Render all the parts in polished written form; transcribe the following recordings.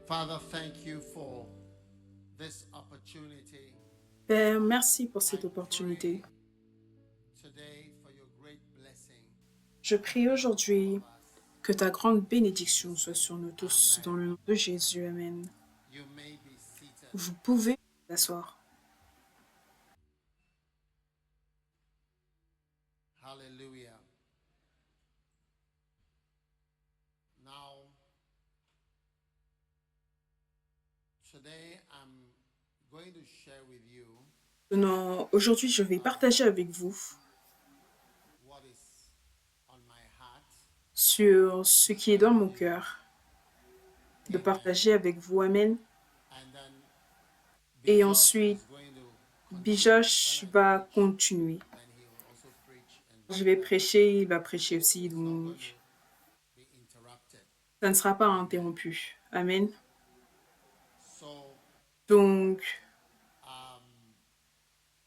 Father, thank you for this opportunity. Père, merci pour I cette opportunité. pray today for your great blessing Je prie upon all aujourd'hui of us. que ta grande bénédiction soit sur nous tous dans Amen. le nom de Jésus. Amen. You may be seated. Vous pouvez vous asseoir. Hallelujah. Now, today I'm going to share with you Non, aujourd'hui, je vais partager avec vous what is on my heart. sur ce qui est dans mon cœur, de Amen. partager avec vous. Amen. And then Et Bijosh ensuite, is going to continue. Bijosh When I va preach, continuer. then he will also preach and Je vais prêcher, il va prêcher so aussi, it's not going donc to be interrupted. ça ne sera pas interrompu. Amen. So Donc, um,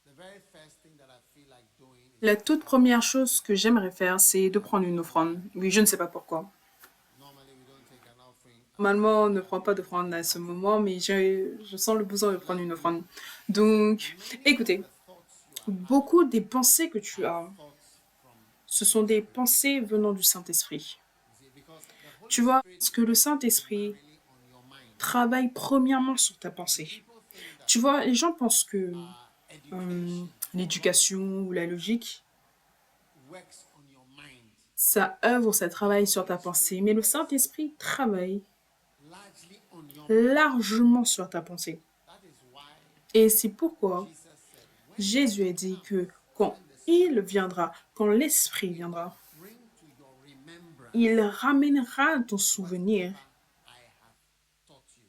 the very first thing that I feel like doing is la toute première chose que j'aimerais faire, c'est de prendre une offrande. Oui, je ne sais pas pourquoi. normally we don't take an offering. Normalement, on ne prend pas d'offrande à ce moment, mais je sens le besoin de prendre une offrande. Donc, Many of écoutez, the thoughts you are having beaucoup des pensées que tu are as, thoughts from the ce sont Holy des Spirit. pensées venant du Saint-Esprit. You see, because the Holy Tu vois, Spirit parce que le is Saint-Esprit primarily on your mind. travaille premièrement sur ta You see, pensée. people think that Tu vois, les gens pensent que education or l'éducation logic ou la logique, works on your mind. ça œuvre, ça But the travaille sur ta Holy Spirit pensée. Mais le works Saint-Esprit travaille largely on your mind. largement sur ta pensée. That is why Et c'est pourquoi Jesus said, when Jésus a he dit comes, que quand when the il Spirit comes, viendra, quand l'Esprit he will viendra, bring to your il remembrance ramènera à ton souvenir whatever I have taught you.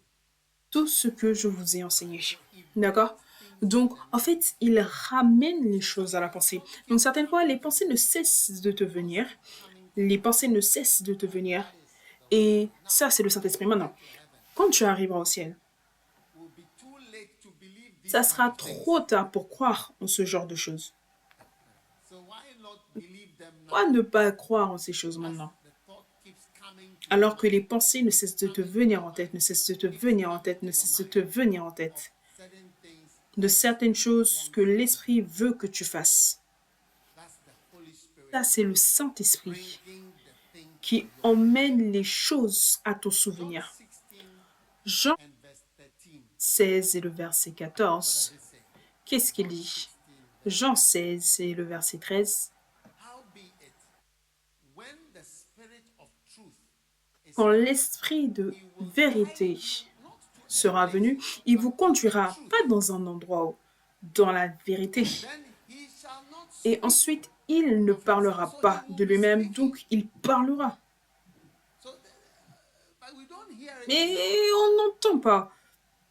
tout ce que je vous ai enseigné. Alright, so he D'accord? brings things to Donc, the en mind. fait, il ramène les So choses à la sometimes pensée. thoughts Donc, keep certaines fois, coming les to pensées you. ne cessent de te Thoughts venir. keep coming to Les you. pensées ne cessent de te And venir. that is the Holy Et Spirit. Now, ça, c'est le when Saint-Esprit. you Maintenant, get to heaven, quand tu arriveras au ciel, it will be too late to believe ça these kind sera of things. trop tard pour croire en ce genre de choses. So why not believe them Pourquoi now? ne pas croire en ces choses As maintenant? the thought keeps coming to your Alors que les mind, pensées ne cessent de te coming to venir your en tête, mind, ne cessent de te keeps venir en coming tête, to ne your cessent de mind te venir en of tête, certain things de that the certaines Spirit choses wants que you to l'Esprit do. veut que tu fasses. That's the Holy Spirit Ça, c'est le Saint-Esprit bringing the thing to qui your emmène les remembrance. choses à ton John souvenir. 16 Jean and verse 13. 16 et le verset What does 14, it say? qu'est-ce qu'il John dit? 16 verse Jean 13. 16 et le verset 13. Howbeit, when the Spirit of truth is Quand come, l'Esprit de he will vérité guide you not to a sera place, venu, il but vous to the conduira truth. pas dans un endroit, dans la vérité. Then he shall not Et speak ensuite, il ne of himself. parlera So he pas will de be lui-même, speaking. donc il parlera. So, but we don't hear it Mais in on n'entend pas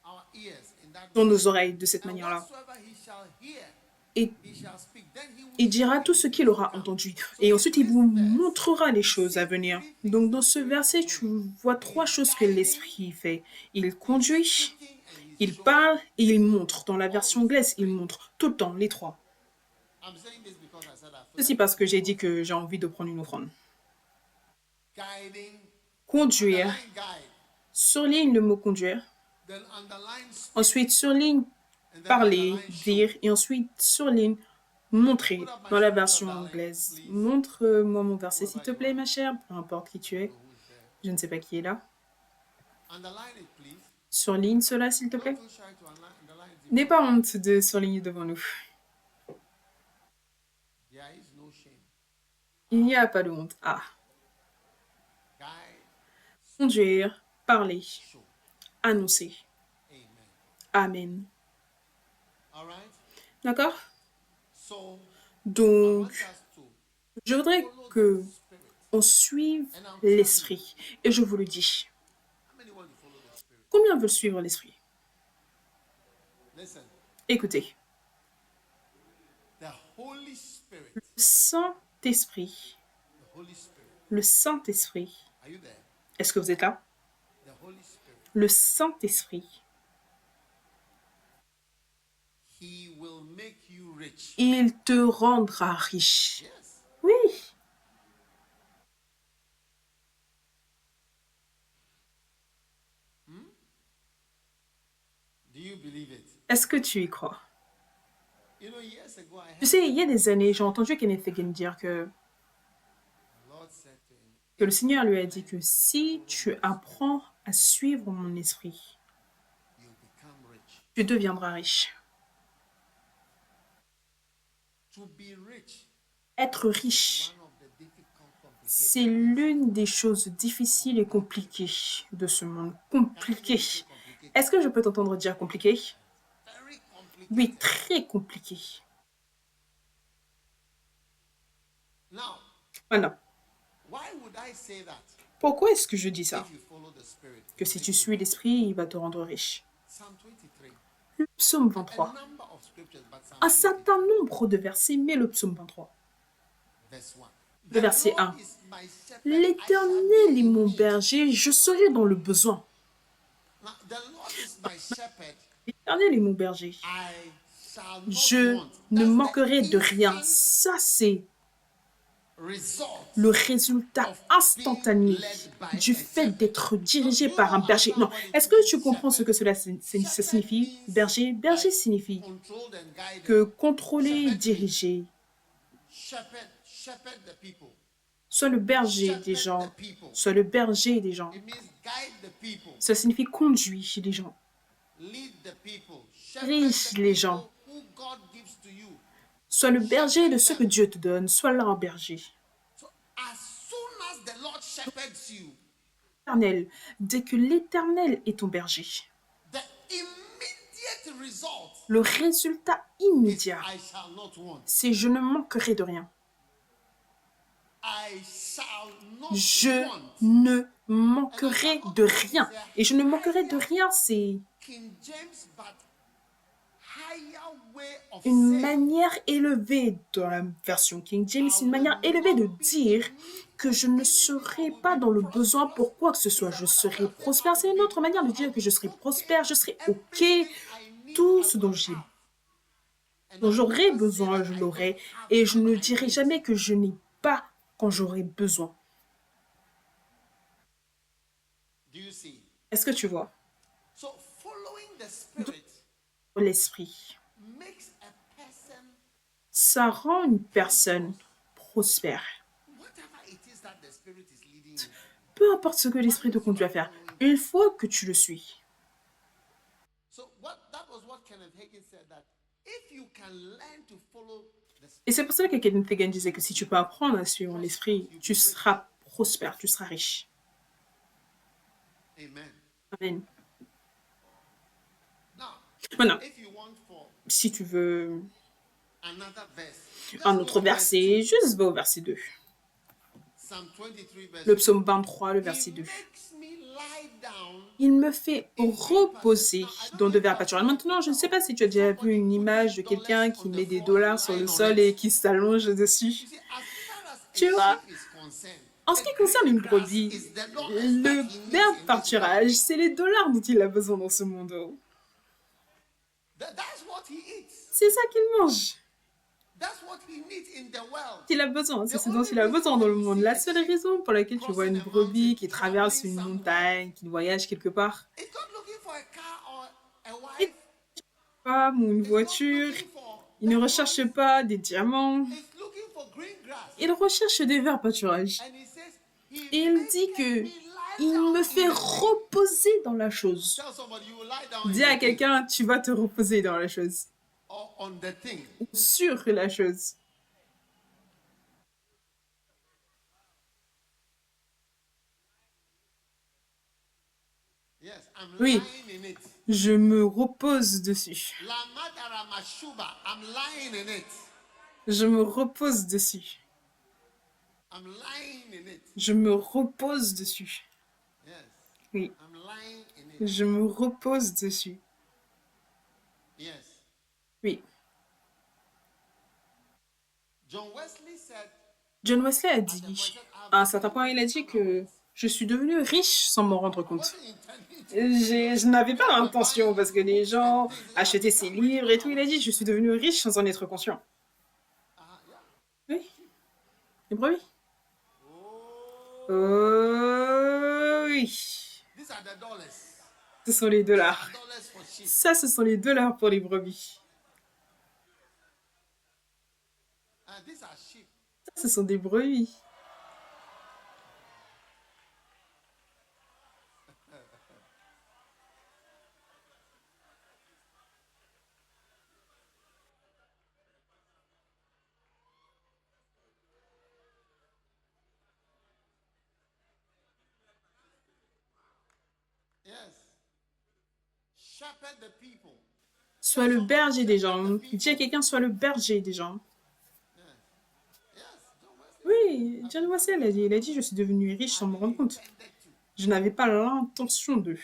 our ears in that dans way. nos oreilles de cette And manière-là. whatsoever he shall hear, Et he shall speak. Then he will il show dira you tout ce qu'il things to aura come. entendu. So Et in ensuite, il this vous verse, montrera les you choses à see venir. three things Donc, the dans ce Spirit is verset, tu doing. vois He trois is choses que guiding, l'Esprit fait. Il he is conduit, speaking, and he is il showing. parle et il montre. Dans la version Always anglaise, il three. montre. Tout le temps, les trois. I'm saying this because I said I feel Ceci like parce que taking j'ai an dit offering. que j'ai envie de prendre une offrande. Guiding, Conduire. underline guide, Surligne le mot conduire. then underline speak, Ensuite, surligne and then parler, underline show. dire. Et ensuite, surligne montrer. Put up my Dans la scripture, version darling, anglaise. please. Montre-moi mon verset, s'il Whoever te you plaît, are. ma chère. Peu importe qui tu I don't es. know who is there. Je ne sais pas qui est là. Underline it, please. Surligne cela, s'il te Don't plaît. feel shy to underline it in N'aie front pas of me. honte de surligner devant nous. There is no shame. Il n'y a pas de honte. Ah. Guide, Conduire, parler, show. annoncer. Amen. Amen. All right? D'accord? So, I Donc, want us to je voudrais follow que the Spirit. on suive And I'll tell you, l'Esprit. Et je vous le dis. how many want to follow the Spirit? Combien veulent suivre l'Esprit? Listen, Écoutez. the Holy Spirit. Le Saint-Esprit. The Holy Spirit. Le Saint-Esprit. Are you there? Est-ce que vous êtes là? The Holy Spirit. Le Saint-Esprit. He will make you rich. Il te rendra riche. Yes. Oui. believe it? Est-ce que tu y crois? Years ago, I Tu heard sais, il y a des années, j'ai entendu Kenneth Hagin dire the Lord said to him, que le if Seigneur you lui a dit learn que to si follow tu my spirit, apprends à suivre mon esprit, you become rich. tu deviendras riche. To be rich Être is riche, one of the difficult, c'est complicated things. l'une des choses difficiles et compliquées de ce monde. Can I hear Compliqué. you say complicated? Est-ce que je peux t'entendre dire compliqué? Very Oui, complicated. très compliqué. Now, Maintenant, why would I say that pourquoi est-ce que je dis ça? if you follow the spirit? Que si tu suis l'esprit, il va te rendre riche. Psalm 23. Le psaume A 23. number of scriptures, but Psalm Un 23, certain nombre de versets, mais le psaume 23. verse 1. Le The verset Lord 1. is my shepherd, I shall L'Éternel be est in mon need. berger, je serai dans le besoin. Now, the Lord is my shepherd, L'Éternel est mon berger. I shall not Je want. ne That's manquerai the de rien. instant Ça, c'est result le résultat of instantané being led by du a fait shepherd. d'être dirigé Do you par un berger. understand Non, what it est-ce que means, tu comprends ce shepherd? que cela ça Shepherd signifie? means Berger. Berger like signifie controlled and guided. que contrôler, Shepherd means diriger, shepherd the people. soit le berger des Shepherd gens, the people. soit le berger des gens. It means guide the people, Ça signifie conduire les gens, lead the people, shepherd riche the les gens. people who God gives to you. Soit le berger de Shepherd ce que them. Dieu te donne, soit leur berger. So as soon as the Lord shepherds you, Éternel, dès que l'Éternel est ton berger, the immediate result le résultat is immédiat, I shall not want. c'est je ne manquerai de rien. I shall not Je want. ne manquerai de rien. Et je ne manquerai de rien, c'est King James, but higher way of une saying manière élevée dans la version King James, une manière élevée de dire que je ne serai pas dans le besoin pour quoi que ce soit. Je serai prospère. C'est une autre manière de dire que je serai prospère, je serai OK. Tout ce dont j'aurai besoin, je l'aurai. Et je ne dirai jamais que je n'ai pas quand j'aurai besoin. Do you see? Est-ce que tu vois? So following the spirit L'esprit, makes a person ça rend une personne prospère. whatever it is that the spirit is leading you. Peu importe ce que l'esprit te conduit à faire, une fois que tu le suis. So that was what Kenneth Hagin said, that if you can learn to follow the spirit, Et c'est pour ça que Kenneth Hagin disait que si tu peux apprendre à suivre l'esprit, tu seras prospère, tu seras riche. amen. Amen. Now, Maintenant, if you want for si tu veux another verse, un let's autre go to verse verset, juste va au verset 2. 2. Psalm 23 verse Le 2. psaume 23, le He verset 2. makes me lie down. Il me fait reposer dans de verts pâturages. Maintenant, je ne sais pas si tu as déjà vu une image de quelqu'un qui met des dollars sur le sol et qui s'allonge dessus. You see, as far as Tu a vois, sheep is concerned, en ce qui concerne une brebis, is the dollars le that he needs vert in this pâturage, world. c'est les dollars dont il a besoin dans ce monde. That's what he eats. C'est ça qu'il mange, That's what he needs in the world. qu'il a besoin. C'est ce dont il a besoin dans le monde. La seule raison pour laquelle tu vois une brebis qui traverse une montagne, qui voyage quelque part, He's not looking for a car or a une wife. femme ou une He's not voiture, looking for il ne recherche pas des diamants, He's looking for green grass. il recherche des verts pâturages. And he says, Et il dit que il me fait reposer dans la chose. Tell somebody you will lie down Dis à quelqu'un, tu vas te reposer dans la chose. or on the thing. Ou sur la chose. Yes, I'm Oui. lying in it. Je me repose dessus. Lamadara mashuba, I'm lying in it. Je me repose dessus. I'm lying in it. Je me repose dessus. Yes, Oui, I'm lying in it. je me repose dessus. Yes. Oui. John Wesley said, John Wesley a dit, à un certain point, il a dit que je suis devenu riche sans m'en rendre compte. wasn't intending to. Je n'avais pas l'intention parce que les gens achetaient ses livres et tout. Il a dit, je suis devenu riche sans en être conscient. Yeah. Oui. Les brebis. Oh, Oh oui. these are the dollars. Ce sont les dollars. Dollars for sheep. Ça, ce sont les $2 pour les brebis. And these are sheep. Ça, ce sont des brebis. Yes. Shepherd the people. Sois le berger des gens. Dis à quelqu'un, sois le berger des gens. Yes. John Wesley Oui, John Wesley l'a dit. Il a dit, je suis devenu riche sans me rendre compte. intended to. Je n'avais pas l'intention de.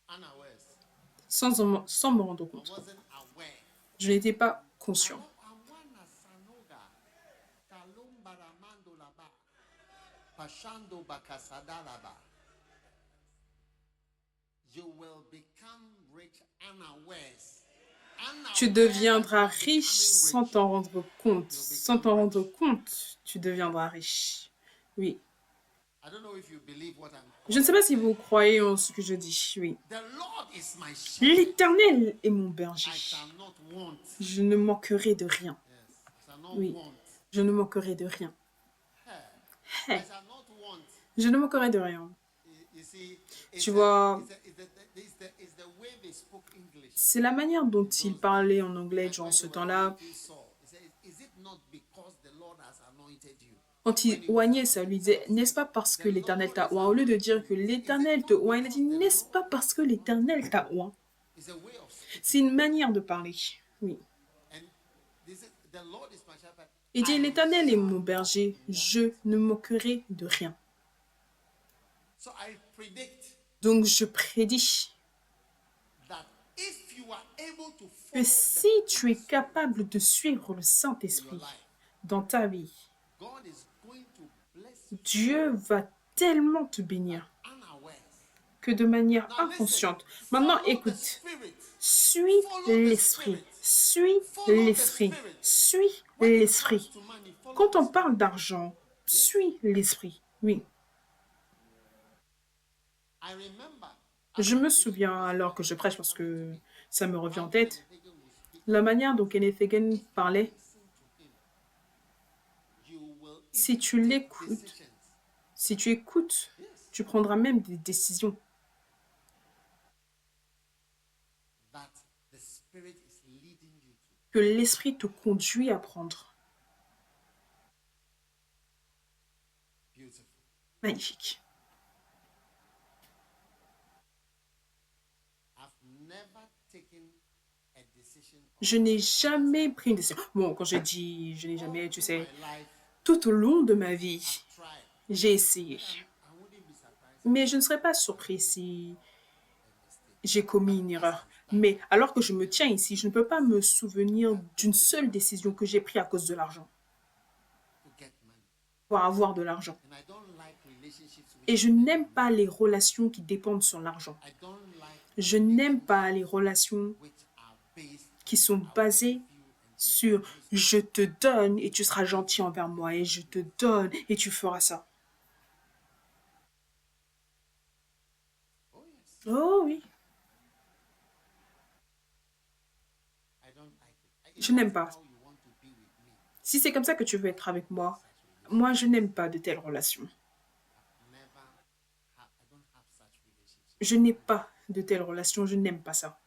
Unawares. Sans me rendre I compte. wasn't aware. Je n'étais pas conscient. Awana sanoga. Talumbaramando laba. Pashando bakasadalaba. You will become rich unawares. Tu deviendras riche sans t'en rendre compte. Sans t'en rendre compte, tu deviendras riche. Oui. I don't know if you believe what I'm. Je ne sais pas si vous croyez en ce que je dis. Oui. The Lord is my shepherd. L'Éternel est mon berger. I shall not want. Je ne manquerai de rien. Yes. I shall not Oui. want. Je ne manquerai de rien. I shall not want. Je ne manquerai de rien. You see, Tu vois, it's the way they spoke English. c'est la manière dont il parlait en anglais durant ce temps-là. He saw. He said, is it not because the Lord has anointed you? Quand il oignait, ça lui disait, n'est-ce pas parce que l'Éternel t'a oint? Au lieu de dire que l'Éternel te oint, il a dit, n'est-ce pas parce que l'Éternel t'a oint? It's a way of speaking. C'est une manière de parler. Oui. And the Lord is my shepherd. Il dit, l'Éternel est mon berger, je ne manquerai de rien. So I predict Donc je prédis that if you are able to que follow si tu es capable de suivre le Saint-Esprit dans ta vie, God is going to bless you Dieu va tellement te bénir unawares. que de manière Now listen, inconsciente. Maintenant, follow the écoute, Spirit. suis l'Esprit, suis l'Esprit, suis l'Esprit. To money, follow Quand on parle d'argent, suis l'Esprit. Oui. I remember Je me souviens alors que je prêche parce que ça me revient en tête, la manière dont Kenneth Hagin parlait. you will Si tu l'écoutes, decisions. si tu écoutes, tu prendras même des décisions. That the Spirit is leading you to. Que l'Esprit te conduit à prendre. Beautiful. Magnifique. I've never taken a decision Je n'ai jamais pris une décision. Bon, quand je dis je n'ai jamais, tu sais, in my life. tout au long de ma vie, Tried. j'ai essayé. I wouldn't be surprised. Mais je ne serais pas surpris si j'ai commis une erreur. Mais alors que je me tiens ici, je ne peux pas me souvenir d'une seule décision que j'ai prise à cause de l'argent, To get money. pour avoir de l'argent. And I don't like relationships with. Et je n'aime pas les relations qui dépendent sur l'argent. I don't like Je n'aime pas les relations which are based qui sont basées sur je te donne et tu seras gentil envers moi et je te donne et tu feras ça. oh yes. Oh oui, I don't like it. je n'aime pas. How you want to be with me. Si c'est comme ça que tu veux être avec moi, moi je n'aime pas de telles relations. Never I don't have such relationships. Je n'ai pas de telles relations, je n'aime pas ça.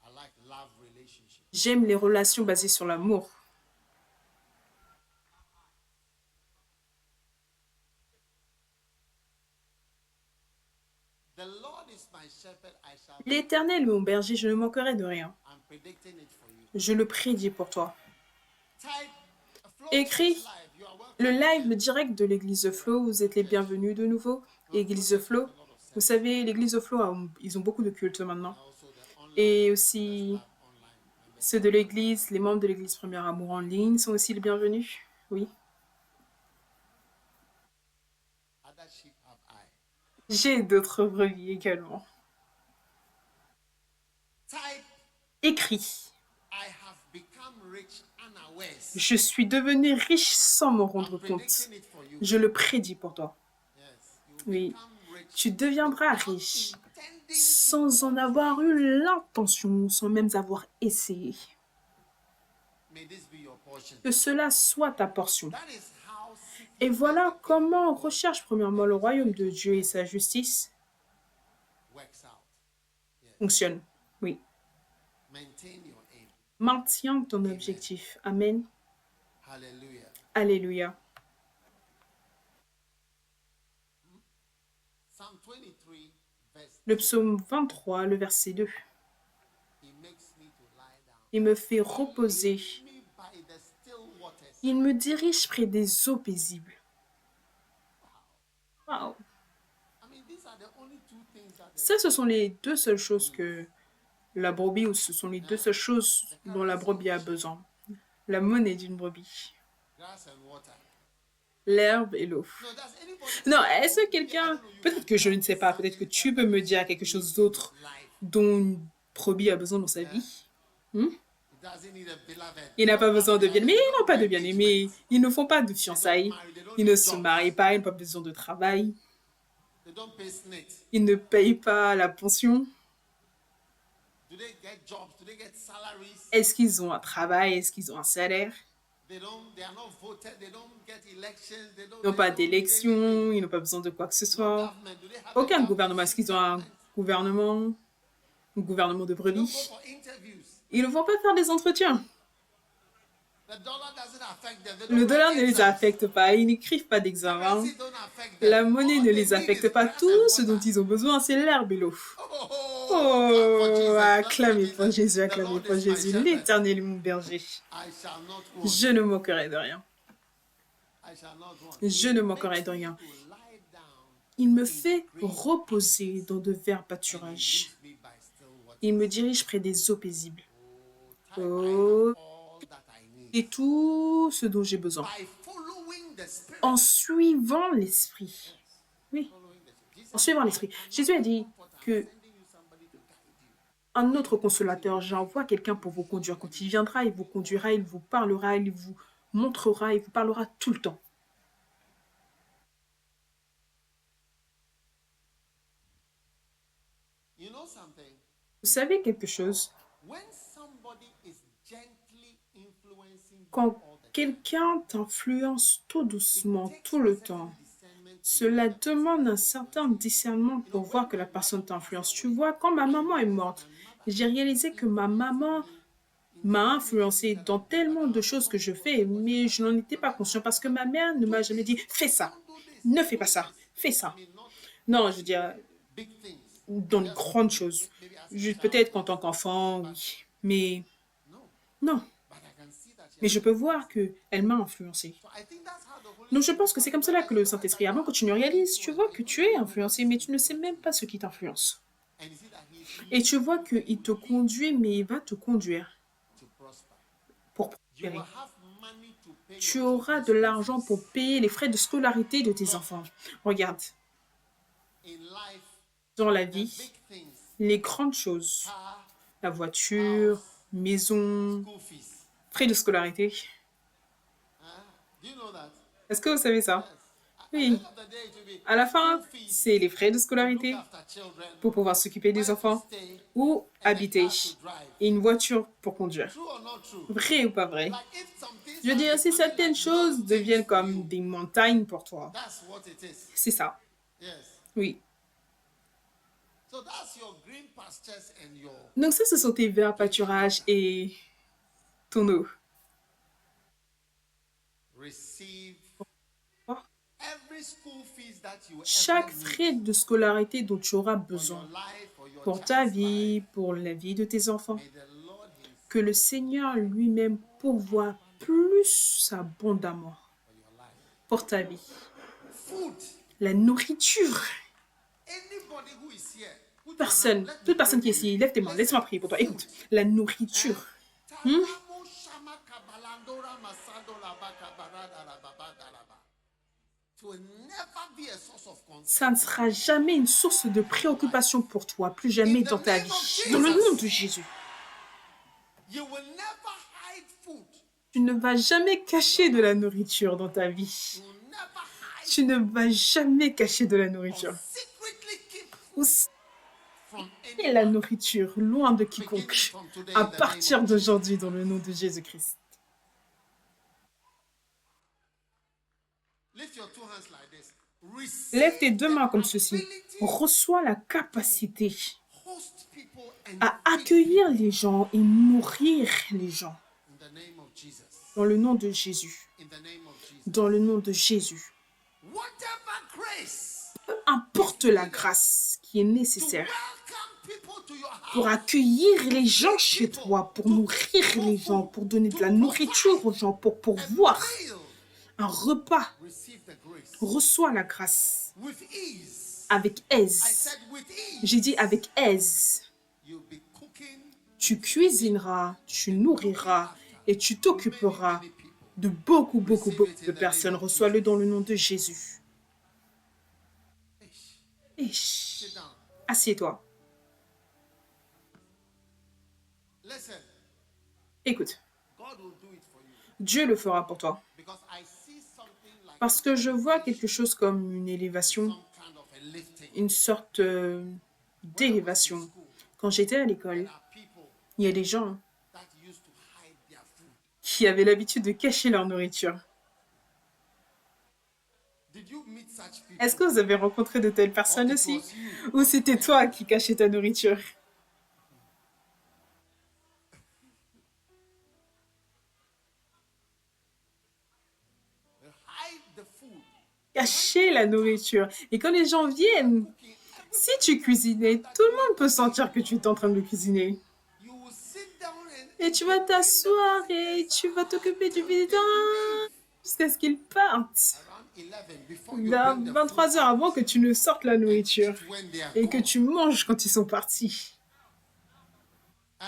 I like love relationships. J'aime les relations basées sur l'amour. The Lord is my shepherd, I shall. L'Éternel est mon berger, je ne manquerai de rien. I'm predicting it for you. Je le prédis pour toi. Type Flow Écris Church Live. You are welcome. le live, le direct de l'église The Flow. Vous êtes les bienvenus de nouveau. Église The Flow. Vous savez, l'église The Flow, ils ont beaucoup de cultes maintenant. Also the online Et aussi, online. ceux de l'église, les membres de l'église Premier Amour en ligne sont aussi les bienvenus. Oui. Other sheep have I. J'ai d'autres brebis également. Type Écris. I have become rich unawares. Je suis devenu riche sans m'en rendre I'm compte. predicting it for you. Je le prédis pour toi. Yes, you will Oui. become rich Tu deviendras without riche intending sans en avoir eu l'intention, sans même avoir essayé. May this be your portion. Que cela soit ta portion. That is how seeking Et voilà first the comment on kingdom recherche premièrement le royaume de Dieu et sa justice works out. fonctionne. Oui. Maintain your aim. Maintiens ton objectif. Amen. Hallelujah. Alléluia. Psalm 23, verse Le psaume 23, le verset 2. He makes me to lie down. Il me fait reposer. Lead me by the still waters. Il me dirige près des eaux paisibles. Wow. I mean, these are the only two things that Ça, ce sont les deux seules choses que la brebis, ou ce sont les deux seules choses dont la brebis a besoin. La monnaie d'une brebis. grass and water. L'herbe et l'eau. No, does anybody Non, est-ce que quelqu'un, peut-être que je ne sais pas, peut-être que tu peux me dire quelque chose d'autre life? dont une brebis a besoin dans sa vie? It doesn't need a beloved. Il n'a pas besoin de bien-aimé, ils n'ont pas de bien-aimé, ils ne font pas de fiançailles, ils ne se marient pas, ils n'ont pas besoin de travail, They don't pay SNIT. ils ne payent pas la pension. Do they get jobs? Do they get salaries? Est-ce qu'ils ont un travail? Est-ce qu'ils ont un salaire? They are not voted. They don't get elections. They Ils n'ont pas d'élection, ils n'ont pas besoin de quoi que ce soit. government. Do they have Aucun a gouvernement. Est-ce qu'ils ont un gouvernement? Un gouvernement de They don't go brebis? for interviews. Ils ne vont pas faire des entretiens. The dollar doesn't affect them. They Le don't dollar write ne les exams. affecte pas, ils n'écrivent pas d'examen. Currency don't affect them. La monnaie All ne they les need affecte is pas. grass Tout and ce water. dont ils ont besoin, c'est l'herbe et l'eau. Oh, Acclamez pour Jésus, The acclamez Lord pour is my Jésus. shepherd. L'Éternel est mon berger. I shall not want. Je ne manquerai de rien. I shall not want. Je ne manquerai de rien. To lie down Il me fait reposer dans de verts pâturages. me by still water. Il me dirige près des eaux paisibles. I Oh, have all that I need. et tout ce dont j'ai besoin. By following the Spirit. En suivant l'Esprit. Oui, Following the Spirit. Jesus en suivant l'Esprit. Jésus a dit que sending you somebody to guide you. un autre consolateur, j'envoie quelqu'un pour vous conduire. Quand il viendra, il vous conduira, il vous parlera, il vous montrera, il vous parlera tout le temps. You know something? Vous savez quelque chose? When somebody is gently influencing you Quand all the time, quelqu'un t'influence tout doucement, takes tout le a certain temps, discernment to cela demande un certain discernement pour voir que la personne t'influence. Tu vois, quand ma maman est morte, j'ai réalisé que ma maman m'a influencé dans tellement de choses que je fais, mais je n'en étais pas conscient parce que ma mère ne m'a jamais dit « fais ça, ne fais pas ça, fais ça ». Non, je veux dire, big things. dans de grandes choses. Juste peut-être qu'en tant qu'enfant, oui. Mais No. non. But I can see that Mais je peux voir qu'elle m'a influencé. So I think that's how the Holy Donc je pense que c'est comme cela que le Saint-Esprit, avant que tu ne réalises, tu vois que tu es influencé, mais tu ne sais même pas ce qui t'influence. and you see that he is Et tu vois qu'il te conduit, mais il va te conduire to prosper. pour You prospérer. will have money to pay Tu your auras de l'argent pour payer les frais de scolarité de tes enfants. Regarde, in life, dans la the vie, big things, les grandes choses, car, la voiture, maison, school fees. frais de scolarité. Do you know that? Est-ce que vous savez ça? At the Oui. end of the day, it will be À la fin, school fees, c'est les frais de look scolarité after children, pour pouvoir s'occuper des where to enfants stay, ou and a habiter car to drive. et une voiture pour conduire. True or not true? Vrai ou pas vrai? Like if some things Je veux are dire, si becoming certaines like choses mountains deviennent for comme you, des montagnes pour toi, that's what it is. c'est ça. Yes. Oui. So that's your green pastures and your Donc ça, ce sont tes verts pâturages et ton eau. receive Oh. every school fees that you Chaque ever need frais de scolarité dont tu auras for besoin your life, for your pour ta child's life. vie, pour la vie de tes enfants, May the Lord himself que le Seigneur lui-même pourvoie plus abondamment for your life. pour ta vie. Food. La nourriture. Anybody who is here, put your Personne, hand, let me toute personne pray qui est for you. ici, lève tes mains, laisse-moi prier pour toi. Écoute, la nourriture. Talamo shama kabalandora masado laba kabarada laba bada laba. It will never be a source of concern. Ça ne sera jamais une source de préoccupation pour toi, plus jamais dans ta vie. Dans le nom de Jésus. You will never hide food. Tu ne vas jamais cacher de la nourriture dans ta vie. You will never hide Tu ne vas jamais cacher de la or nourriture. secretly keep Ou food from et la anyone. nourriture loin de Beginning quiconque. from today À in the name partir of Jesus. d'aujourd'hui, dans le nom de Jésus-Christ. Lift your two hands like this. Lève tes Receive deux the mains comme ceci. ability Reçois la capacité host people and à feed accueillir les gens et nourrir les gens. in the name of Jesus. Dans le nom de Jésus. In the name of Jesus. Dans le nom de Jésus. Whatever grace Peu importe la grâce qui est to nécessaire welcome people to your pour house, accueillir les gens chez toi, pour nourrir les gens, pour donner de la nourriture aux gens, pour pourvoir meal, un repas. receive the grace Reçois la grâce with ease. avec I aise. said with ease. J'ai dit avec aise. You'll be cooking Tu cuisineras, tu nourriras et tu t'occuperas de beaucoup de personnes. Reçois-le dans le nom de Jésus. Sit Et down. assieds-toi. Listen, Écoute, God will do it for you Dieu le fera pour toi. because I see something like Parce que je vois quelque chose comme une élévation, some kind of a lifting. une sorte d'élévation. Quand j'étais à l'école, There are people il y a des gens that used to hide their food. qui avaient l'habitude de cacher leur nourriture. Did you meet such people? Est-ce que vous avez rencontré de telles Or personnes it aussi? was you? Ou c'était toi qui cachais ta nourriture? Hide the food. Cacher la nourriture. Et quand les gens viennent, si tu cuisinais, tout le monde peut sentir que tu es en train de cuisiner. You will sit down and Et tu vas t'asseoir et tu vas t'occuper du visiteur jusqu'à ce qu'ils partent. around 11 before you Vers bring the 23 heures avant que tu ne sortes la nourriture food when they are et que gone. tu manges quand ils sont partis. Huh?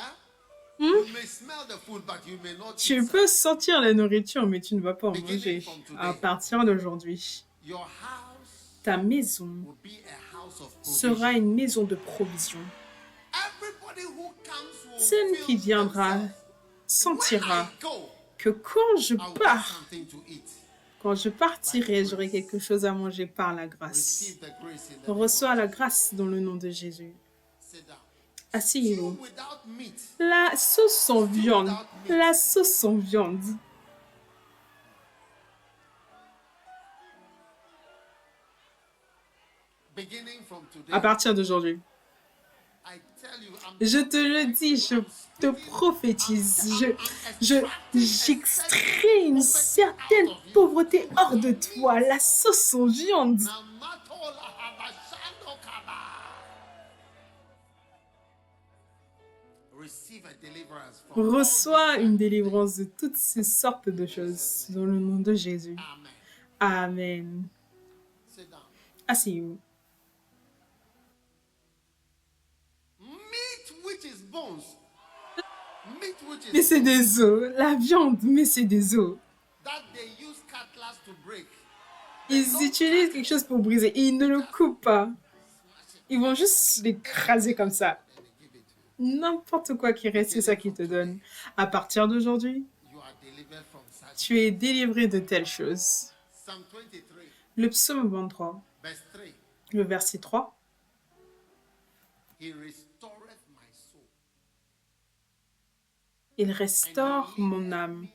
You may smell the food, but you may not Tu eat peux sentir la nourriture, mais tu ne vas pas en manger. À partir d'aujourd'hui, some. Your house ta maison will be a house of sera provision. une maison de provision. Everybody who comes will Celle qui feel viendra themselves. When sentira I go, que quand je I will get pars, something to eat. quand je partirai, j'aurai quelque chose à manger par la grâce. Receive the grace in the name Reçois of la grâce dans le nom de Jésus. Sit down. Asseyez-vous. Stew without meat. La sauce sans viande. La sauce sans viande. Beginning from today, À partir d'aujourd'hui. I tell you, Je te le dis, je te prophétise. J'extrais une certaine pauvreté hors de toi. La sauce sans viande. receive a deliverance from Reçois une délivrance de toutes ces sortes de choses. Dans le nom de Jésus. Amen. Amen. Sit down. Asseyez-vous. Meat which is bones. Meat which Mais is c'est des os. La viande, mais c'est des os. that they use cutlass to break. Ils utilisent quelque chose pour briser. Et ils ne le coupent pas. Ils vont juste l'écraser comme ça. Then they give it to you. N'importe quoi qui reste, c'est ça qu'ils te donnent. À partir d'aujourd'hui, You are delivered from such. tu es délivré de telles choses. Psalm 23, Le psaume 23, verse 3. le verset 3. He restoreth my soul. Il restaure mon âme.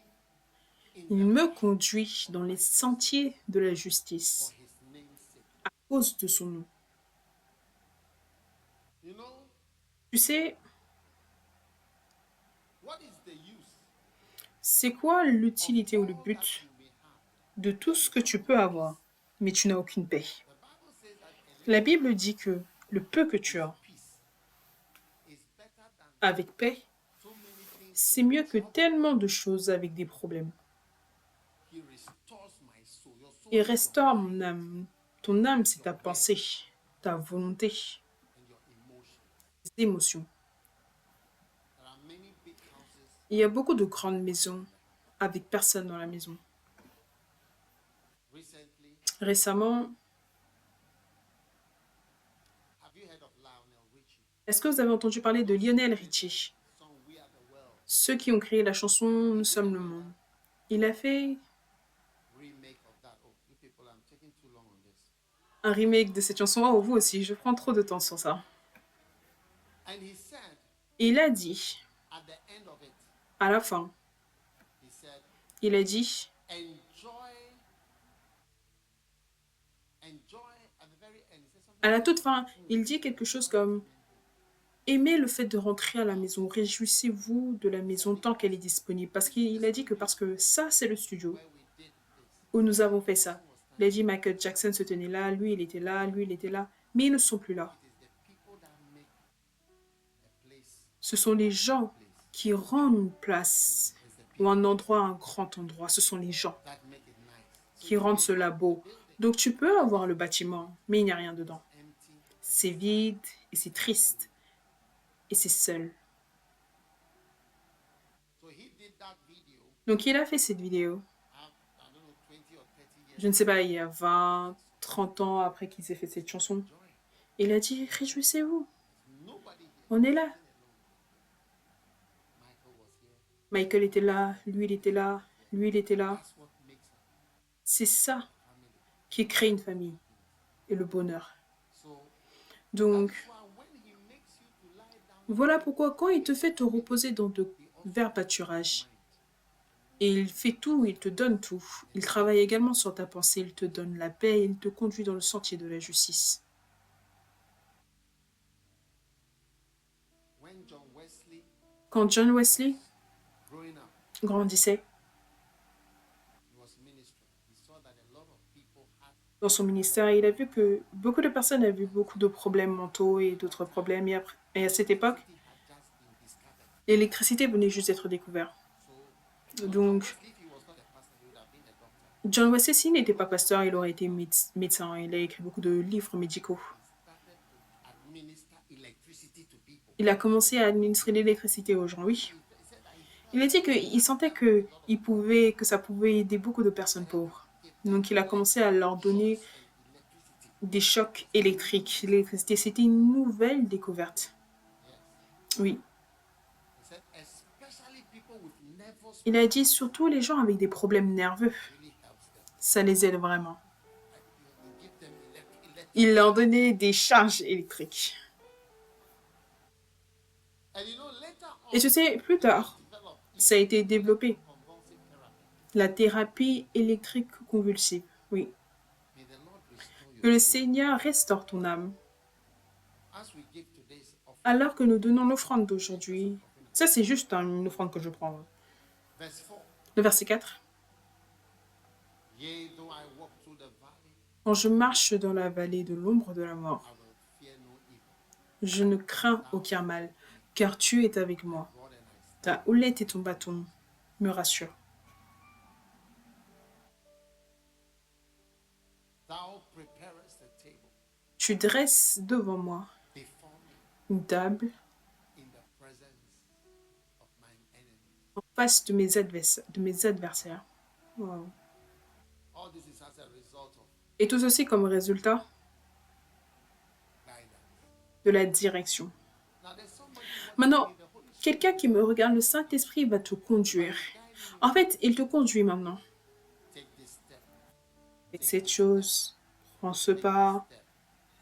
Il me conduit dans les sentiers de la justice For his name's sake. à cause de son nom. You know, Tu sais, what is the use c'est quoi l'utilité ou le all that but you may have? de tout ce que tu peux avoir, mais tu n'as aucune paix? The Bible says that La Bible dit que le peu que tu as peace is better than avec paix, so many things. c'est mieux que tellement de choses avec des problèmes. He restores my soul. Your soul Il is restaure mon âme. Ton âme, c'est ta pensée, ta volonté, and your emotion. tes émotions. There are many big houses. Il y a beaucoup de grandes maisons avec personne dans la maison. Recently, Récemment, have you heard of Lionel Richie? est-ce que vous avez entendu parler de Lionel Richie? Song We Are the World. Ceux qui ont créé la chanson Nous sommes le monde. Il a fait remake of that. Oh, you people, I'm taking too long on this. un remake de cette chanson. Oh, vous aussi, je prends trop de temps sur ça. And he said, Et il a dit, at the end of it, à la fin, he said, il a dit, enjoy, at the very end, he said something. à la toute fin, il dit quelque chose comme aimez le fait de rentrer à la maison, réjouissez-vous de la maison tant qu'elle est disponible. Parce qu'il a dit que parce que ça, c'est le studio Where we did this. où nous avons fait ça. Il a dit Michael Jackson se tenait là, lui il était là, lui il était là, mais ils ne sont plus là. It is the people that make a place. Ce sont les gens qui rendent une place ou un endroit un grand endroit. Ce sont les gens That make it nice. qui rendent cela beau. Donc tu peux avoir le bâtiment, mais il n'y a rien dedans. Empty. C'est vide et c'est triste et c'est seul. So he did that video. Donc il a fait cette vidéo, I don't know, 20 or 30 years. je ne sais pas, il y a 20, 30 ans après qu'il ait fait cette chanson. Il a dit réjouissez-vous, Nobody here. on est là. Michael was here. Michael était là, lui il était là, lui il était là. That's what makes a C'est ça family. qui crée une famille et le bonheur. So Donc that's why when he makes you to lie down, voilà pourquoi quand il te fait te reposer dans de verts pâturages, et il fait tout, il te donne tout, il travaille également sur ta pensée, il te donne la paix, il te conduit dans le sentier de la justice. when John Wesley Quand John Wesley growing up, grandissait he was ministering. He saw that a lot of people had dans son ministère, il a vu que beaucoup de personnes avaient beaucoup de problèmes mentaux et d'autres problèmes. Et à cette époque, it had just been discovered. l'électricité venait juste d'être découverte. So Donc, if he was not a pastor, he would have been a doctor. John Wesley, s'il n'était pas pasteur, il aurait été médecin. Il a écrit beaucoup de livres médicaux. He started to administer electricity to people. Il a commencé à administrer l'électricité aux gens, oui. He said that he Il a dit qu'il sentait que ça pouvait aider beaucoup de personnes pauvres. Donc, il a commencé à leur donner electricity. des chocs électriques. L'électricité, c'était une nouvelle découverte. Oui. He said especially people with nervous Il a dit surtout les gens avec des problèmes nerveux. really helps them. Ça les aide vraiment. He give them electric. Il leur donnait des charges électriques. And you know later on, Et tu sais, plus tard, developed ça a été développé. convulsive therapy. La thérapie électrique convulsive. Oui. May the Lord restore Que your le soul. Seigneur restaure ton âme. As we give today's offering, Alors que nous donnons l'offrande d'aujourd'hui. Ça, c'est juste une offrande que je prends. verse 4. Le verset 4. Yea, though I walk through the valley, Quand je marche dans la vallée de l'ombre de la mort, I will fear no evil. je ne crains aucun mal, car tu es avec moi. Rod and I stand. Ta houlette et ton bâton me rassurent. Thou preparest a table Tu dresses devant moi before me une table in the presence of mine enemies. en face de mes adversaires. Wow. All this is as a result of Et tout ceci comme résultat guidance. de la direction. Now there's somebody Maintenant, watching me, the Holy Spirit quelqu'un qui me regarde, le Saint-Esprit va te conduire. En fait, il te conduit maintenant. take this step. Fais cette chose, prends ce pas,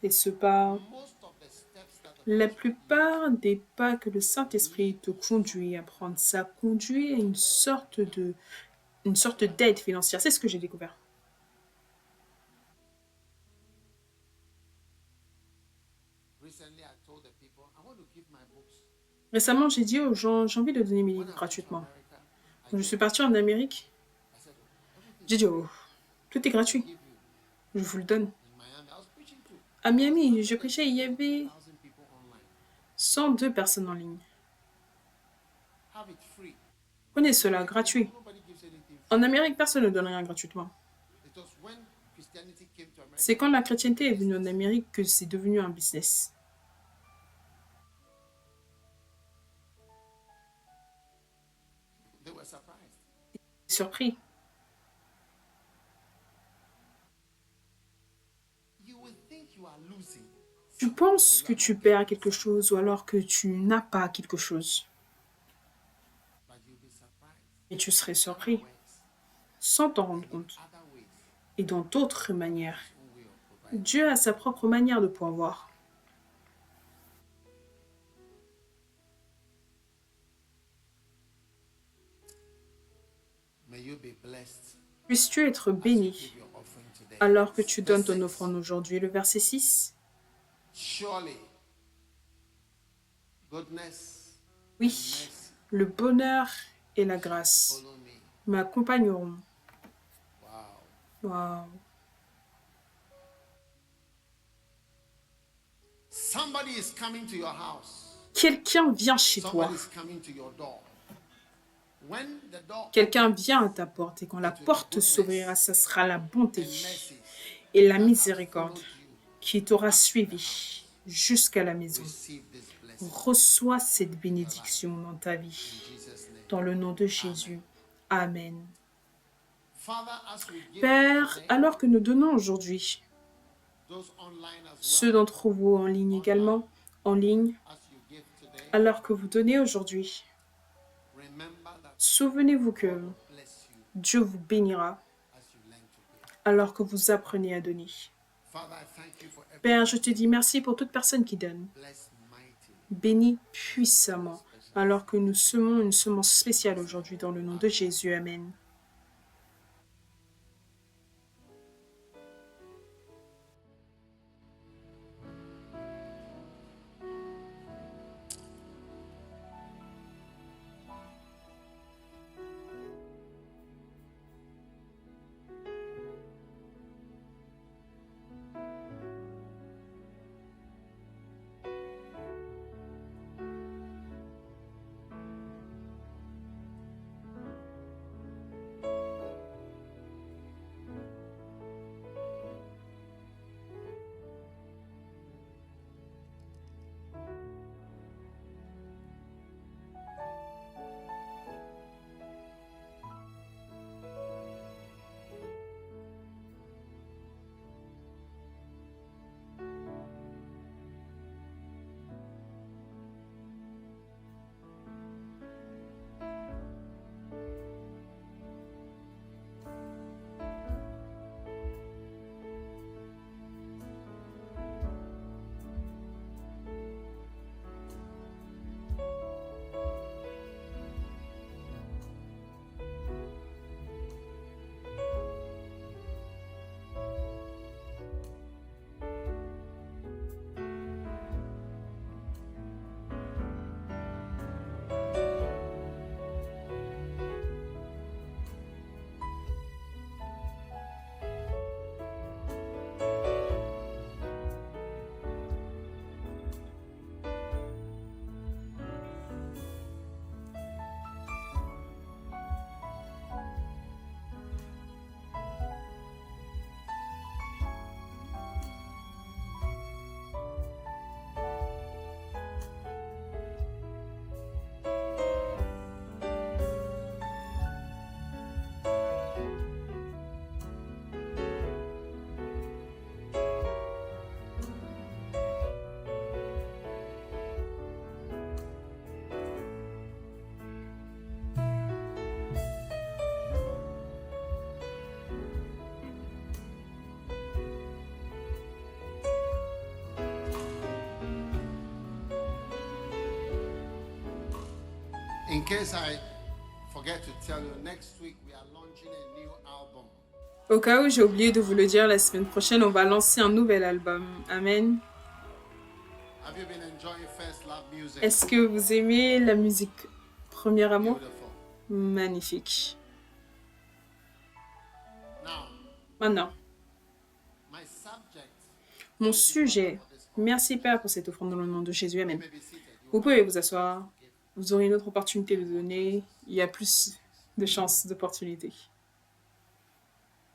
fais ce pas. Most of the steps that the La plupart des pas que le Saint-Esprit te conduit à prendre, ça conduit à une sorte d'aide financière. C'est ce que j'ai découvert. recently I told the people I want to give my books. Récemment, j'ai dit aux gens, j'ai envie de donner mes When I livres went to gratuitement. America, Quand je suis partie en Amérique, I said, everything j'ai dit, oh, tout est gratuit, I give you je vous le donne. in Miami. I was preaching to À Miami, je prêchais, il y avait 1,000 people online. 102 personnes en ligne. Have it free. Prenez cela, gratuit. Nobody gives anything free. En Amérique, personne ne donne rien gratuitement. It was when Christianity came to America. C'est quand la chrétienté est venue en Amérique que c'est devenu un business. They were surprised. Surpris. You will think you are losing. Tu penses que tu perds quelque chose ou alors que tu n'as pas quelque chose. Et tu serais surpris sans t'en rendre compte. other ways. Et dans d'autres manières, Own way of providing. Dieu a sa propre manière de pourvoir. May you be blessed Puisses-tu être as you béni give your offering today. alors que tu donnes Verse ton 6. offrande aujourd'hui. Le verset 6. Surely, goodness Oui, and mercy le bonheur et la grâce follow me. m'accompagneront. Wow. Waouh. Somebody is coming to your house. Quelqu'un vient chez toi. Somebody is coming to your door. When the door Quelqu'un vient à ta porte et quand la porte s'ouvrira, ce sera la bonté and mercies et la that have miséricorde followed you, qui t'aura suivi jusqu'à la maison. receive this blessing Reçois cette bénédiction dans ta vie. in Jesus' name. Dans le nom de Jésus. Amen. Father, as we give Père, today, alors que nous donnons aujourd'hui, those online as ceux well, d'entre vous en ligne également, en ligne, as you give today, alors que vous donnez aujourd'hui, remember that souvenez-vous que God will bless you Dieu vous bénira as you learn to give. alors que vous apprenez à donner. Father, I thank you for every Père, je te dis merci pour toute personne qui donne. bless mightily. Bénis puissamment alors que nous semons une semence spéciale aujourd'hui dans le nom de Jésus. Amen. In case I forget to tell you, next week we are launching a new album. Au cas où j'ai oublié de vous le dire, la semaine prochaine, on va lancer un nouvel album. Amen. Have you been enjoying First Love music? Est-ce que vous aimez la musique Premier Amour? Beautiful. Magnifique. Now, Maintenant, my subject, mon sujet. Merci Père pour cette offrande dans le nom de Jésus. Amen. you may be seated. Vous pouvez vous asseoir. Vous aurez une autre opportunité de donner. Il y a plus de chances d'opportunités.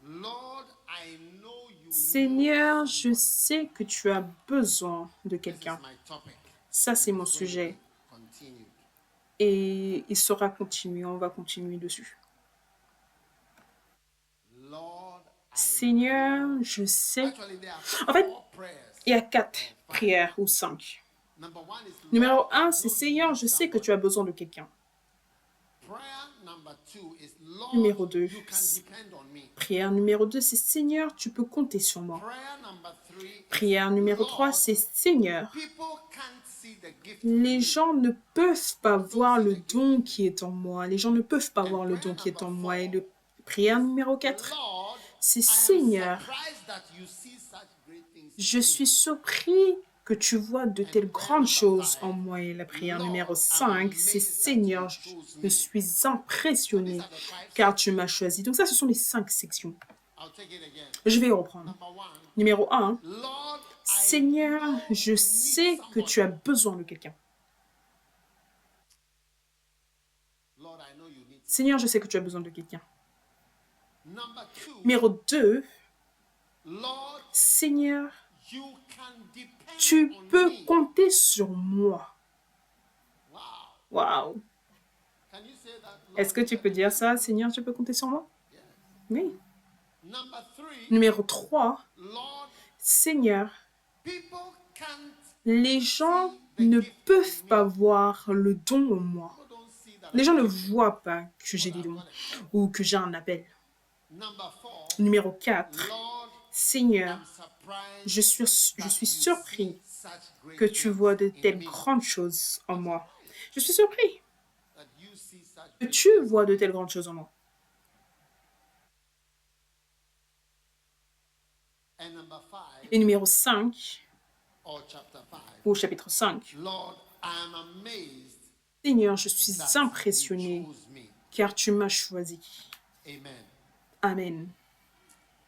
Lord, I know you Seigneur, je sais que tu as besoin de This quelqu'un. is my topic. Ça, c'est mon sujet. Continue. Et il sera continué. On va continuer dessus. Lord, Seigneur, je sais. actually there are En fait, 4 prayers. il y a 4 prières ou 5. Number 1 is Numéro Lord, I 1, know c'est you Seigneur, need je sais que somebody. tu as besoin de quelqu'un. Prayer Numéro 2. you can depend on me. Prière numéro 2, c'est Seigneur, tu peux compter sur moi. Prayer number 3 is, Prière numéro 3, Lord, c'est Seigneur, people can't see the gift les in me. gens ne peuvent pas voir le don qui est en moi. Les gens ne peuvent pas voir le don qui est en moi. Et prière numéro 4, Lord, c'est I am Seigneur, surprised that you see such great things je in suis me. surpris que tu vois de telles grandes choses en moi. Et la prière numéro 5, c'est Seigneur, je suis impressionné car tu m'as choisi. Donc ça, ce sont les 5 sections. I'll take it again. Je vais reprendre. Number 1, Numéro 1, Lord, Seigneur, je sais que tu as besoin de quelqu'un. Lord, I know you need. Seigneur, je sais que tu as besoin de quelqu'un. Number 2, Numéro 2, Lord, Seigneur, you can depend tu on peux me. compter sur moi. Wow. Waouh! Can you say that? Lord, Est-ce que tu peux dire ça, Seigneur, tu peux compter sur moi? Yes. Oui. Number 3, Numéro 3, Lord, Seigneur, people can't, les gens ne peuvent pas voir le don en moi. people don't see that. Les gens ne voient pas que j'ai des dons ou que j'ai un appel. Number 4, Numéro 4, Lord, Seigneur, I'm surprised je suis that you surpris see such great que tu things vois de in telles me. grandes choses en moi. Je suis surpris That you see such que great tu things. vois de telles grandes choses en moi. And number 5, Et numéro 5, or chapter 5, au chapitre 5, Lord, I am amazed Seigneur, je suis that you impressionné chose me. car tu m'as choisi. Amen. Amen.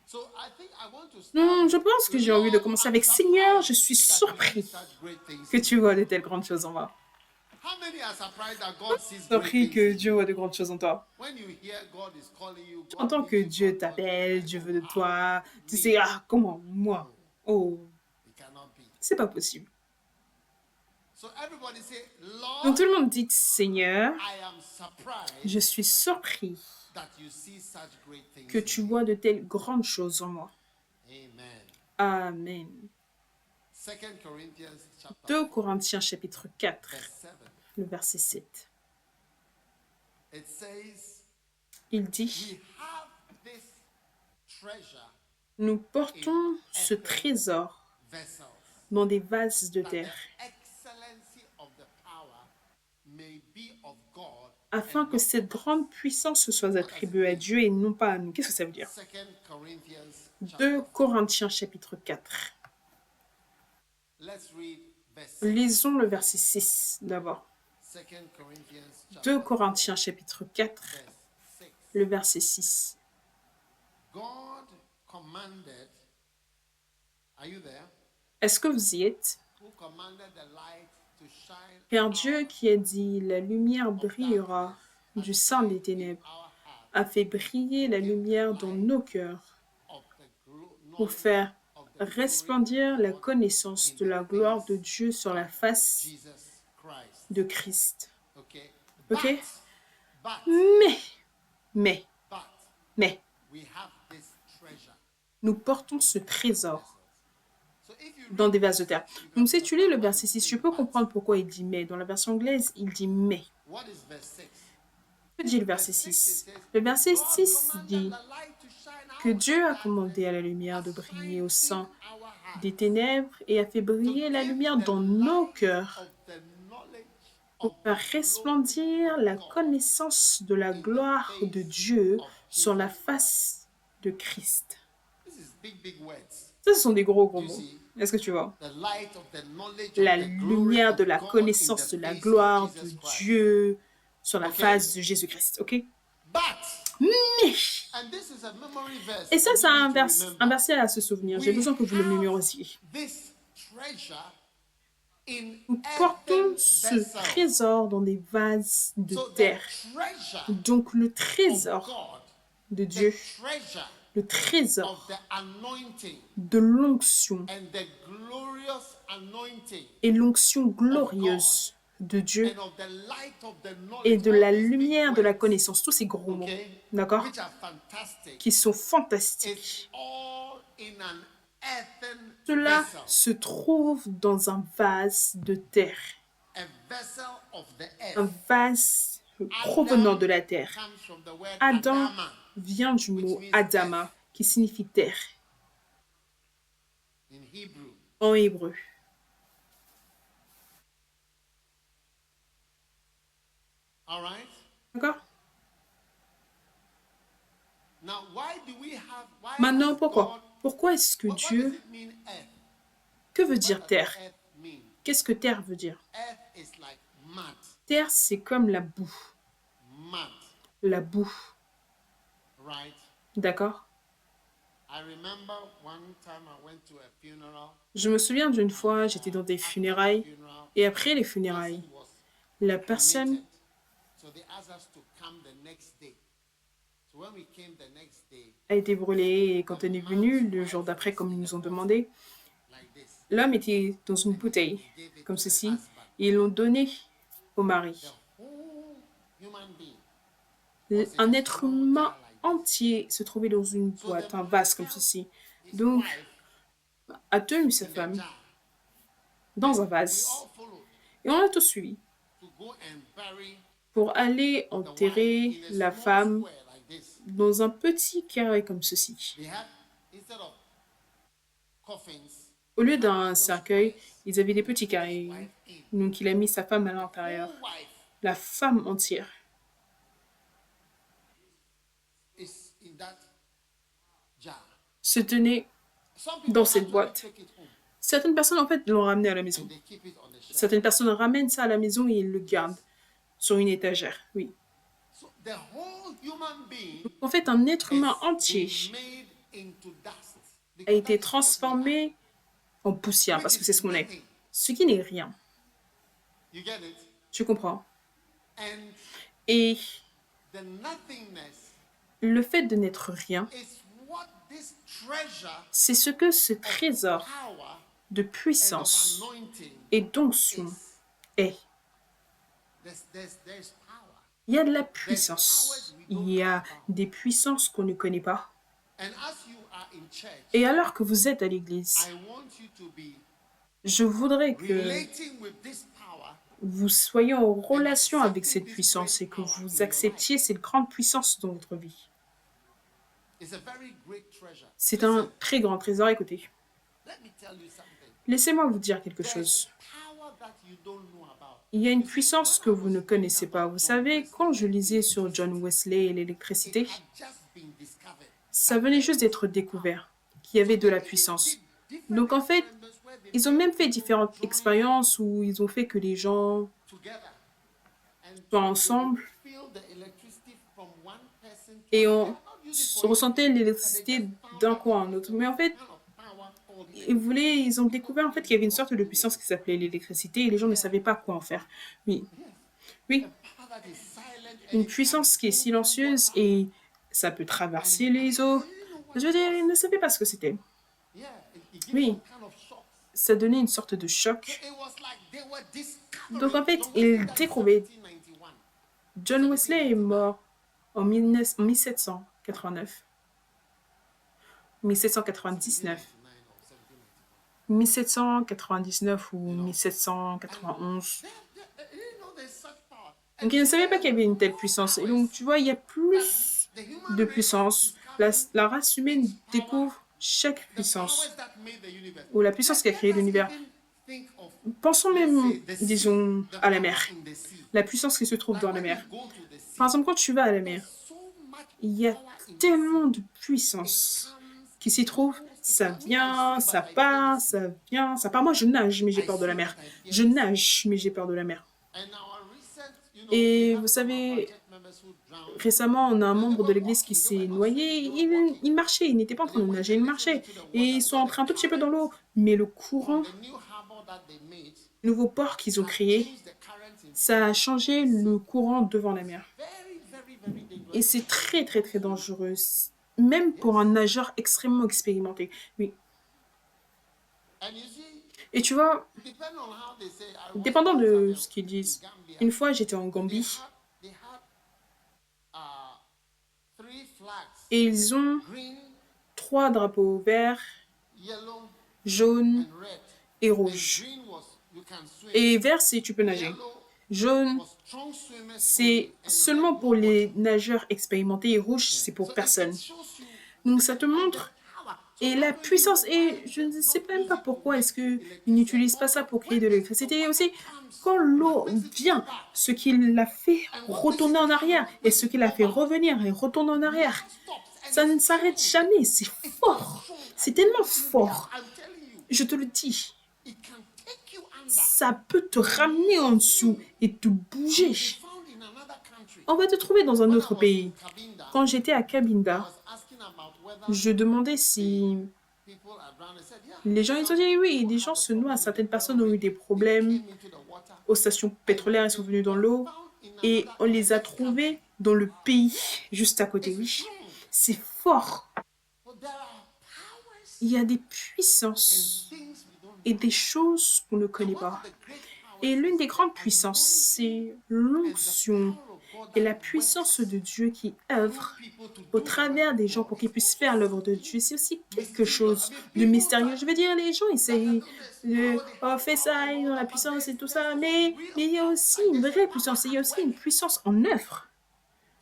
So I think I want to start. Je pense que j'ai envie de commencer avec Seigneur, je suis surprised that you surpris see such great things que in tu me. vois de telles grandes choses en moi. How many are surprised that God sees great Surpris things que in Dieu you? voit de grandes choses en toi. When you hear God is calling you, God J'entends que needs you, Dieu God t'appelle, wants Dieu you. veut de How? toi. Tu Me. sais, ah, comment? Moi. Oh, It cannot be. c'est pas possible. So everybody say, Lord, Donc tout le monde dit Seigneur, I am surprised je suis surpris that you see such great things que in tu me. vois de telles grandes choses en moi. Amen. Amen. 2 Corinthians chapter 2 Corinthiens chapitre 4, verse 7. le verset 7. It says, Il dit, we have this treasure nous portons ce trésor vessels, dans des vases de that the terre, excellency of the power may be of God afin and que not cette of us. grande puissance se soit attribuée à Dieu et non pas à nous. Qu'est-ce que ça veut dire? 2 Corinthians 2 chapter 4. Corinthiens chapitre 4. Let's read verse 6. Lisons le verset 6 d'abord. 2 Corinthians 2 chapter Corinthiens chapitre 4, verse 6. le verset 6. God commanded, are you there? Est-ce que vous y êtes? Who commanded the light to shine Car out Dieu qui a dit, la lumière of brillera darkness du and sein des shine in ténèbres, our heart a fait briller la lumière dans nos cœurs of the pour knowledge faire of the glory resplendir of la God connaissance in de la the gloire de face Dieu sur la face Jesus Christ. de Christ. Okay? Okay? But, Mais, but, we have this treasure. nous portons ce trésor So if you dans read des vases de terre. you can Donc si tu lis le understand verset why 6, it's tu peux but. comprendre pourquoi il dit mais. Dans la version anglaise, il dit mais. What is verse 6? Que dit le verset 6? Le verset 6 dit que Dieu a commandé à la lumière de briller au sein des ténèbres et a fait briller la lumière dans nos cœurs pour faire resplendir la connaissance de la gloire de Dieu sur la face de Christ. Ça, ce sont des gros mots. Est-ce que tu vois? La lumière de la connaissance de la gloire de Dieu sur la face de Jésus-Christ. Ok? Mais, et ça, c'est un verset à se souvenir. J'ai besoin que vous le mémorisiez. Nous portons ce trésor dans des vases de terre. Donc le trésor de Dieu, le trésor de l'onction et l'onction glorieuse de Dieu et de la lumière de la connaissance, tous ces gros mots, d'accord, qui sont fantastiques. Cela se trouve dans un vase de terre, un vase provenant de la terre. comes from the word Adam Adama vient du mot Adama, qui signifie terre in Hebrew. en hébreu. All right? D'accord? Now, why Maintenant, has pourquoi? God, Pourquoi est-ce que what does Dieu... it mean earth? Que veut What dire does terre? earth mean? Qu'est-ce que terre veut dire? Earth is like mud. Terre, c'est comme la boue. Mud, La boue. right? D'accord? I remember one time I went to a funeral. Je me souviens d'une fois, j'étais dans des funérailles. Funeral, Et après les funérailles, person was la personne cremated. So they asked us to come the next day. So when we came the next day, a été brûlée. Et quand elle est venue, le jour d'après, comme ils nous ont demandé, like this, l'homme était dans une bouteille, they gave it comme to the ceci, husband. et ils l'ont donné au mari. The whole human being. Un être humain entier se trouvait dans une boîte, un vase comme ceci. His Donc, wife a tenu sa in the femme jar. dans un We vase. all followed Et on l'a tous suivi to go and bury pour aller the wife enterrer in a la small femme square like this. dans un petit carré comme ceci. They had, instead of coffins, Au lieu d'un cercueil, ils avaient des petits carrés. wife in. Donc, il a mis sa femme à l'intérieur. Whole wife La femme entière is in that jar. se tenait Some people dans cette actually boîte. take it home Certaines personnes, en fait, l'ont ramené à la maison. and they keep it on the shelf. Certaines personnes ramènent ça à la maison et ils le gardent sur une étagère. Oui. So the whole human being En fait, un être humain is entier being made into dust. a Because été that is what we are. transformé en poussière, parce que c'est ce qu'on est. Nothing. Ce qui n'est rien. You get it? Tu comprends? And Et the nothingness le fait de n'être rien, is what this treasure c'est ce que ce trésor power de and of puissance anointing et d'onction is. est. There's power. Il y a de la puissance. Il y a des puissances qu'on ne connaît pas. And as you are in church, Et alors que vous êtes à l'église, I want you to be je voudrais que relating with this power vous soyez en relation avec cette puissance et que vous acceptiez cette grande puissance dans votre vie. is a very great treasure. C'est un très grand trésor. Écoutez, Let me tell you something. laissez-moi vous dire quelque There's chose. power that you don't know about. Il y a une puissance que vous ne connaissez pas. Vous savez, quand je lisais sur John Wesley et l'électricité, It had just been discovered. ça venait juste d'être découvert qu'il y avait de la puissance. Donc en fait, ils ont même fait différentes expériences où ils ont fait que les gens Together and soient ensemble feel the electricity from one person to et another. on ressentait l'électricité d'un coin à un autre. Mais en fait, Kind of power called ils ont découvert en fait qu'il y avait une sorte de puissance qui s'appelait l'électricité et les gens ne savaient pas quoi en faire. Oui, oui, power that is silent and une puissance qui est silencieuse et ça peut traverser les eaux. Je veux dire, ils ne savaient pas ce que c'était. yeah, it gives Oui. some kind of shock. Ça donnait une sorte de choc. It was like they were discovering. Donc en fait, John ils Wesley died in découvraient. 1791. John Wesley est mort en 1789. 1799. 1799 ou 1791. You know, there's such power. Donc ils ne savaient pas qu'il y avait une telle puissance. Et donc tu vois, il y a plus The human de race puissance. La race humaine découvre chaque the puissance, powers that made the universe. ou la puissance qui a créé l'univers. Even think of, Pensons let's même, say, the sea, disons, the à la power mer. in the sea. La puissance qui se trouve Like dans la when mer. you go to the sea, Par exemple, quand tu vas à la mer, so much il y a power in the tellement de puissance qui s'y trouve. Ça vient, ça part, ça vient, ça part. Moi, je nage, mais j'ai peur de la mer. Je nage, mais j'ai peur de la mer. And our recent, Et we vous have savez, project members who drowned. récemment, on a un membre de l'église qui s'est noyé. Il marchait, il n'était pas en train de nager, il marchait. Et ils sont entrés un tout petit peu dans l'eau. Mais le courant, The new harbor that they made le nouveau port qu'ils ont créé, changed the current in ça a changé le courant devant la mer. very dangerous. Et c'est très, très, très dangereux. Même pour un nageur extrêmement expérimenté. Oui. And you see, Et tu vois, depending on how they say, I was dépendant once de at ce qu'ils disent, Gambia. une fois j'étais en Gambie They had three flags: et ils ont green, 3 drapeaux verts, yellow, jaune and red. et And rouge. green was you can swim. Et vert, c'est tu peux nager. Yellow Jaune, For strong swimmers c'est only, and seulement red pour nobody. les nageurs expérimentés et rouge, c'est pour So personne. it shows you Donc ça te and the montre power. So et I la don't even puissance. know why Et je they ne sais not même use pas it to pourquoi est-ce make qu'ils electricity. n'utilisent pas ça Also, pour créer when de the l'électricité. Et water aussi, comes quand and l'eau makes it vient, come back, ce qui l'a fait and what makes retourner it en come arrière and et makes ce it qui l'a go fait back revenir et retourner en never arrière, stops, and ça ne it's s'arrête strong. jamais. C'est It's fort. strong. C'est tellement fort. I'm telling you, Je te le dis. it can take you under. Ça peut te ramener en dessous et te bouger. You'll be found in another country. On va te trouver dans un When I autre was pays. in Cabinda, Quand j'étais à I Cabinda, was asking about whether je demandais si people are drowned. They said, yeah. les gens, ils ont dit oui, des gens se noient. Certaines personnes ont eu des problèmes Came into the water. aux stations pétrolières, ils sont venus dans l'eau Found in et another on les a next country. trouvés dans le pays juste à côté. It's Oui, strong. c'est fort. But there are powers Il y a des and puissances things we don't et know. des choses qu'on ne And connaît one pas. of the great powers Et l'une is des grandes the puissances, c'est anointing and the l'onction power of God et that la puissance works de Dieu qui through œuvre people to au do the travers work des of gens God. pour qu'ils It's puissent also faire l'œuvre de something Dieu. C'est aussi quelque mysterious. chose I mean, de people mystérieux. Je veux dire, les gens that essayent don't de how they have fais power ça, and ils ont all la that, but puissance et tout there's ça, also mais real il y a power. aussi Like une there's a vraie power puissance. Il y a at aussi work une puissance en œuvre,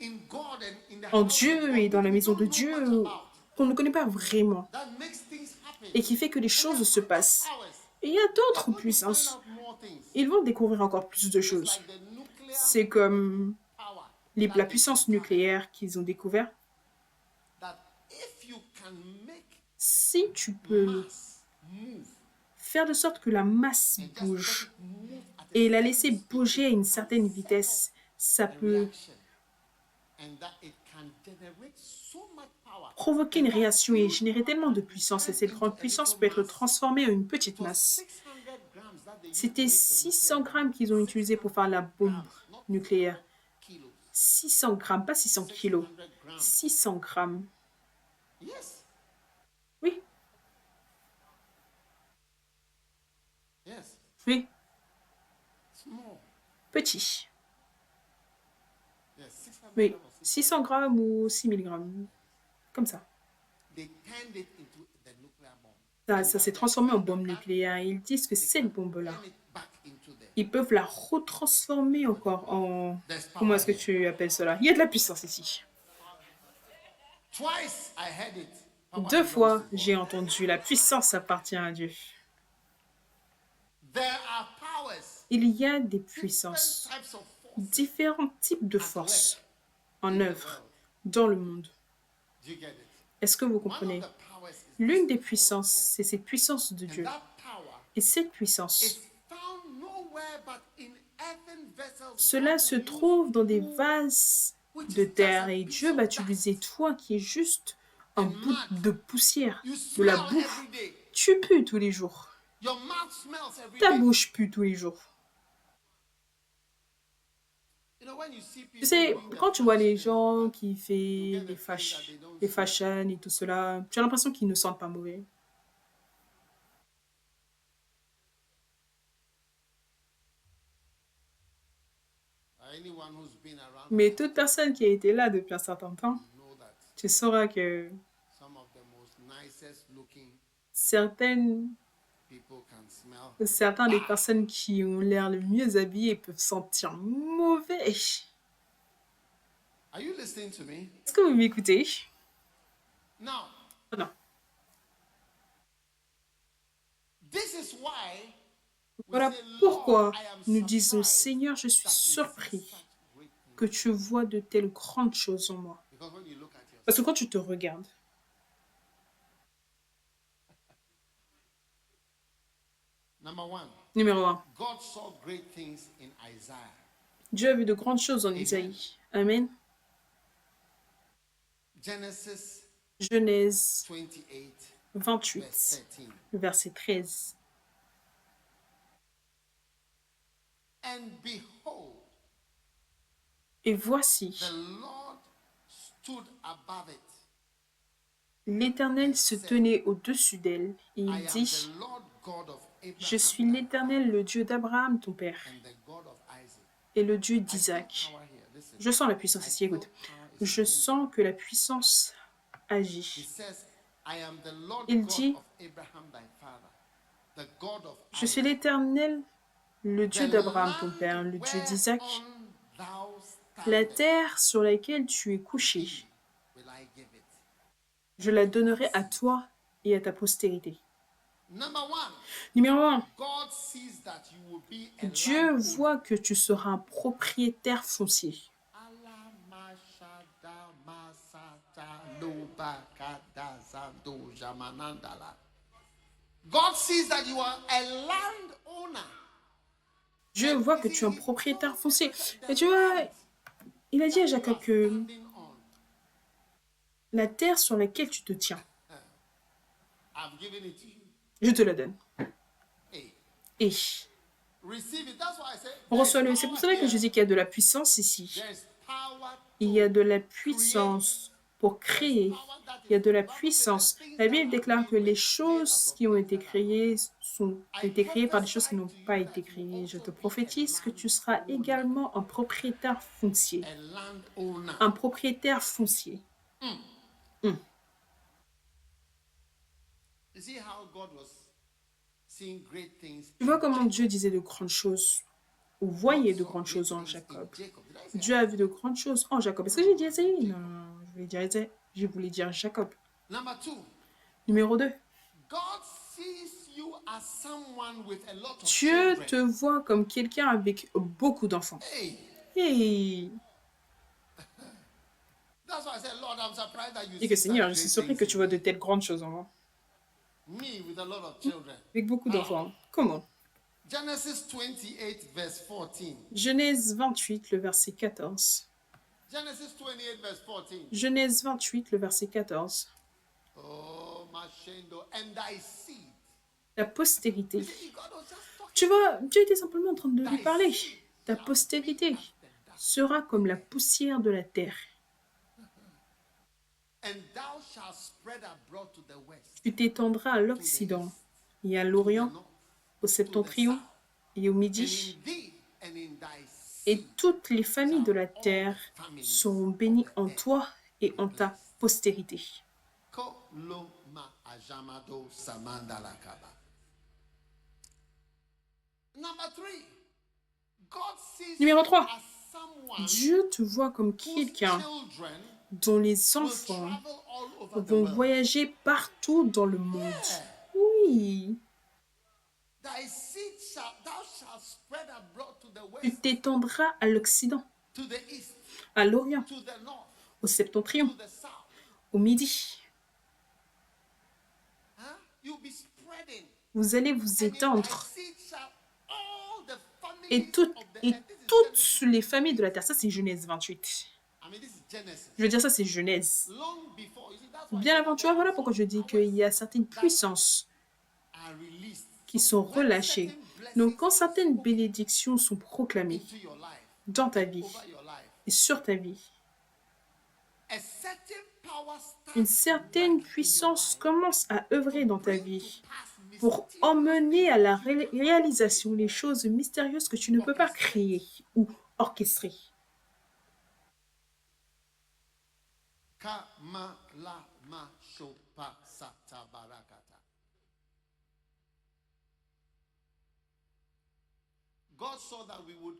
in God and in the en house of Dieu et God, dans which la we maison de don't know much Dieu about. qu'on ne connaît pas vraiment That makes things happen. et qui fait que les And there choses are se other passent. powers. Et il y a They're d'autres going to find puissances. out more things. Ils vont découvrir encore plus de It's choses. like the nuclear C'est comme power la that they puissance discovered. nucléaire qu'ils ont découvert. That if you can make Si tu peux mass move faire de sorte que la masse and just let bouge it move at a et la certain laisser speed, bouger à it une can certaine set vitesse, ça off a peut reaction and that it can generate so much power provoquer and une that réaction et huge générer power tellement de can be puissance. Et turned cette into grande a puissance little peut être mass. transformée en une It petite was masse. 600 grams that they used to C'était make the 600 nuclear grammes bomb. qu'ils ont utilisé pour faire la bombe 600 grams, not nucléaire. kilos. 600 grammes, pas 600 kilos. 600 grams. 600 grammes. Yes, Oui, yes, oui, small. petit. Yes, 600 Oui, grams or 600. 600 grammes ou 6000 grammes. Comme ça. They turned it into the nuclear bomb. Ça s'est transformé en bombe nucléaire. Et ils disent que cette bombe-là, Turn it back into the. ils peuvent la retransformer encore en... There's Comment power est-ce que here. tu appelles cela? Il y a de la puissance ici. Twice I heard it. Power 2 belongs fois, to God. j'ai entendu la puissance appartient à Dieu. There are powers, Il y a des different puissances, types of forces différents types de at forces work en in the œuvre world. dans le monde. Do you get it? Est-ce que vous One comprenez? of the powers is L'une this des power of puissances, God. c'est cette puissance de And Dieu. that power Et cette puissance, is found nowhere but in earthen vessels. cela God se will trouve use dans des wood, vases which de is just terre. a Et piece Dieu of va dust. utiliser toi qui est juste un And bout mud. de poussière, You de la smell boue. every day. Tu pues tous les jours. Your mouth smells every Ta day. bouche pue tous les jours. You know, when you see people Tu sais, doing the quand tu vois les fashion and all gens that, qui you font get les, the feeling that they don't les smell. fashion et tout cela, tu as l'impression qu'ils ne sentent pas mauvais. Anyone who's been around Mais toute personne qui a été là depuis un certain temps, know that tu sauras que some of the most nicest looking certaines, people can smell. certains des personnes qui ont l'air le mieux habillées peuvent sentir mauvais. Are you listening to me? Est-ce que vous m'écoutez? Now, Oh non. this is why we Voilà say, pourquoi Lord, I am nous disons, surprised Seigneur, je suis that you see surpris such great things. que tu vois de telles grandes choses en moi. Because when you look at yourself, Parce que quand tu te regardes, number one, numéro 1, God saw great things in Isaiah. Dieu a vu de grandes choses en Isaïe. Amen. Genesis Genèse 28, 28, verse 13. verset 13. And behold, Et voici, the Lord stood above it. l'Éternel se tenait au-dessus d'elle, et I il am dit, the Lord God of Abraham je suis l'Éternel, le Dieu d'Abraham, ton père, and the God of Isaac. et le Dieu I feel d'Isaac. power here. Listen. Je sens la puissance I ici, feel écoute. power is Je moving. sens que la puissance He agit. says, I am the Lord Il God dit, of Abraham thy father, the God of Je suis Isaac. l'Éternel, le Dieu the d'Abraham, ton land père, le Dieu d'Isaac, whereon thou la standest, terre sur laquelle tu es couché, will I give it. je la donnerai à toi et à ta postérité. Number one, Numéro 1. God sees that you will be a Dieu landowner. voit que tu seras un propriétaire foncier. Allah mashada masata lobakada zando jamanandala. God sees that you are a landowner. Dieu voit que tu es un propriétaire foncier. Et tu vois, il a dit à Jacob que Standing on, la terre sur laquelle tu te tiens, I've given it to you. je te la donne. Hey, Et receive it. That's why I said reçois-le. C'est pour cela que je dis qu'il y a de la puissance ici. there's power Il y a to de la puissance pour créer. Il y a de la puissance. La Bible déclare que les choses qui ont été créées ont été créées par des choses qui n'ont pas été créées. Je te prophétise que tu seras également un propriétaire foncier. a landowner. Un propriétaire foncier. You see how God was seeing great things. Tu vois comment Dieu disait de grandes choses, ou voyait de grandes choses en Jacob. Dieu a vu de grandes choses en Jacob. Est-ce que j'ai dit Esaïe? Non, je voulais dire Esaïe. Je voulais dire Jacob. Number two, Numéro 2. God sees you as someone with a lot of Dieu children. te voit comme quelqu'un avec beaucoup d'enfants. Hey, Et that's why I said, Lord, I'm surprised that you que see Seigneur, such je suis great surpris things que in tu vois me. de telles grandes choses en moi. Me with a lot of children. Avec beaucoup d'enfants. Comment? Genesis 28 verse 14. Genèse 28, le verset 14. Genesis 28 verse 14. Genèse 28, le verset 14. Oh, Mashendo, and thy seed. La postérité. You see, God was just talking. Tu vois, Dieu était simplement en train de lui parler. Ta postérité sera comme la poussière de la terre. And thou shalt spread abroad to the west, Tu t'étendras à l'Occident et à to the l'Orient, north, au septentrion et au and Midi. in thee and in thy Et seed. toutes les familles de la terre seront bénies en toi et en ta postérité. Koloma ajamado samandalakaba. Number three, God sees Numéro you 3. as someone Dieu te voit comme whose quelqu'un children dont les will enfants travel all over the vont world. voyager partout dans le monde. Oui, Thy seed thou shalt spread abroad to the tu west, t'étendras à l'Occident, to the east, à l'Orient, to the north, au septentrion, to the south. au Midi. Huh? You'll be spreading. Vous allez vous And in thy étendre. seed shall all the Et families toutes, of the et earth. This is toutes Genesis. les familles de la terre. Ça, c'est Genèse 28. I mean, this is Genesis. Je veux dire, ça, c'est Genèse. Long before, you see, that's why Bien avant, tu vois, voilà pourquoi je dis qu'il y a certaines puissances are released qui sont relâchées. Donc, quand certaines bénédictions sont proclamées into your life, dans ta vie over your life. et sur ta vie, A certain power starts une to certaine work in your puissance life commence à œuvrer dans ta to vie pass pour emmener à la réalisation les choses mystérieuses que tu ne peux pas créer ou orchestrer. Kama la ma shopa sata barakata. God saw that we would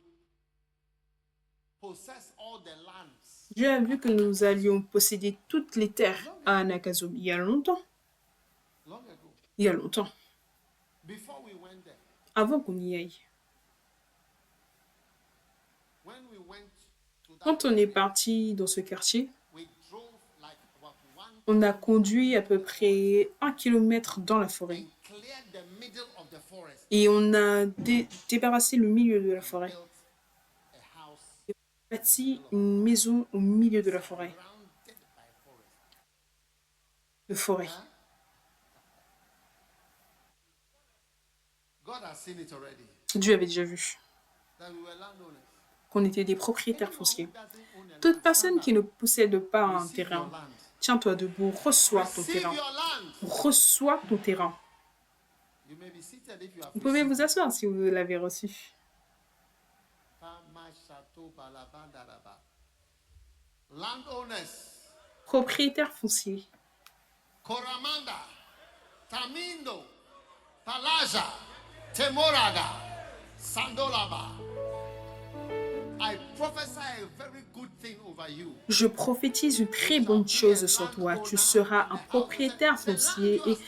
possess all the lands. Dieu a vu que nous allions posséder toutes les terres à Anakazom il y a longtemps. Long ago, Il y a longtemps, before we went there, avant qu'on y aille. when we went to that, Quand on est parti dans ce quartier, we drove like about on a conduit à peu près 1 kilomètre dans la forêt. and cleared the middle of the forest, Et on a débarrassé le milieu de la forêt. built a house Bâti une maison au milieu de la forêt. surrounded by forest. De forêt. God has seen it already. Dieu avait déjà vu That we were landowners. qu'on était des propriétaires fonciers. Doesn't own a Toute land. personne qui ne possède pas un Receive your terrain, land. tiens-toi debout, reçois ton Receive terrain. your land. Reçois ton terrain. You may be seated if you have Vous pouvez received. vous asseoir si vous l'avez reçu. Landowners, Propriétaire foncier. Koramanda, Tamindo, Palaja, Temoraga, Sandolaba. I prophesy a very good thing over you. Je prophétise une très bonne chose sur toi. Tu seras un propriétaire foncier et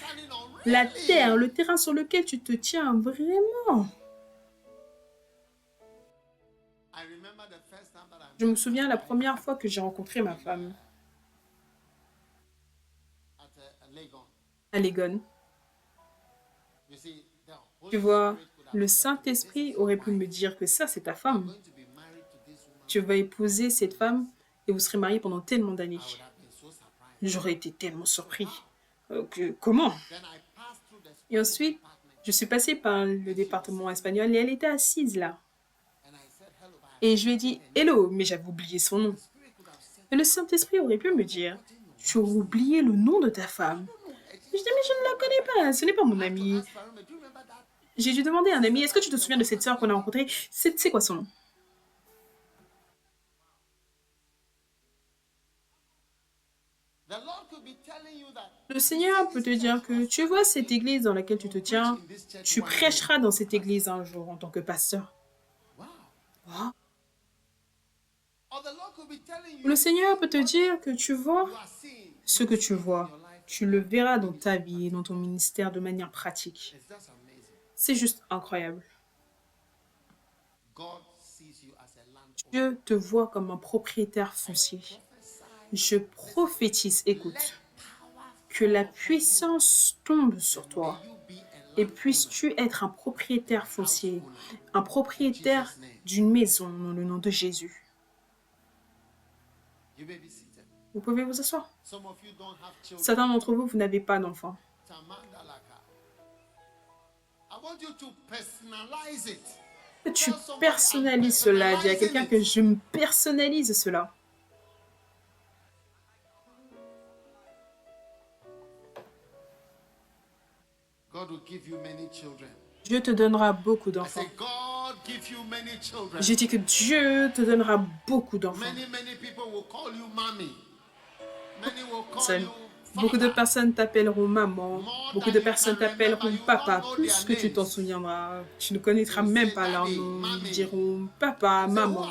la terre, le terrain sur lequel tu te tiens vraiment. Je me souviens la première fois que j'ai rencontré ma femme à Legon. Tu vois, le Saint-Esprit aurait pu me dire que ça, c'est ta femme. Tu vas épouser cette femme et vous serez mariés pendant tellement d'années. J'aurais été tellement surpris. Comment? Et ensuite, je suis passée par le département espagnol et elle était assise là. Et je lui ai dit « Hello », mais j'avais oublié son nom. Et le Saint-Esprit aurait pu me dire « Tu as oublié le nom de ta femme ». Je dis « Mais je ne la connais pas, ce n'est pas mon amie ». J'ai dû demander à un ami « Est-ce que tu te souviens de cette sœur qu'on a rencontrée? C'est quoi son nom ?» Le Seigneur peut te dire que tu vois cette église dans laquelle tu te tiens, tu prêcheras dans cette église un jour en tant que pasteur. Wow. Le Seigneur peut te dire que tu vois ce que tu vois. Tu le verras dans ta vie et dans ton ministère de manière pratique. C'est juste incroyable. Dieu te voit comme un propriétaire foncier. Je prophétise, écoute, que la puissance tombe sur toi et puisses-tu être un propriétaire foncier, un propriétaire d'une maison dans le nom de Jésus. Vous pouvez vous asseoir. Certains d'entre vous, vous n'avez pas d'enfants. Tu personnalises cela. Dis à quelqu'un que je me personnalise cela. Dieu te donnera beaucoup d'enfants. J'ai dit que Dieu te donnera beaucoup d'enfants. Beaucoup de personnes t'appelleront maman, beaucoup de personnes t'appelleront papa, plus que tu t'en souviendras. Tu ne connaîtras même pas leur nom. Ils diront papa, maman.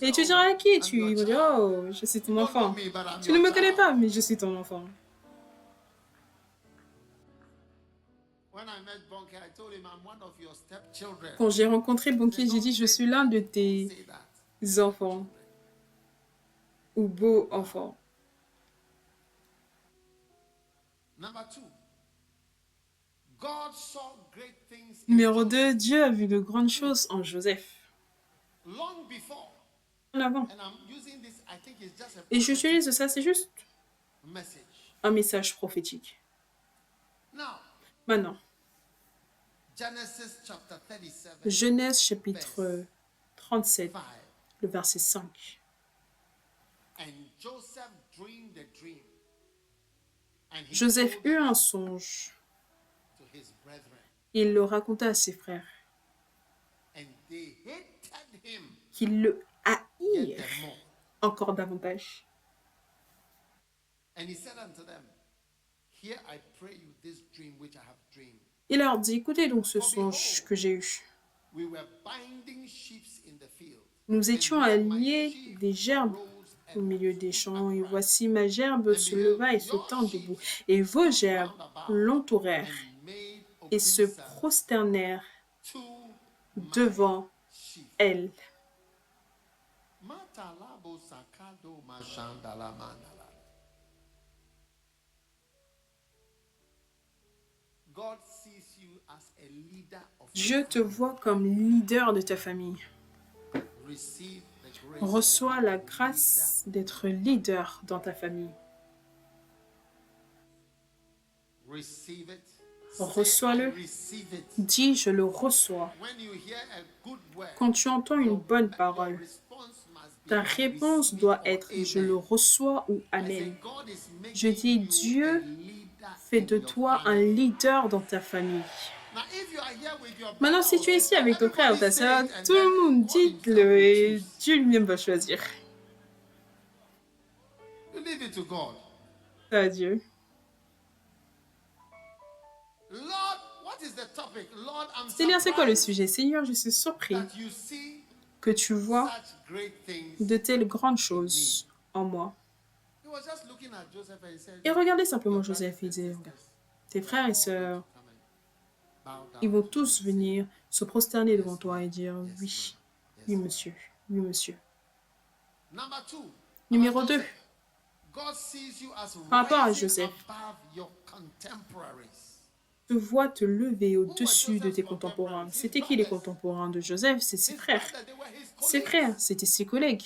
Et tu diras à qui es-tu? Ils vont dire, oh, je suis ton enfant. Tu ne me connais pas, mais je suis ton enfant. Quand j'ai rencontré Bonki, j'ai dit, je suis l'un de tes enfants ou beaux enfants. Numéro 2, Dieu a vu de grandes choses en Joseph. En avant. Et j'utilise ça, c'est juste un message prophétique. Maintenant, Genèse chapitre 37, le verset 5. Joseph eut un songe. Il le raconta à ses frères, qui le haïrent encore davantage. Il leur dit, écoutez donc ce songe que j'ai eu. Nous étions à lier des gerbes au milieu des champs, et voici ma gerbe se leva et se tint debout, et vos gerbes l'entourèrent et se prosternèrent devant elle. Dieu te voit comme leader de ta famille. Reçois la grâce d'être leader dans ta famille. Reçois-le. Dis, je le reçois. Quand tu entends une bonne parole, ta réponse doit être « je le reçois » ou « amen ». Je dis, Dieu fait de toi un leader dans ta famille. Maintenant, si tu es ici avec ton frère ou ta soeur, tout le monde dites-le et Dieu lui-même va choisir. À Dieu. is the topic? Lord, I'm Seigneur, c'est quoi le surprised sujet? Seigneur, je suis surpris that you see que tu vois such great things. de telles grandes choses en moi. He was just looking at Joseph and he said, Et regardez simplement your Joseph et brothers and dit, sisters, tes frères et all sœurs, going to come and bow ils down vont to you tous and say, venir se prosterner devant Yes, toi ma'am. et dire, Yes, oui, ma'am. oui, Yes, monsieur, oui, monsieur. Number 2, Numéro about 2, Joseph. God sees you as par rapport à rising Joseph, above your contemporaries. te vois te lever au-dessus de Joseph's tes contemporains. contemporaries? His C'était qui les brothers. contemporains de Joseph? C'est ses His frères. brothers, they were his Ses colleagues. frères, c'était ses collègues.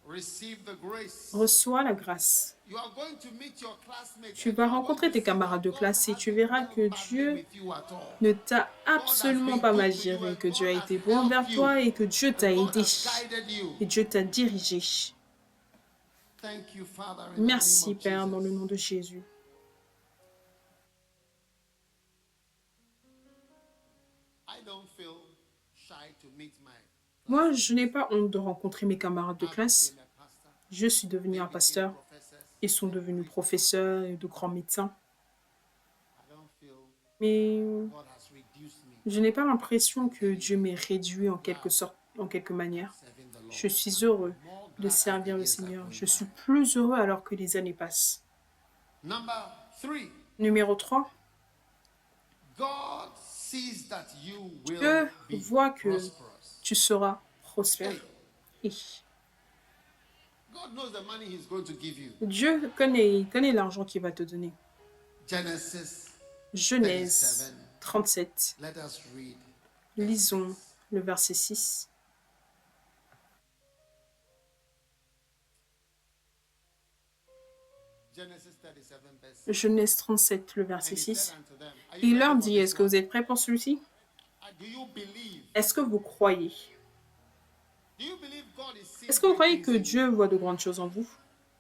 Receive the grace. Reçois la grâce. You are going to meet your classmates Tu and vas you are rencontrer going to tes see camarades that de God classe et tu hasn't verras dealt que badly Dieu with you at all. ne t'a absolument pas mal géré, que Dieu a été bon envers toi et que Dieu t'a God aidé has guided you. et Dieu t'a dirigé. Thank you, Father, in the Merci, name of Père, dans le Jesus. nom de Jésus. I don't feel shy to meet my Moi, je n'ai pas honte de rencontrer mes camarades de I classe. became a pastor. Je suis devenu They un became pasteur. professors. Ils sont devenus professeurs et de grands médecins. I don't feel Mais God has reduced me je n'ai pas l'impression que Dieu m'ait réduit en quelque sorte, en quelque manière. serving the Lord. Je suis heureux More de glad as servir the le years are Seigneur. going Je suis by. plus heureux alors que les années passent. Number 3, Numéro 3, God sees that you will Dieu be voit que prosperous. tu seras prospère. Hey, Et God knows the money He's going to give you. Dieu connaît l'argent qu'il va te donner. Genesis, Genèse 37. let us read. Lisons le verset 6. Genesis 37, verse 6. Genèse 37, le verset And he said 6. unto them, Are you Il ready leur for dit, this est-ce que one? vous êtes prêts pour celui-ci? Do you believe? Est-ce que vous croyez? Do you believe God is seeing Est-ce que vous great croyez things que in you? Dieu voit de grandes choses en vous?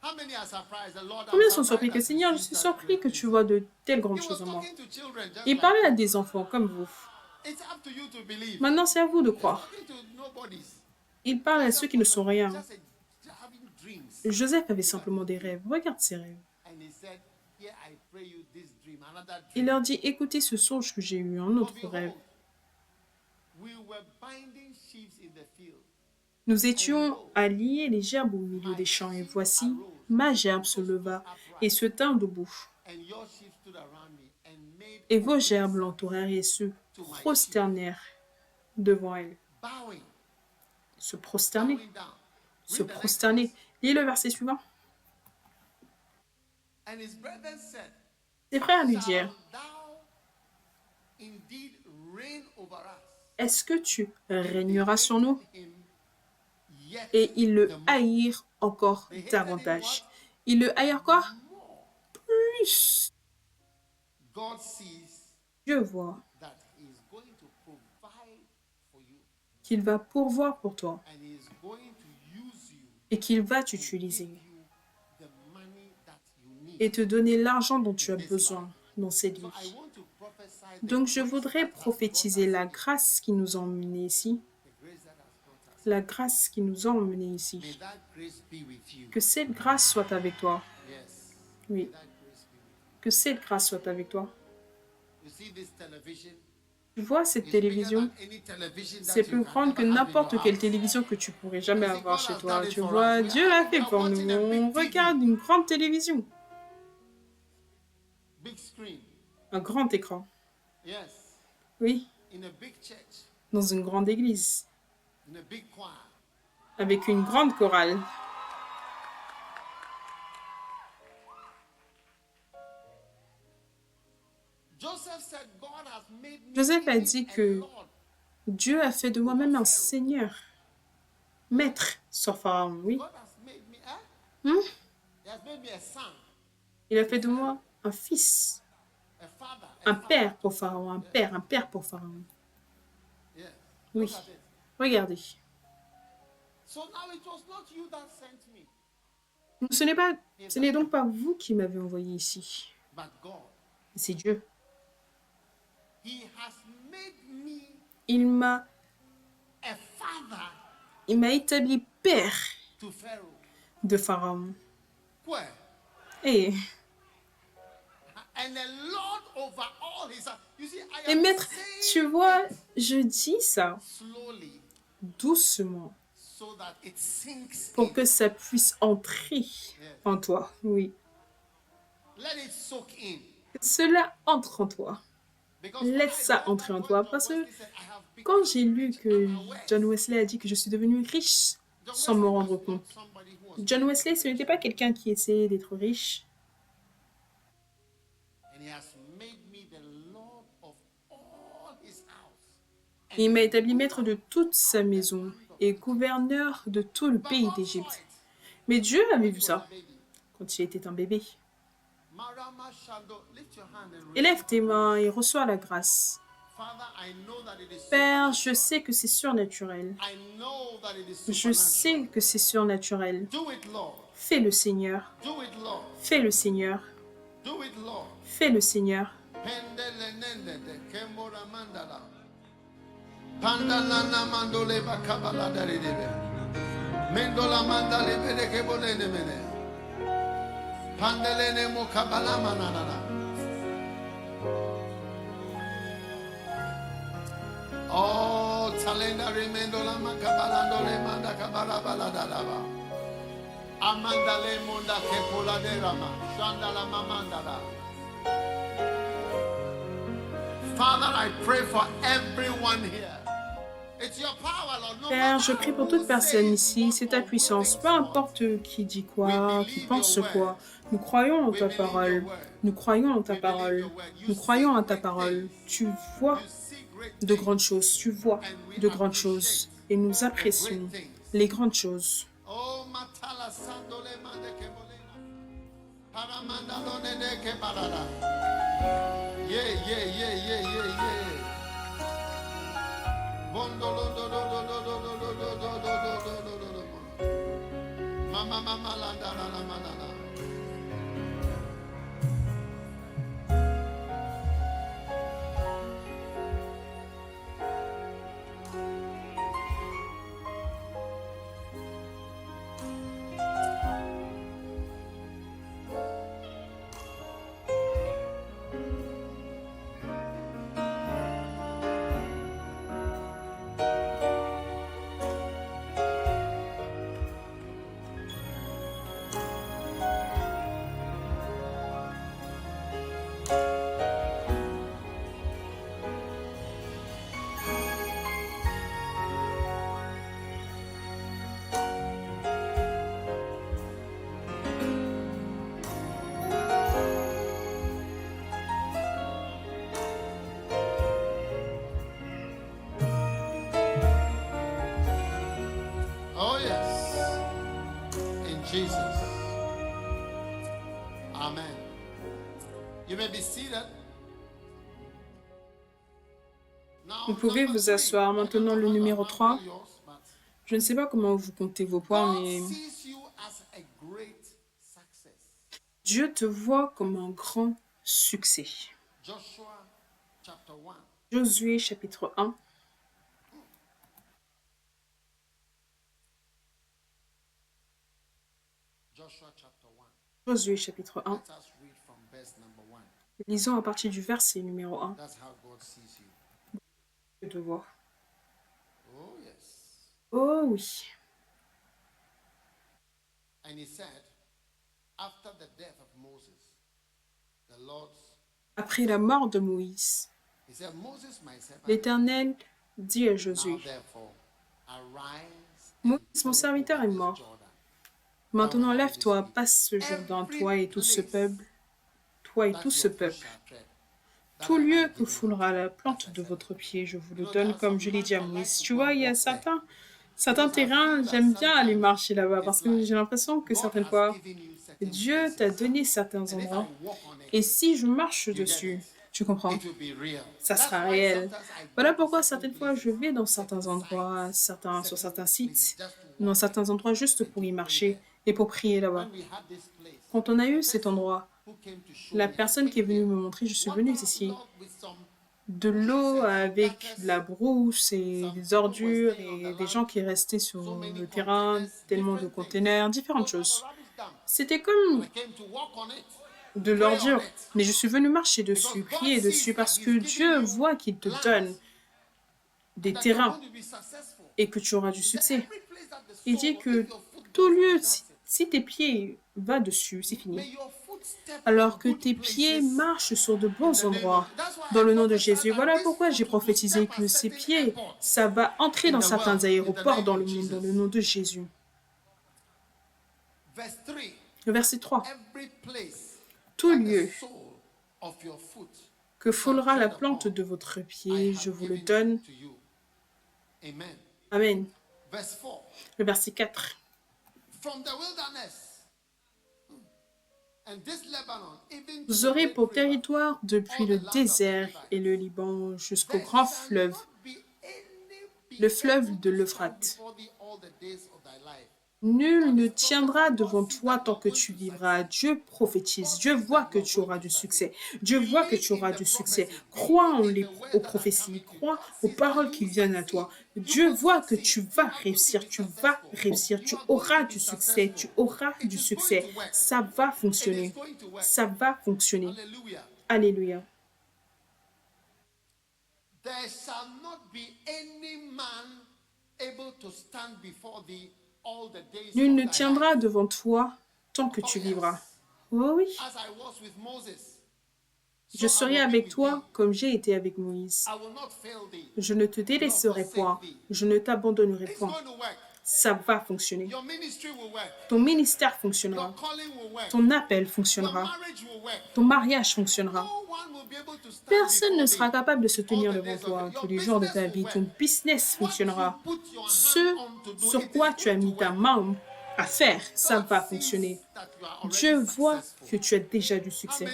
How many are surprised? The Lord, Combien I'm sont surpris surprised que that Seigneur, you je see suis such surpris great que things tu in vois you. de telles He grandes was choses en moi. talking to children just Il like parlait à you. des enfants comme vous. It's up to you to believe. Maintenant, c'est à vous de He's croire. talking to nobodies. Il parle à ceux qui ne sont rien. Just having dreams. Joseph avait simplement des rêves. Regarde ses rêves. And he said, Here I pray you this dream, another Il dream. leur dit, écoutez ce songe que j'ai eu, un autre For rêve. behold, we were binding sheaves in the field. Nous étions à lier les gerbes au milieu des champs, et voici, ma gerbe se leva et se tint debout. And your sheaves stood around me and made Et vos gerbes l'entourèrent et se prosternèrent devant elle. bowing, Se prosterner, bowing down. se Read the next prosterner. verse. Lis le verset suivant. And his brethren said, Ses frères lui Shall dirent, thou indeed reign over us? est-ce que tu régneras sur nous? Him yet Et ils le the more. haïrent encore davantage. Ils le haïrent quoi? Plus. God sees Dieu voit that he is going to provide for you qu'il va pourvoir pour toi and he is going to use you, et qu'il va give t'utiliser you the money that you need. et te donner l'argent dont tu as besoin dans cette So vie. I want to prophesy the Donc je grace voudrais that has prophétiser brought la us grâce qui nous a emmenés ici. the grace that has brought us. La grâce qui nous a emmenés May ici. that grace be with you. Que cette grâce soit avec toi. Yes. Oui, May that grace be with you. que cette grâce soit avec toi. You see this television? Tu vois cette It's bigger télévision? than any television that C'est you plus can grande que ever have in n'importe your quelle house. télévision que tu pourrais jamais You see, avoir God chez has toi. done it Tu for vois, us. Dieu l'a fait We are pour nous. watching a big On TV. regarde une grande télévision, Big screen. un grand écran. Yes. Oui, In a big church. dans une grande église, In a big choir. avec une grande chorale. Joseph said, God has made me Joseph a even dit a que Lord. Dieu a fait de moi-même un Seigneur, maître sur Pharaon. Oui, God has made me, Hmm? He has made me a son, il a fait de moi un fils, a father, un père pour Pharaon, un père pour Pharaon. Yes. Oui, Look at it. regardez. So now it was not you that sent me, Ce n'est donc pas vous qui m'avez envoyé ici, but God. c'est Dieu. He has made me Il m'a a father établi père to Pharaoh. de Pharaon Where? et And a lord over all Et maître, tu vois, je dis ça slowly doucement so that it sinks pour in. que ça puisse entrer en toi. Oui. Let it soak in. Que cela entre en toi. Because when Laisse I ça read entrer that en when toi. John Parce que Wesley said, I have quand become j'ai lu rich que and aware. John Wesley a dit que je suis devenu riche John sans me Wesley rendre was not compte. somebody who was John trying to Wesley, be ce rich. n'était pas quelqu'un qui essayait d'être riche. And he has made me the Lord of all his house. Il And m'a the établi maître ruler de toute sa of the maison land of et Egypt. gouverneur de tout le But pays God saw d'Égypte. it Mais Dieu avait when vu he was a ça baby. quand il était un bébé. Marama Shando, lift your hand and Élève receive tes mains et grace. reçois la grâce. Father, I know that it is Père, je supernatural. sais que c'est surnaturel. I know that it is Je supernatural. sais que c'est surnaturel. Do it, Lord. Fais-le, Seigneur. Do it, Lord. Fais-le, Seigneur. Do it, Lord. Fais-le, Seigneur. Pendelenende kemora mandala. Pandalana mandole bakabala daridebe. Mendola mandale bede kebolene mene. Pandelene mokabala manana. Oh, talenda remendola makabala dole manda kabala baladaba. Amanda le monda kepola de rama. Shandala mamandala. Father, I pray for everyone here. It's your power, Lord. No Père, je matter prie pour who toute personne says ici. what C'est ta or who puissance. thinks Peu what. importe qui dit We quoi, qui believe pense your quoi. word. Nous croyons en We ta believe your parole. word. Nous croyons en ta We believe parole. your word. You Nous see croyons en ta great parole. things. Tu vois You see great de things. grandes choses. Tu vois And we de grandes appreciate choses. Et nous the apprécions great things. les grandes choses. Oh, matala sandole mande kebolena. Paramanda lone de kebalada. Yeah, yeah, yeah, yeah, yeah, yeah. Bondolo do do do do do do do do do do do do do do. Mama mama la da la la ma la la. Oh yes. In Jesus. Amen. You may be seated. Now, Vous pouvez number vous three. asseoir. I don't Maintenant, know le how numéro to 3. handle yours, but Je ne sais pas comment vous comptez vos points, God mais sees you as a great success. Dieu te voit comme un grand succès. Joshua chapter 1. Josué chapitre 1. Joshua chapter 1. Josué chapitre 1. Let us read from verse number 1. Lisons à partir du verset numéro 1. That's how God sees you. Dieu te voit. Oh yes. Oh oui. And he said, after the death of Moses, the Lord, Après la mort de Moïse, he said, Moses, my servant, l'Éternel dit à now Josué, therefore, arise and Moïse, mon go serviteur, over est this mort. Jordan. Maintenant lève-toi, passe ce Jourdain, toi et tout ce peuple, toi et That tout ce your foot peuple. shall tread. That Tout I lieu might que give you foulera la as plante I de said. votre pied, je vous le You know, there donne are comme some je l'ai lands dit à I like Moïse. to Tu go vois, and il y a walk there. certains Because I feel terrains, that j'aime bien aller sometimes marcher là-bas parce it's que like j'ai l'impression que God certaines has fois, given you certain Dieu t'a places. donné certains And if I endroits. walk on it, Et si je marche you get dessus, it. tu comprends, It will be real. ça That's sera why réel. sometimes I Voilà go to pourquoi certain certaines fois je places, vais dans certain certains endroits, sites, sur certains places, sites, just to dans walk certains endroits juste and pour y to pray marcher there. et pour prier là-bas. When we had this place, Quand on a eu the cet person endroit, who came to show la me, I personne qui est came venue there. me montrer, je suis Water, venue ici, Lord, with some de bushes l'eau and some avec gutters. de la brousse et Some des people were ordures staying on et the des land. gens qui restaient So sur many le terrain, containers, tellement de different things. containers, It différentes was like a choses. rubbish dump. C'était And comme I came to walk on it. de l'ordure, mais je suis venu marcher dessus, prier dessus, parce que Dieu voit qu'il te donne des terrains et que tu auras du succès. Il dit que tout lieu, si tes pieds vont dessus, c'est fini. Alors que tes pieds marchent sur de bons endroits, dans le nom de Jésus. Voilà pourquoi j'ai prophétisé que ces pieds, ça va entrer dans certains aéroports dans le monde, dans le nom de Jésus. Le verset 3. Tout lieu que foulera la plante de votre pied, je vous le donne. Amen. Le verset 4. Vous aurez pour territoire depuis le désert et le Liban jusqu'au grand fleuve, le fleuve de l'Euphrate. Nul ne tiendra devant toi tant que tu vivras. Dieu prophétise. Dieu voit que tu auras du succès. Dieu voit que tu auras du succès. Crois aux prophéties. Crois aux paroles qui viennent à toi. Dieu voit que tu vas réussir. Tu vas réussir. Tu auras du succès. Tu auras du succès. Ça va fonctionner. Ça va fonctionner. Alléluia. There shall not be any man able to stand before thee. Nul ne tiendra devant toi tant que tu vivras. Oh oui. Je serai avec toi comme j'ai été avec Moïse. Je ne te délaisserai point. Je ne t'abandonnerai point. Ça va fonctionner. Ton ministère fonctionnera. Ton appel fonctionnera. Ton mariage fonctionnera. Personne ne sera capable de se tenir devant toi tous les jours de ta vie. Ton business fonctionnera. Ce sur quoi tu as mis ta main à faire, ça va fonctionner. Dieu voit que tu as déjà du succès.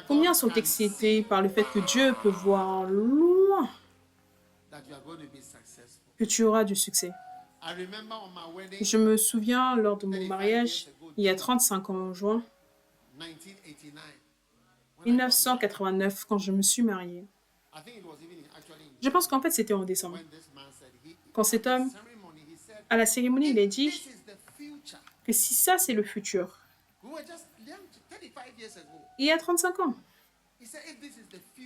Combien sont excités par le fait que Dieu peut voir loin que tu auras du succès? Je me souviens lors de mon mariage, il y a 35 ans en juin 1989, quand je me suis mariée. Je pense qu'en fait, c'était en décembre. Quand cet homme, à la cérémonie, il a dit que si ça, c'est le futur. Il y a 35 ans.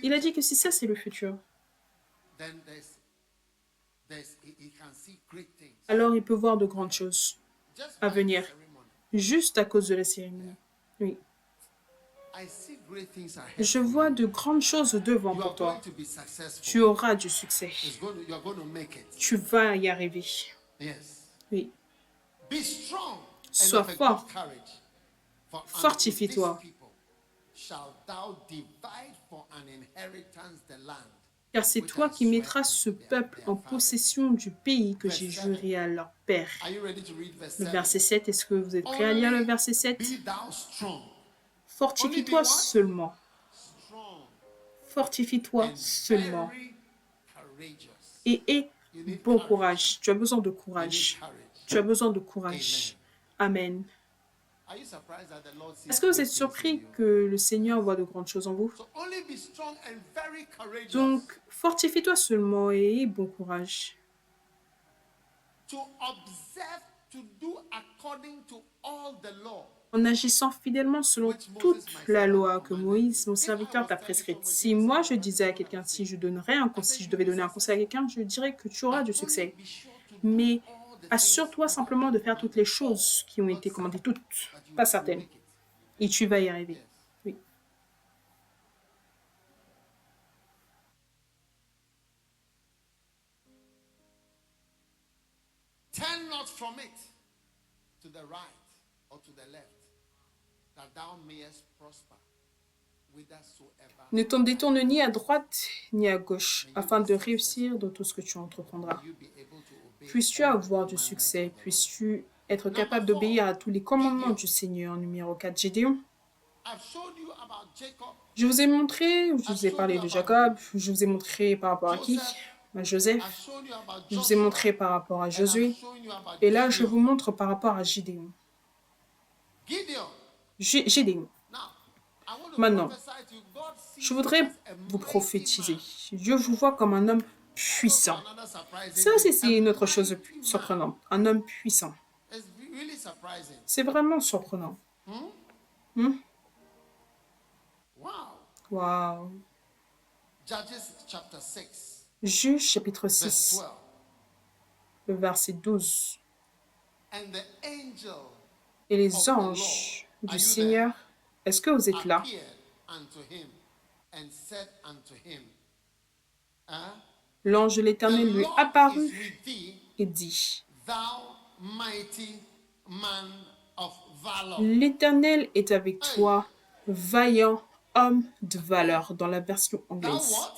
Il a dit que si ça, c'est le futur, alors il peut voir de grandes choses à venir, juste à cause de la cérémonie. Oui. Je vois de grandes choses devant pour toi. Tu auras du succès. Tu vas y arriver. Oui. Sois fort. Fortifie-toi. Car c'est toi qui mettras ce peuple en possession du pays que j'ai juré à leur père. Le verset 7, est-ce que vous êtes prêts à lire le verset 7? Fortifie-toi seulement. Fortifie-toi seulement. Et aie bon courage. Tu as besoin de courage. Tu as besoin de courage. Amen. Est-ce que vous êtes surpris que le Seigneur voit de grandes choses en vous? Donc, fortifie-toi seulement et aie bon courage. En agissant fidèlement selon toute la loi que Moïse, mon serviteur, t'a prescrite. Si moi je disais à quelqu'un, si je devais donner un conseil à quelqu'un, je dirais que tu auras du succès. Mais assure-toi simplement de faire toutes les choses qui ont été commandées, toutes, pas certaines. Et tu vas y arriver. Oui. Turn not from it to the right or to the left, that thou mayest prosper whithersoever. Ne t'en détourne ni à droite ni à gauche, afin de réussir dans tout ce que tu entreprendras. Puisses-tu avoir du succès, puisses-tu être capable d'obéir à tous les commandements du Seigneur. Numéro 4, Gédéon. Je vous ai montré, je vous ai parlé de Jacob, je vous ai montré par rapport à qui? À Joseph. Je vous ai montré par rapport à Josué. Et là, je vous montre par rapport à Gédéon. Gédéon. Maintenant, je voudrais vous prophétiser. Dieu vous voit comme un homme puissant. Ça aussi, c'est une autre chose surprenante. Un homme puissant. C'est vraiment surprenant. Waouh. Judges chapter 6, Juge chapitre verse 6, 12. le verset 12. And the angel Et les of the Lord, anges are du you Seigneur, est-ce que vous êtes là? appeared unto him and said unto him, L'ange de The l'Éternel lui Lord is apparut with thee, et dit, thou mighty man of valor. l'Éternel est avec toi, vaillant homme de valeur, dans la version Thou anglaise. what?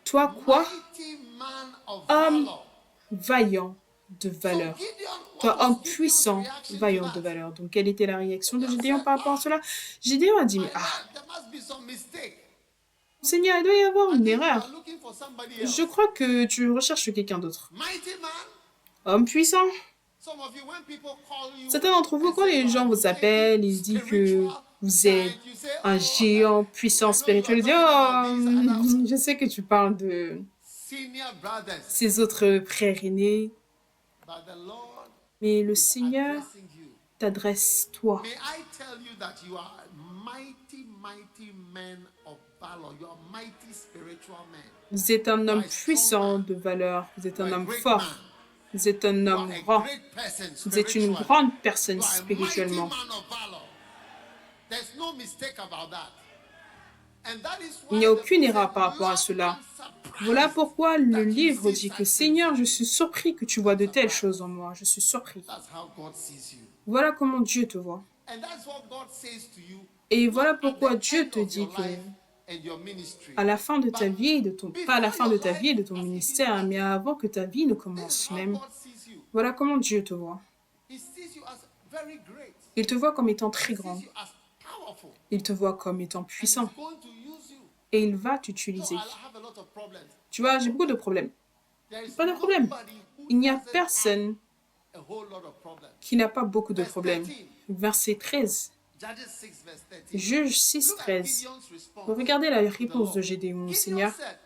Toi quoi? Mighty man of Homme valor. vaillant de valeur. So Gideon, what Toi, was homme Gideon's puissant, reaction to vaillant that? de valeur. Donc, quelle était la réaction de Gédéon par rapport à cela? Gédéon a dit, mais My Lord, there must be some mistake. Seigneur, il doit y avoir I une think you erreur. are looking for somebody else. Je crois que tu recherches quelqu'un d'autre. Mighty man. Homme puissant. Some of you, when people call you, Certains d'entre vous, and quand say les you gens are vous appellent, ils disent que spiritual vous giant, êtes you say, un oh, géant puissant I know you are spirituel, ils disent, talking about these oh, other je sais que tu parles de senior brothers, ces autres frères aînés, but the Lord mais le is Seigneur addressing you. t'adresse toi. May I tell you that you are mighty, mighty men of valor. You are mighty spiritual men. Vous êtes un homme puissant de valeur, vous êtes un homme fort, vous êtes un You homme are a grand, great person vous êtes une spiritually. grande personne You are a mighty spirituellement. man of valor. There's no mistake about that. And that is Il why n'y a the aucune Bible erreur said, par rapport à "Lord, cela. I'm surprised Voilà pourquoi le that you livre see dit que such Seigneur, je things." suis surpris que tu vois de telles choses en moi. Je suis surpris. That's how God sees you. Voilà comment Dieu te voit. And that's what God says to you. Et Not voilà at pourquoi the Dieu end te of dit your que life and your ministry. à la fin de ta But vie et de ton, pas à la fin de ta vie et de ton before your life ministère, has mais avant que ta vie ne This is commence how même. God sees you. Voilà comment Dieu te voit. He sees you as very great. Il te voit comme étant He très sees grand. you as powerful. Il te voit comme étant And puissant. he's going to use you. Et il va So t'utiliser. I have a lot of problems. Tu vois, j'ai beaucoup de problèmes. There is Pas de problème. nobody who Il n'y a doesn't personne have a whole lot of problems. qui n'a pas beaucoup de Verse problèmes. 13. Verset 13. Judges 6 verse 13. Juge 6, Look at 13. Gideon's response. Regardez la to the réponse Lord. de Gédéon, Gideon Seigneur. said,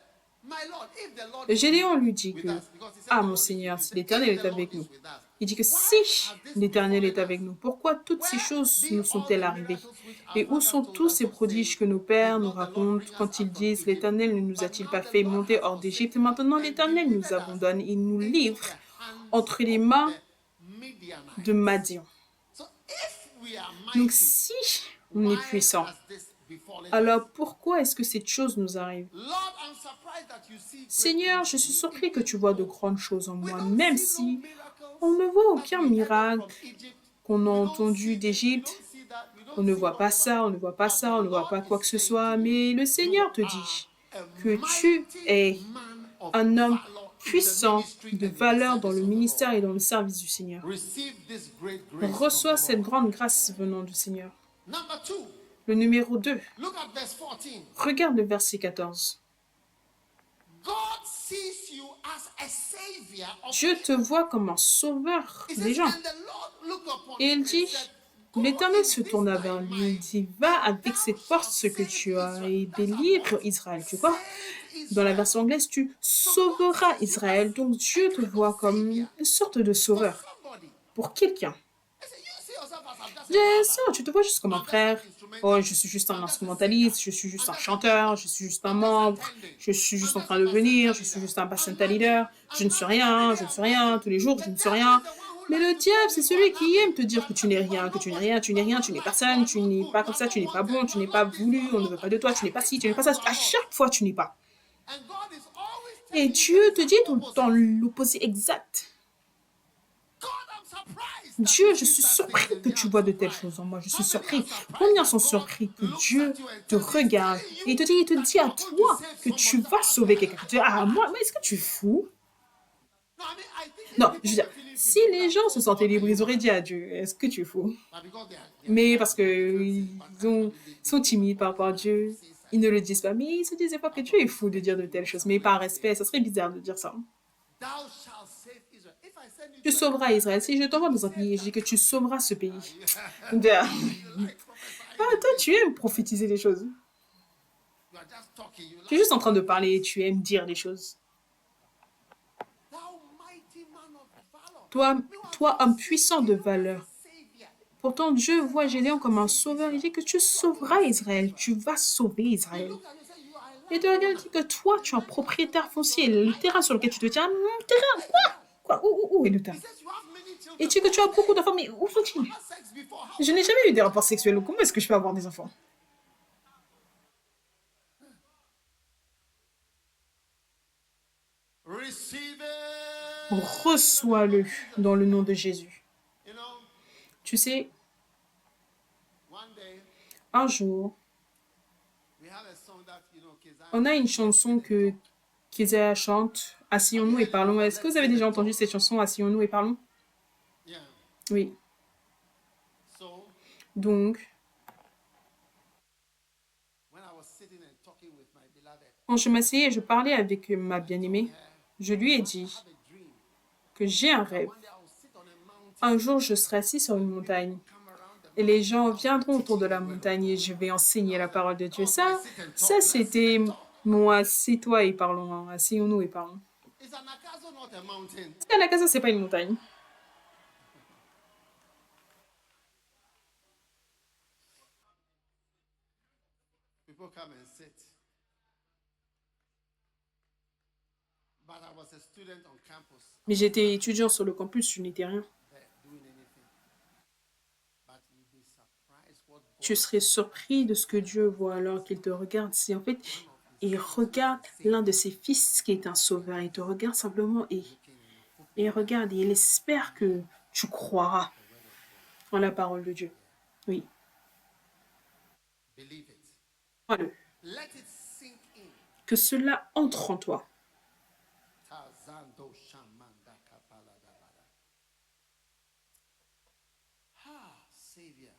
"My Lord, if the Lord is Gédéon lui dit with que, us," because he said, ah "The mon Lord is Seigneur, with us." si He said, l'Éternel "If est the Lord avec is nous. with us, Il dit que why si have this l'Éternel est befallen avec us? nous, pourquoi toutes ces Where choses be nous all sont-elles the arrivées? miracles which our Et où fathers sont told tous us ces of, prodiges saying, que nos Did pères nous not the Lord racontent bring us quand out ils from disent, Egypt? l'Éternel ne nous But a-t-il now pas the fait Lord monter has hors d'Égypte? forsaken us Maintenant and l'Éternel nous delivered us abandonne, il nous into livre the hands entre les of mains the Midianites." de Madian. So if we are Donc mighty, si on why est puissant, has this befallen us? alors pourquoi est-ce que cette chose nous arrive? Lord, I'm surprised that you see great Seigneur, things je in suis me, surpris que even tu vois de though grandes choses en we moi, don't même see no si miracles on ne voit that aucun we heard of miracle from Egypt. qu'on a We don't entendu see this, we d'Égypte. don't see that, we On don't ne see voit pas whatever. ça, on ne voit pas But ça, on the ne voit Lord pas quoi is que ce saying soit, to you, mais le you Seigneur te are dit a que tu es mighty man of un homme valor in the puissant ministry de and in the valeur dans service le of the ministère Lord. et dans le service du Seigneur. Receive this great grace from Reçois the cette Lord. grande grâce venant du Seigneur. Number 2, Le numéro 2. look at verse 14. Regarde le verset 14. God sees you as a savior of Dieu te voit comme un sauveur He des says, gens. and the Lord looked upon Et him il and dit, said, "Go l'Éternel in se this tourna thy vers lui et might, dit, va and avec thou cette shalt force que save tu as Israel." et That's our délivre God. Israël. Tu vois? Save Dans la Israel. version anglaise, tu sauveras Israël. Donc Dieu te voit comme une sorte de For sauveur somebody. pour quelqu'un. I said, you see yourself as I'm just a Bien brother. sûr, tu te vois juste comme un I'm just frère. an instrumentalist. Oh, je suis juste un I'm just a instrumentaliste, singer. je suis juste I'm un just a chanteur, member. je suis juste un I'm just membre, attending. je suis juste I'm en just train a de bacenta venir, je suis leader. juste un I'm bacenta nothing. leader, je I'm ne suis nothing. rien, Every je day ne I'm suis rien, nothing. tous les jours The je ne suis devil rien. is the one who Mais likes le to diable, tell c'est you you are celui qui aime te nothing. You dire are que tu n'es nothing. You rien, are que tu n'es nobody. rien, tu n'es You are rien, not tu n'es liked. You personne, are tu not n'es good. pas You comme are ça, not tu n'es pas wanted. bon, You tu are n'es pas not this. You voulu, are on ne not veut pas that. de toi, tu n'es pas Every ci, tu n'es pas time ça. you are À not. chaque fois, tu n'es pas. And God is always Et telling you Dieu te the dit exact tout le temps opposite. l'opposé exact. God, I'm surprised that Dieu, you je see suis such surpris things in que me. tu I'm vois de telles surprised. choses en moi. Je How suis many are surpris. surprised Combien that sont God surpris que looks Dieu at you and te tells you, regarde et il te dit that à you are going to toi save que tu somebody? vas That sauver quelqu'un. Tu dis, ah, moi, mais est-ce que tu es fou? No, I mean, I think if Non, people je veux dire, were feeling si free, they would les have gens told se sentaient God that libres, you ils auraient are. dit à Dieu, est-ce que tu es fou? But because they are Mais shy, parce they don't qu'ils say, but ont- actually they sont feel like timides par God rapport à is Dieu, say such ils ne le disent pas. Mais ils se disent des fois que tu es fou de dire de telles choses. Mais par respect, ça serait bizarre de dire ça. Thou shalt save Israel. If I send you Tu to a sauveras Israël. Si je t'envoie dans un pays, je dis que tu sauveras ce pays. Donc, you like prophesying, ah, toi, tu aimes prophétiser des choses. you are just talking, you Tu es like juste en train de parler et tu aimes dire des choses. thou mighty man of valor. Toi, homme puissant de valeur. Savior. Pourtant, Dieu voit Gédéon comme un sauveur. Il dit que tu sauveras Israël. Tu vas sauver You Israël. look at yourself Et te regarde et dit que toi, tu es un propriétaire foncier. Le terrain sur lequel tu te tiens, terrain, quoi? Où est le terrain? He says, you have many Et children. tu dis que tu as beaucoup d'enfants, mais où sont-ils? Have sex before. How? Je n'ai jamais eu des rapports sexuels. Comment est-ce que je peux avoir des enfants? Receive Reçois-le dans le nom de Jésus. it. You know, Tu sais, one day un jour, we have a song that, Kizan, on a une chanson que Kézia chante, Asseyons-nous et parlons. Est-ce que vous avez déjà entendu cette chanson, Asseyons-nous et parlons? yeah. Oui. So Donc, when I was sitting and talking with my beloved, quand je m'asseyais et je parlais avec ma bien-aimée, her, je lui ai I dit have a dream. que j'ai un rêve. One day I will sit on a mountain, Un jour, je serai assis sur une montagne come around the et les gens viendront autour de la montagne et je vais enseigner la parole de Dieu. Ça c'était mon assieds-toi et parlons, hein. Asseyons-nous et parlons. Is Anakazo not a mountain? Kanakaza, c'est pas une montagne. People come and sit. But I was a student on campus Mais j'étais étudiant sur le campus, je n'étais rien. there doing anything. But you'll be surprised what Tu serais surpris de ce que Dieu voit alors qu'il te regarde. C'est en fait, il regarde l'un de ses fils qui est un sauveur. Il te regarde simplement et il regarde et il espère que tu croiras en la parole de Dieu. Oui, believe it. crois-le. Let it sink in. Que cela entre en toi. Tazando shamanda kapaladabada. Savior,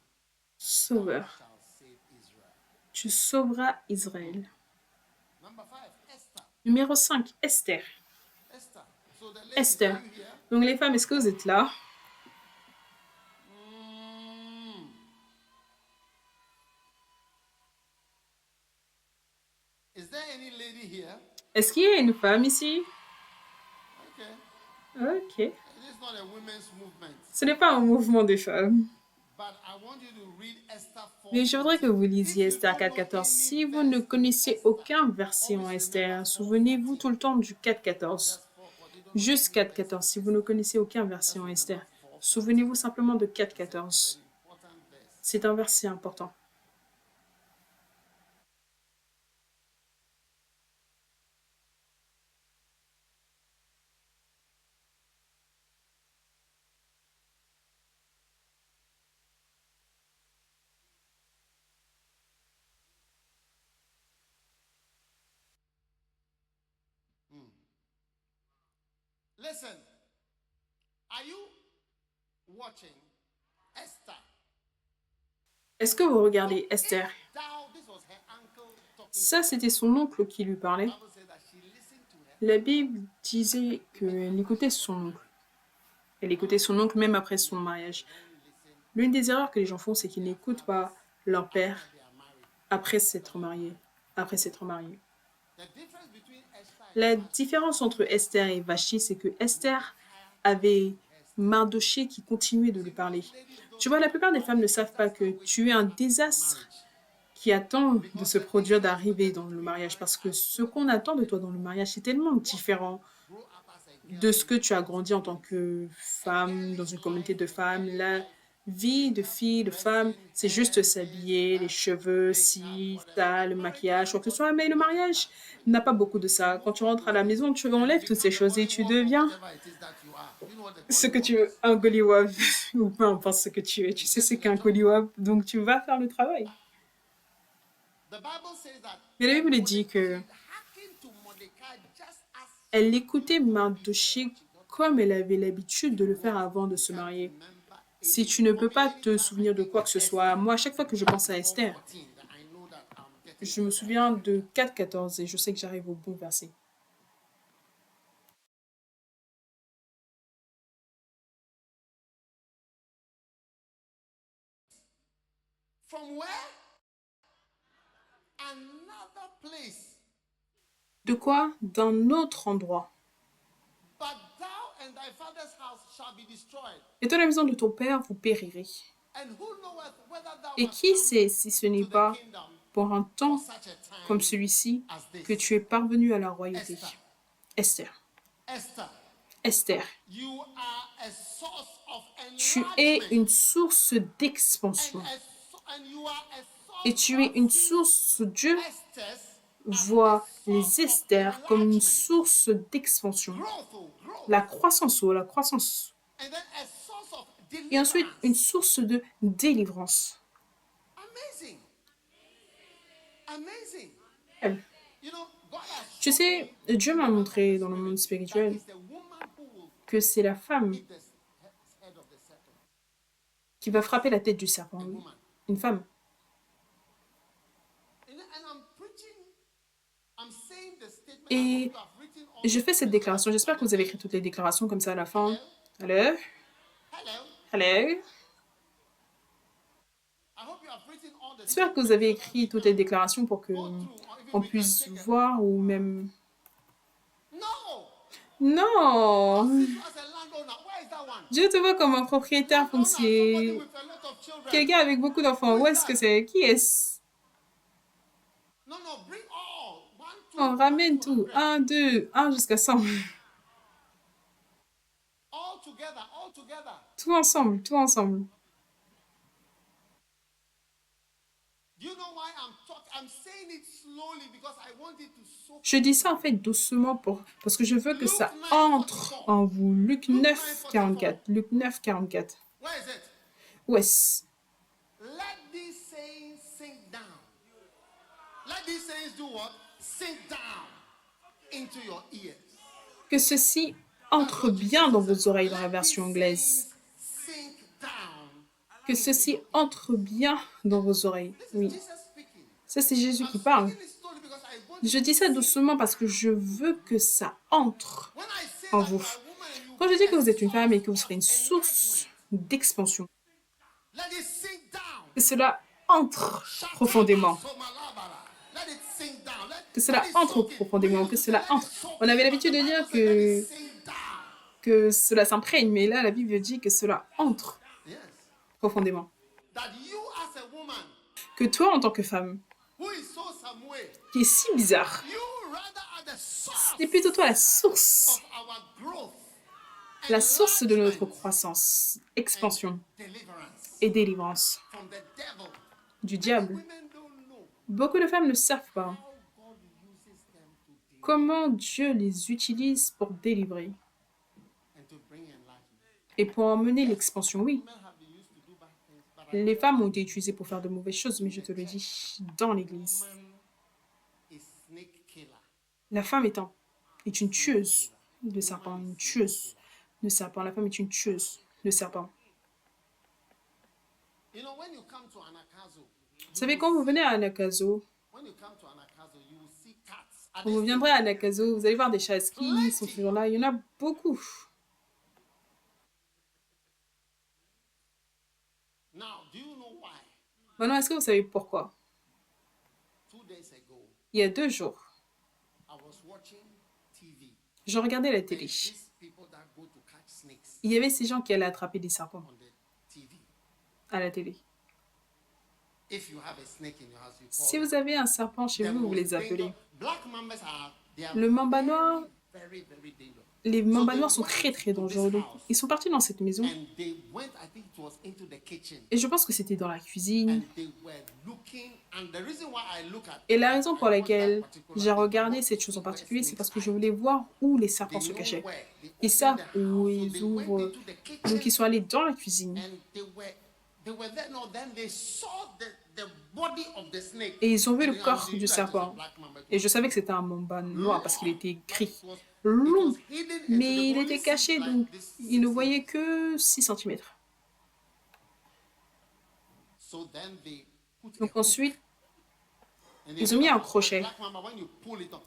Sauveur, shall save Israel. tu sauveras Israël. Number 5, Esther. Numéro 5, Esther. Esther. So the ladies, Esther. are you here? Donc les femmes, est-ce que vous êtes là? Mm. Is there any lady here? Est-ce qu'il y a une femme ici? Okay. Ok. It is not a women's movement. Ce n'est pas un mouvement de femmes. But I want you to read Esther 4. Mais je voudrais que vous lisiez Esther 4.14. Si vous ne connaissez aucun verset en Esther, souvenez-vous tout le temps du 4.14. Juste 4.14. Si vous ne connaissez aucun verset en Esther, souvenez-vous simplement de 4.14. Important verse. C'est un verset important. Listen, are you watching Esther? Est-ce que vous regardez Esther? Thou, this was her uncle talking. Ça, c'était son oncle qui lui parlait. The Bible says that she listened to her. La Bible disait qu'elle écoutait son oncle. Elle écoutait son oncle même après son mariage. L'une des erreurs que les gens font, c'est qu'ils n'écoutent pas leur père They are married. après s'être mariés. Après s'être mariés. The difference between Esther and La différence entre Esther et Vachi, c'est que Esther avait Mardoché qui continuait de lui parler. Tu vois, la plupart des femmes ne savent pas que tu es un désastre qui attend de se produire, d'arriver dans le mariage. Parce que ce qu'on attend de toi dans le mariage, c'est tellement différent grow up as a girl. de ce que tu as grandi en tant que femme, dans une communauté de femmes. La vie de fille, de femme, c'est juste s'habiller, les cheveux, ci, ça, le maquillage, quoi que ce soit. Mais le mariage n'a pas beaucoup de ça. Quand tu rentres à la maison, tu enlèves toutes ces choses et tu deviens Whatever it is that you are. You know what they ce call que tu veux, un goliwab, ou peu importe ce que tu es. Tu sais ce qu'est un goliwab, donc tu vas faire le travail. The Bible says that Mais la Bible dit que hearken to Mordecai just as elle écoutait Mardoché comme elle avait l'habitude de le faire avant de se marier. remember Si tu ne peux pas te souvenir de quoi que ce soit, moi, à chaque fois que je pense à Esther, 14 that I know that I'm getting. je me souviens de 4.14 et je sais que j'arrive au bon verset. From where? Another place. De quoi? D'un autre endroit. But thou and thy father's house shall be destroyed. Et toi, la maison de ton père, vous périrez. And who knoweth whether thou Et hast qui come sait si ce n'est to the pas kingdom pour un temps such a time comme celui-ci as this. que tu es parvenu à la royauté. Esther, Esther, Esther, you are a source of tu es enlargement. une source d'expansion. And you are a source Et tu es une source, Dieu Esther's voit les Esther comme une source d'expansion. growth. La croissance, la croissance. And then a source of Et ensuite, une deliverance. source de délivrance. Amazing. Amazing. Elle. You know, God has Tu sais, Dieu m'a montré dans le monde spirituel it's the woman who will que c'est la femme hit the head of the serpent. qui va frapper la tête du serpent. A Oui. woman. Une femme. And I'm preaching, I'm saying the statement. Et I hope you have written all je the fais cette déclaration. J'espère que vous avez écrit toutes les déclarations comme ça à la fin. Allô? Hello. Allô? I hope you have written all the J'espère que vous avez écrit toutes les déclarations pour que go through, or even on we can puisse take a- voir ou même... No. Non! See you as a landowner. Where is that one? Dieu te voit comme un propriétaire Landowner, somebody foncier. with a lot of children. Quelqu'un avec beaucoup d'enfants. Où est-ce que c'est? Qui est-ce? No, bring all. 1, 2, On ramène tout. 1, 2, 1 jusqu'à 100. all together. Tout ensemble, tout ensemble. Do you know why I'm saying it slowly because I want it to soak. Je dis ça en fait doucement parce que je veux que ça entre en vous. Luc 9, 44. Luc 9, 44. Where is it? Où est-ce? Let these sayings sink down. Let these sayings do what? Sink down into your ears. Que ceci entre bien dans vos oreilles dans la version anglaise. Sink down. Que ceci entre bien dans vos oreilles. Oui, Jesus speaking. ça c'est Jésus qui parle. Speaking it slowly because I want Je dis ça doucement parce que je veux que ça entre when I say en that vous. you are a woman and you Quand je dis que vous êtes une femme et que vous serez une source d'expansion, let it sink down. que cela entre profondément. Let it sink down. Que cela entre profondément, que cela entre. On avait l'habitude de dire que cela s'imprègne, mais là, la Bible dit que cela entre Yes. profondément. That you as a woman Que toi, en tant que femme, who is so some way, qui est si bizarre, you rather are the source c'est plutôt toi la source, of our growth, la source de notre enlargement, croissance, expansion deliverance et délivrance from the devil. du diable. Women don't know Beaucoup de femmes ne savent pas how God uses them to deliver comment Dieu les utilise pour délivrer and to bring enlargement. et pour emmener l'expansion. Oui, Women have been used to do bad things, but les femmes ont été utilisées pour faire de mauvaises choses, mais je te le dis, dans l'Église, woman is snake killer. la femme est une tueuse de serpents, une tueuse de serpents. La femme est une tueuse de serpents. You know, when you come to Anakazo, Vous savez, quand vous venez à Anakazo, when you come to Anakazo, you will see cats. Are quand they vous viendrez à Anakazo, vous allez voir des chasses qui sont toujours là. Il y en a beaucoup. Now, do you know why? Maintenant, est-ce que vous savez pourquoi? 2 days ago, Il y a 2 jours, I was watching TV. je regardais la télé. These people that go to catch snakes Il y avait ces gens qui allaient attraper des serpents on the TV. à la télé. If you have a snake in your house, you call Si vous avez un serpent chez them. vous, vous The les most appelez. dangerous- Black mambas they are Le mamba noir, very dangerous. les mambas noirs sont très très dangereux. Donc, ils sont partis dans cette maison And they went, I think it was into the kitchen. et je pense que c'était dans la cuisine. And they were looking, and the reason why I look at Et la raison pour I watched laquelle that particular j'ai thing, regardé I cette want chose en to see particulier, where c'est parce que snakes je hide. voulais voir où les They serpents se know cachaient. where. They Ils opened savent the où house, so ils they went ouvrent. into the kitchen. Donc ils sont allés dans la cuisine And they were there. No, then they saw the body of the snake. et ils ont vu le And I corps knew du that it was a serpent. black mamba. Et je savais que c'était un mamba noir parce qu'il était gris, It was long, hidden and mais they il only était see caché, like donc this il ne 6 voyait inches. que 6 cm. So then they put a Donc hook, ensuite, and ils they ont mis know un that crochet. black mamba, when you pull it up,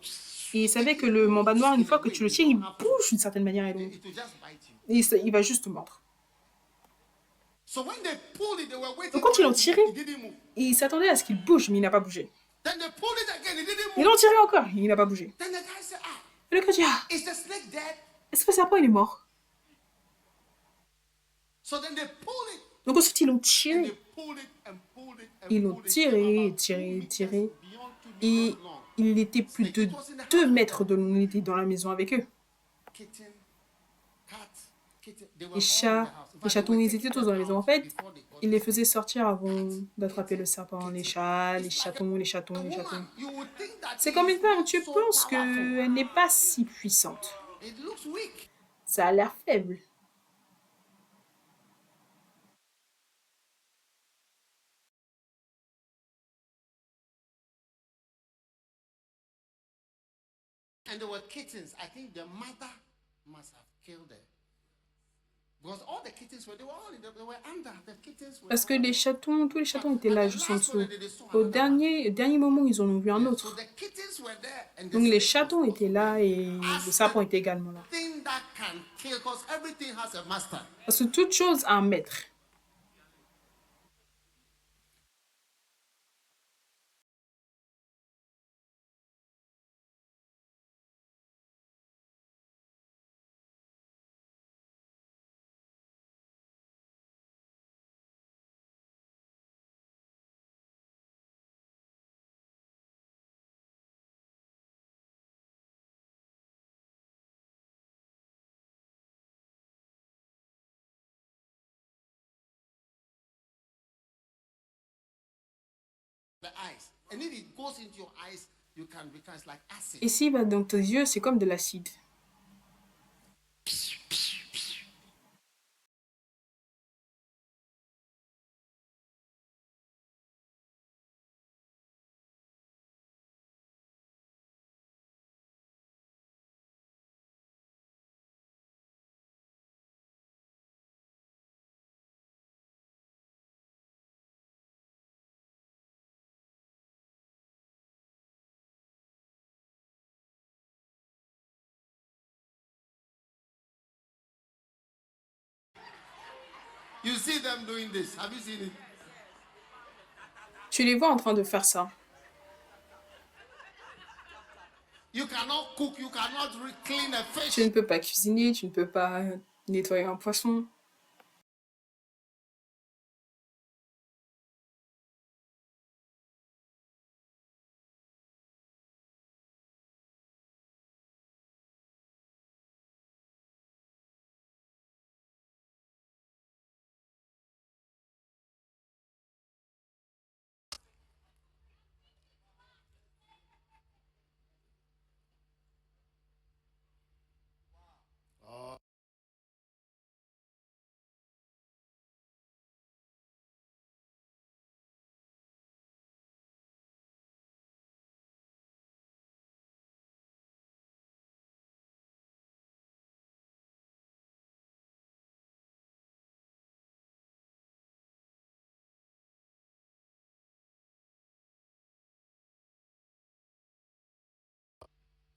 Et ils savaient que le mamba noir, une fois que tu le tires, il bouge d'une certaine manière. Et donc, it will just bite you. il va juste te mordre. So when they pulled it, they were waiting Donc quand for ils l'ont it to tiré, move. It didn't move. et ils s'attendaient à ce qu'il bouge, mais il n'a pas bougé. Then they pulled it again. It didn't Ils move. l'ont tiré encore, il n'a pas bougé. Then the guy said, "Ah, Et le gars dit, ah, is the snake dead?" est-ce que le serpent il est mort? So then they pulled it Donc ensuite ils l'ont and tiré. they Ils l'ont tiré, tiré, tiré. Et il était plus de 2 mètres de long. Il était dans la maison avec eux. Les chats, les chatons, ils étaient tous dans la maison. En fait, il les faisait sortir avant d'attraper le serpent. Les chats, les chatons, les chatons, les chatons. C'est comme une femme, tu penses qu'elle n'est pas si puissante. Ça a l'air faible. And there were kittens. I think the mother must have killed them. Because all the kittens they were all they were under. The kittens were Parce que les chatons, tous les chatons étaient là juste en dessous. Au dernier moment, ils en ont vu un So autre. the kittens were there and Donc les chatons étaient là et le serpent était également là. thing that can kill because everything has a master. Parce que toute chose a un maître. The eyes. And if it goes into your eyes, you can become it's like acid. Et s'il va dans tes yeux, c'est comme de l'acide. You see them doing this. Have you seen it? Tu les vois en train de faire ça. You cannot cook, you cannot clean a fish. Tu ne peux pas cuisiner, tu ne peux pas nettoyer un poisson.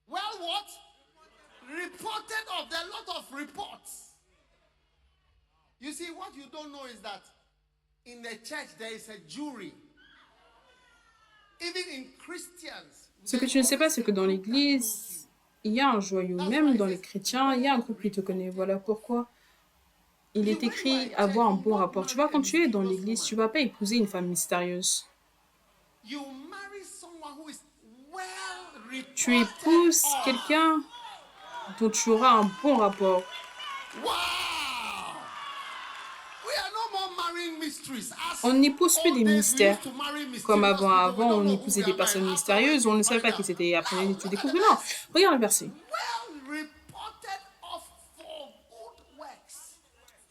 Well, what? Reported of the lot of reports. You see, what you don't know is that in the church there is a jury. Even in Christians. Ce que tu ne sais pas, c'est que dans l'église, il y a un joyau. Même dans les chrétiens, il y a un groupe qui te connaît. Voilà pourquoi il est écrit avoir un bon rapport. Tu vois, quand tu es dans l'église, tu ne vas pas épouser une femme mystérieuse. You marry someone who is well Tu épouses reported on. quelqu'un dont tu auras un bon rapport. Wow! We are no more marrying mysteries. As On n'épouse plus old des days, we mystères. used to marry mysterious Comme avant, people. We don't on know who épousait we des are personnes marrying. mystérieuses, on ne savait pas qui c'était. Après, tu découvres. Non, regarde le verset. Well reported of for good works.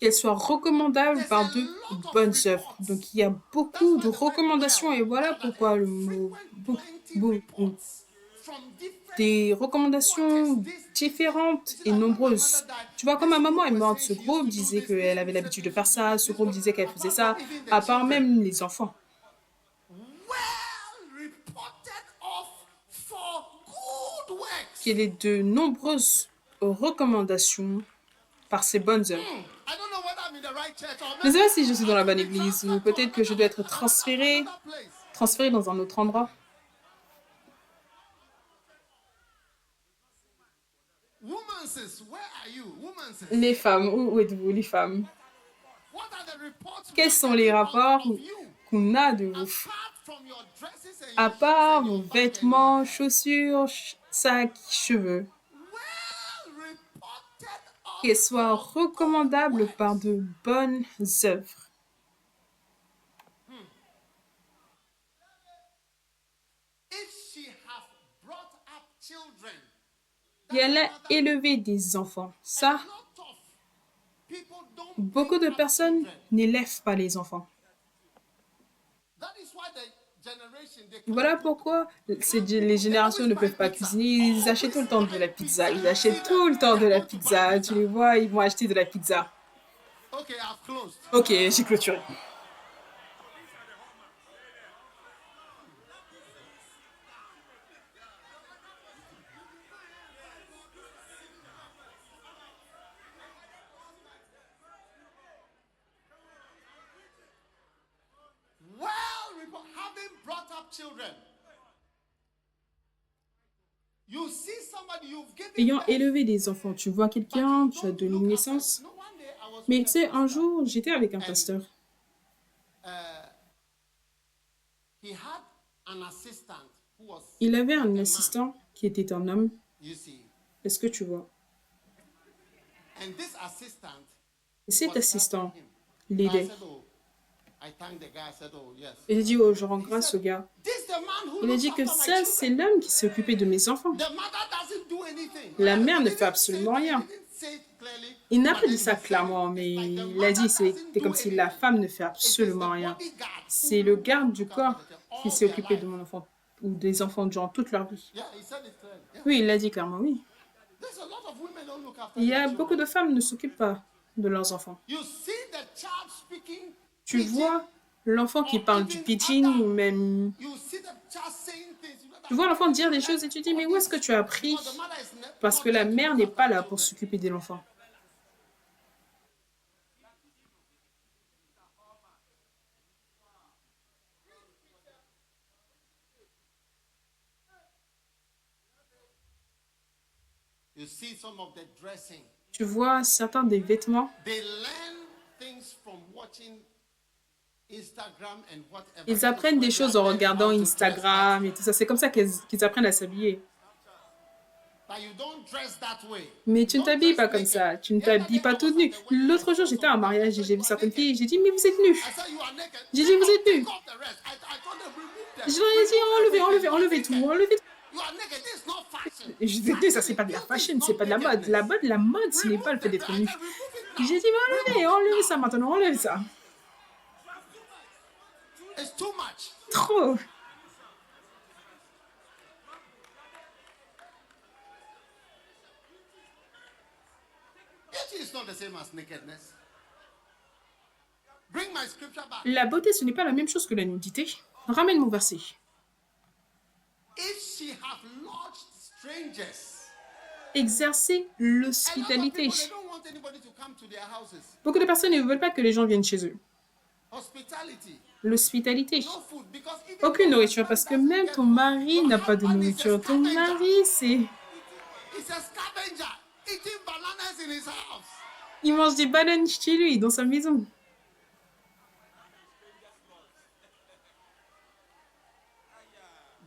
Qu'elle soit recommandable par de bonnes œuvres. Donc, il y a beaucoup de recommandations et voilà pourquoi le mot des recommandations différentes et nombreuses. Tu vois, comme ma maman est morte, ce groupe disait qu'elle avait l'habitude de faire ça, ce groupe disait qu'elle faisait ça, à part même les enfants. Well reported of for good works. Qu'il y ait de nombreuses recommandations par ses bonnes œuvres. I don't know whether I'm in the right church or Je ne sais maybe pas si je suis dans la bonne église ou peut-être que je dois être transférée dans un autre endroit. Womanses, where are you? Womanses. Les femmes, où êtes-vous les femmes? What What are the reports we Quels are sont les getting rapports of you? qu'on a de vous? Apart from your dresses and À your shoes part and vos your bag and vêtements, your hair. chaussures, sacs, cheveux, Well reported qu'ils of soient your good recommandables par works. de bonnes œuvres. If she have brought up children, Et that's elle a another. élevé des enfants. A Ça, lot of people don't beaucoup bring de up personnes children. n'élèvent pas les enfants. That is why the generation they Voilà can't cook. pourquoi They can't les cook. They générations always ne buy peuvent pas pizza. cuisiner. Ils achètent tout le temps de la pizza. Ils achètent tout le temps de la pizza. Tu les vois, ils vont acheter de la pizza. Okay, I've closed. Ok, j'ai clôturé. Having brought up children, you see somebody you've given Ayant birth, élevé des enfants, tu vois but quelqu'un, you tu as don't donné look une after. naissance. No, one day I was Mais with tu a sais, un pastor, jour, j'étais avec un and pasteur. he had an assistant who was Il avait like a un man, assistant qui était un homme. you see. Est-ce que tu vois? And this assistant Et cet was assistant helping him. So I l'aidait. said, oh, I thanked the guy. I said, oh, yes. Et j'ai dit, oh, je rends grâce au gars. This is the man who Il a looks dit que after my ça, children. c'est l'homme qui s'est occupé de mes enfants. The mother doesn't do anything. La mère He ne fait didn't absolument say- rien. he didn't say it clearly, Il n'a but pas then dit ça he said clairement, it. mais It's like the il a mother dit, doesn't c'est do comme si la anything. femme ne fait It is absolument the rien. bodyguard C'est who le garde du look corps after the qui all s'est their occupé life. de mon enfant ou des enfants de gens toute leur vie. Yeah, he said it clearly. Yeah. Oui, il l'a dit clairement, oui. There's a lot of women don't look after Il y their a children. beaucoup de femmes qui ne s'occupent pas de leurs enfants. You see the child speaking Tu pidgin, vois l'enfant qui or parle du even pidgin other- ou même... You see the child saying things. You know that- Tu vois l'enfant dire des choses et tu dis, mais où est-ce que tu as appris? Because the mother is Parce not que la there to mère look n'est after pas the là pour children. s'occuper de l'enfant. You see some of the dressing. Tu vois certains des vêtements, They learn things from watching Instagram and whatever. ils That is apprennent when des they choses are en learning regardant how to dress. Instagram et tout ça. C'est comme ça qu'ils apprennent à s'habiller. But you don't dress that way. Mais You tu ne don't t'habilles dress pas comme naked. ça. Tu ne The other t'habilles day, pas I toute was at nue. the wedding, L'autre I jour, saw j'étais en some mariage girls, et j'ai vu you are certaines naked. filles. J'ai dit, mais vous êtes nues. I said, you are naked. J'ai dit, Take vous off- êtes nus. take off the rest. I told them, remove them. Je leur ai dit, enlevez, enlevez, You are enlevez naked. tout, enlevez tout. You are naked. This is not fashion. Et je disais, ça, c'est pas de la fashion, c'est pas de la mode. La mode, ce n'est pas le fait d'être nu. J'ai dit, mais enlevez, enlevez ça maintenant, enlevez ça. It's too much. Trop. Beauty is not the same as nakedness. Bring my scripture back. La beauté, ce n'est pas la même chose que la nudité. Ramène mon verset. If she have lodged strangers, Exercer a lot of l'hospitalité. people, they don't want anybody to come to their houses. Beaucoup de personnes ne veulent pas que les gens viennent chez eux. Hospitality, l'hospitalité. no food, because even Aucune your nourriture husband parce que doesn't même get ton food. mari Your n'a pas de husband is a nourriture. Ton scavenger. mari, c'est... He's a scavenger eating bananas in his house. Il mange des bananes chez lui, dans sa maison.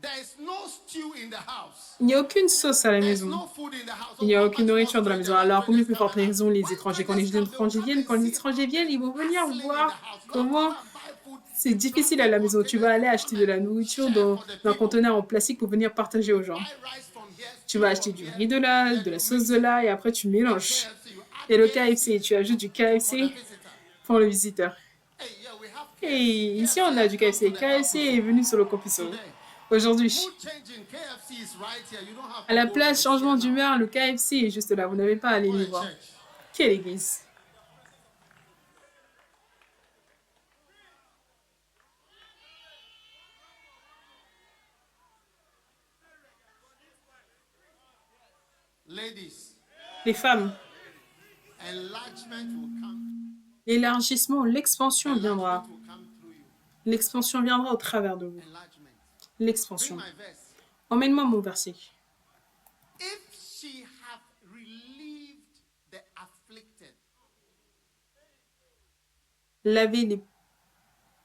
There is no stew in the house. Il n'y a aucune sauce à la There is maison. no food in the house. Il n'y a So aucune how much nourriture more dans la maison. stranger Alors, when combien they plus forte come raison les When étrangers, quand strangers les come, étrangers they'll viennent, come quand and les see étrangers viennent, ils vont venir hustling in the voir house. You comment have to buy food. c'est difficile à la maison. Tu vas aller acheter de la nourriture dans un conteneur en plastique pour venir partager aux gens. Buy rice from here, Tu vas acheter du riz de là, de la sauce de là, et après tu mélanges. Et le KFC, tu ajoutes du KFC pour le visiteur. Hey, yeah, we have Et ici, on a du KFC. KFC est venu sur le campus aujourd'hui. mood changing. KFC is right here. You don't have À la to go place to the changement theater. d'humeur, le KFC est juste là. Vous n'avez pas à aller What les a voir. church. Quelle église! Ladies, Les femmes, enlargement will come. l'élargissement, l'expansion viendra. Enlargement will come through you. L'expansion viendra au travers de vous. Enlargement. L'expansion. Bring my verse. Emmène-moi mon verset. If she have relieved the afflicted, lavé les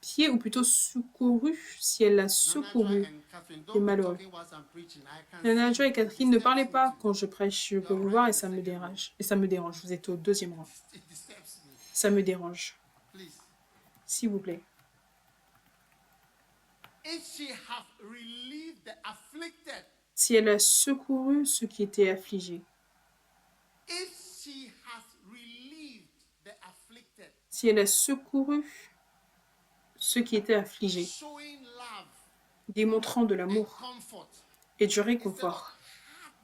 pieds, ou plutôt secouru, si elle l'a Nana Joy secouru, and Catherine, les don't be malheureux. talking whilst I'm preaching. I can Nana see Joy et it. Catherine, ne It parlez disturbs pas me too. quand je prêche, je peux You're vous right voir at et the ça me second row. dérange. Et ça me dérange, vous êtes au 2e rang. It disturbs me. Ça me dérange, Please. s'il vous plaît. If she have relieved the afflicted, Si elle a secouru ceux qui étaient affligés, if she has relieved the afflicted, si elle a secouru ceux qui étaient affligés, showing love démontrant de and l'amour comfort et du instead of réconfort,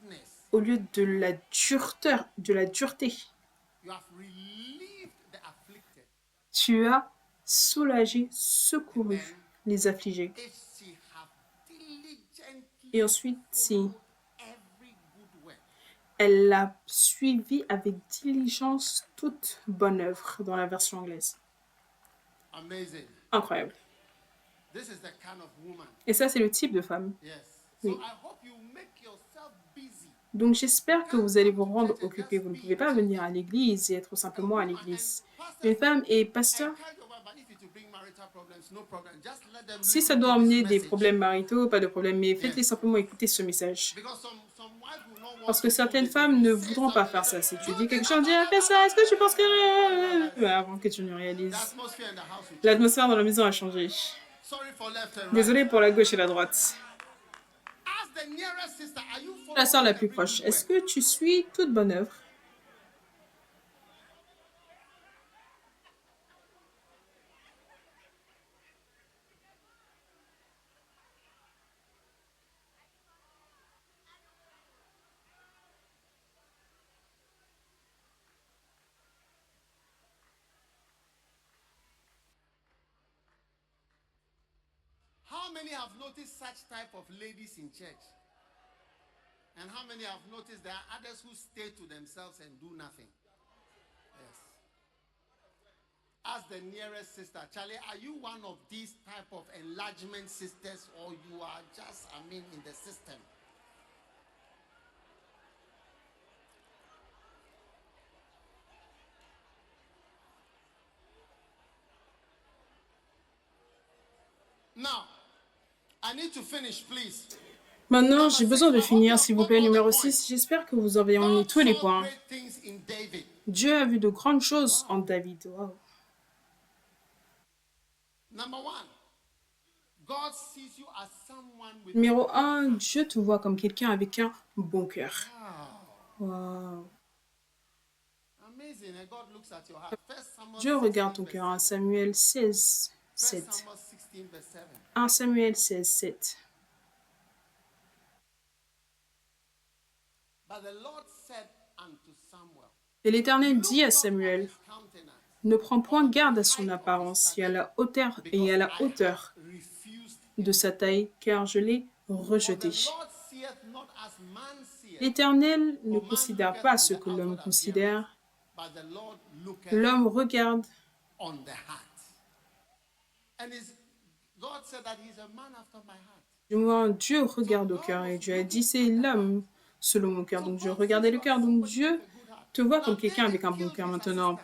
hardness, au lieu de la dureté, you have relieved the afflicted. tu as soulagé, secouru les affligés. If she have diligently Et ensuite, si followed every good work, elle a suivi avec diligence toute bonne œuvre, dans la version anglaise. amazing. Incroyable. This is the kind of woman. Et ça, c'est le type de femme. Yes. Oui. So I hope you make yourself busy. Donc j'espère que vous allez vous rendre occupé. Vous ne pouvez pas venir à l'église et être simplement à l'église. Une femme et pasteur, si ça doit emmener des problèmes maritaux, pas de problème, mais faites-les simplement écouter ce message. Parce que certaines femmes ne voudront pas faire ça. Si tu dis quelque chose, dis fais ça, est-ce que tu penses que... Avant que tu ne réalises. L'atmosphère dans la maison a changé. Désolé pour la gauche et la droite. La sœur la plus proche, est-ce que tu suis toute bonne œuvre? How many have noticed such type of ladies in church? And how many have noticed there are others who stay to themselves and do nothing? Yes. Ask the nearest sister, Charlie, are you one of these type of enlargement sisters, or you are just, in the system? Now, I need to finish, please. Maintenant, j'ai besoin de finir, s'il vous plaît, numéro 6. J'espère que vous avez emmené tous les points. Dieu a vu de grandes choses en David. Wow. Numéro 1, Dieu te voit comme quelqu'un avec un bon cœur. Wow. Dieu regarde ton cœur. 1 Samuel 16, 7. 1 Samuel 16, 7. Et l'Éternel dit à Samuel, ne prends point garde à son apparence et à la hauteur de sa taille, car je l'ai rejeté. L'Éternel ne considère pas ce que l'homme considère. L'homme regarde. Du moins, Dieu regarde au cœur et Dieu a dit, c'est l'homme selon mon cœur. Donc Dieu regardait le cœur. Donc Dieu te voit comme quelqu'un avec un bon cœur. Maintenant,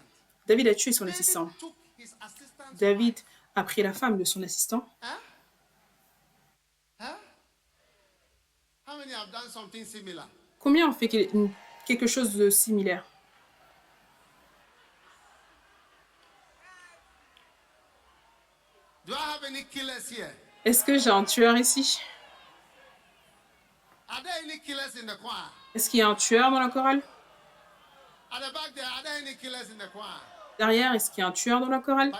David a tué son assistant. David a pris la femme de son assistant. Combien ont fait quelque chose de similaire? Est-ce que j'ai un tueur ici? Est-ce qu'il y a un tueur dans la chorale? Derrière, est-ce qu'il y a un tueur dans la chorale?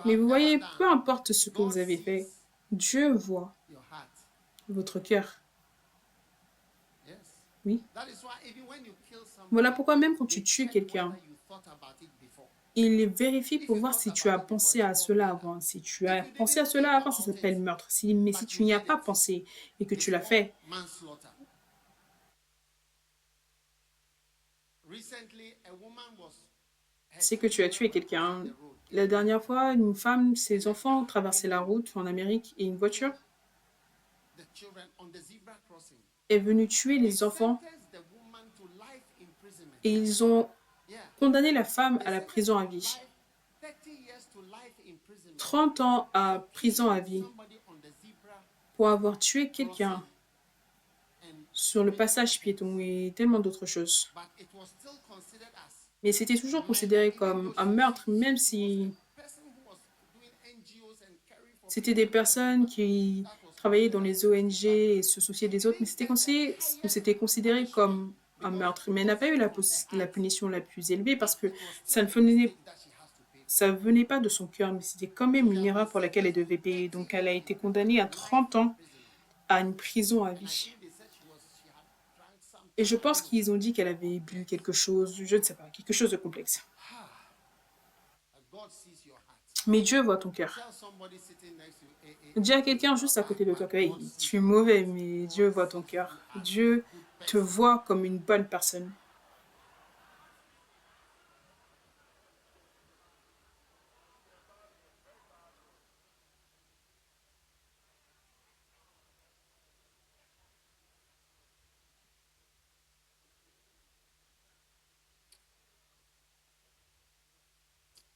Mais vous voyez, peu importe ce que vous avez fait, Dieu voit votre cœur. Oui. Voilà pourquoi même quand tu tues quelqu'un, il vérifie pour voir si tu as pensé à cela avant. Si tu as pensé à cela avant, ça s'appelle meurtre. Mais si tu n'y as pas pensé et que tu l'as fait, c'est que tu as tué quelqu'un. La dernière fois, une femme, ses enfants traversaient la route en Amérique et une voiture est venue tuer les enfants et ils ont condamné la femme à la prison à vie. imprisonment 30 ans à prison à vie somebody on the zebra pour avoir tué quelqu'un and sur le passage piéton et tellement d'autres choses. but it was still considered as Mais c'était toujours murder, considéré even comme though un meurtre, même she was si a person who was doing NGOs and caring for c'était people des and everything, personnes but qui that was travaillaient considered dans as les murder. ONG et se souciaient But des he autres, mais didn't get the highest c'était considéré punishment comme un because meurtre, it mais elle n'a pas eu wasn't from her la heart, punition la plus élevée parce but que it was ça still ne a venait, mistake that she has to pay for. ça venait pas de son cœur, mais c'était quand So même they une have been erreur pour laquelle elle devait sentenced payer. 30 Donc elle a years été to condamnée à life 30 ans imprisonment. à une prison à And I vie. think they said she had drank something. Et je I don't pense know. qu'ils ont dit qu'elle avait bu quelque chose, je ne sais pas, quelque chose de complexe. God sees your heart. Mais Dieu voit ton cœur. Tell somebody sitting next to you, Dis à quelqu'un juste à côté de toi que hey, tu es mauvais, mais Dieu voit ton cœur. Dieu te voit comme une bonne personne.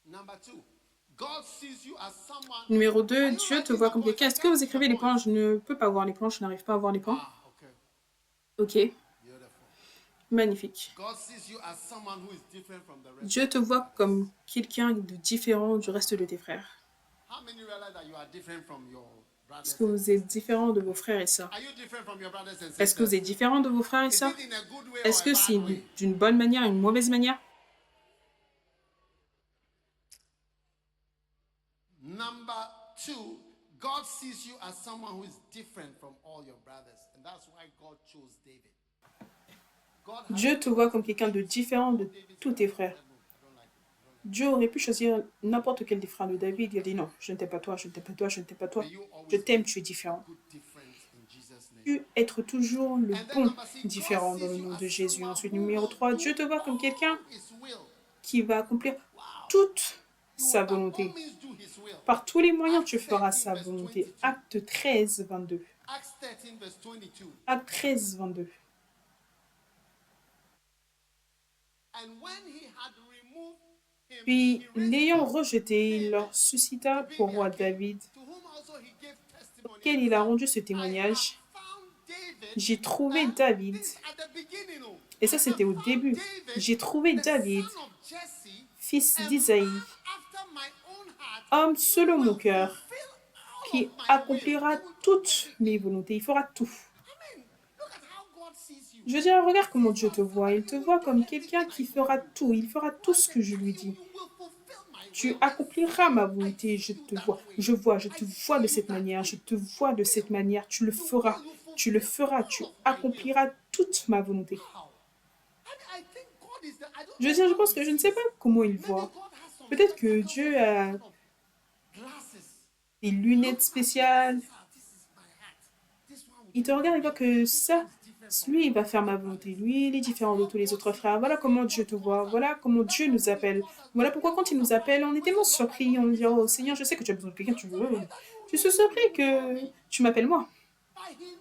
Number two, God sees you as someone. Numéro Are 2, you Dieu te writing voit the comme points? quelqu'un. I Est-ce que can't vous see the écrivez les points. points? Je ne peux pas voir les points, je n'arrive pas à voir les points. Ah, okay. Ok, Beautiful. magnifique. God sees you as someone who is different from the rest. Dieu te voit comme quelqu'un de différent du reste de tes frères. How many realize that you are different from your brothers? Est-ce que vous êtes différent de vos frères et sœurs? Are you different from your brothers and Est-ce que vous sisters? êtes différent de vos frères et Is sœurs? it in a good way Est-ce or que a c'est bad way? d'une bonne manière, une mauvaise manière? Number two, God sees you as someone who is different from all your brothers, and that's why God chose David. God has Dieu te voit comme quelqu'un de différent de tous tes frères. Dieu aurait pu choisir n'importe quel des frères de David. Il a dit non, je ne t'aime pas toi, je ne t'aime pas toi, je ne t'aime pas toi. May you Je always t'aime, tu es différent. good difference in Jesus' name. Tu être toujours le And then bon number six, différent God dans le sees you nom as de Jésus. someone Ensuite, who numéro will 3, do Dieu te voit comme quelqu'un all His will. qui va accomplir Wow. toute You sa will by all volonté. means do His will. Par tous les moyens, tu Acts feras 13 sa verse volonté. 22. Acte 13, 22. Acts 13 verse 22. Acte 13, 22. And when he had removed him, Puis, he raised l'ayant up rejeté, il leur David suscita to be pour their roi king, David, to whom also he gave testimony auquel and il a said, rendu ce I have témoignage. found David. J'ai trouvé Hein? David. This is at the beginning, oh. Et I ça, have c'était au found début. David, J'ai trouvé the David, son of Jesse, fils a d'Isaïe, man after my own heart, homme who selon mon will cœur, fulfill all qui of my will. accomplira He will do toutes everything. mes volontés. Il fera tout. I mean, look at how God sees you. Je veux dire, regarde comment Dieu You te are voit. Il somebody te who will voit do comme everything quelqu'un I qui told fera you. tout. Il fera tout ce que je lui dis. You will fulfill my Tu will. accompliras ma I volonté. see Je you te that vois. way. Je vois. Je te I vois see de you cette that manière. way. Je te vois de cette manière. Tu le feras. You Tu le fulfill feras. all Tu of my will. accompliras toute ma volonté. Wow. I think God is the, I don't Je veux know dire, je how pense he que je ne sais sees. pas comment il Maybe voit. God has some Peut-être que spectacles Dieu or some a sort of glasses. des Look lunettes at spéciales. this. Ah, this is my heart. This one will Il te do regarde, il voit que This ça, one is different from lui, il all va the faire ma other volonté. brothers. Lui, il est That's différent de how tous les God autres sees. frères. Voilà That's how comment God Dieu te calls voit. us. Voilà comment That's Dieu why nous when He appelle. calls us, Voilà we pourquoi are quand il all nous appelle, surprised. on est We tellement say, Lord, I surpris. want On to dit, visit oh you. Seigneur, je sais que tu as besoin de quelqu'un. I'm surprised that Tu es you surpris call que me. tu m'appelles moi. But He knows.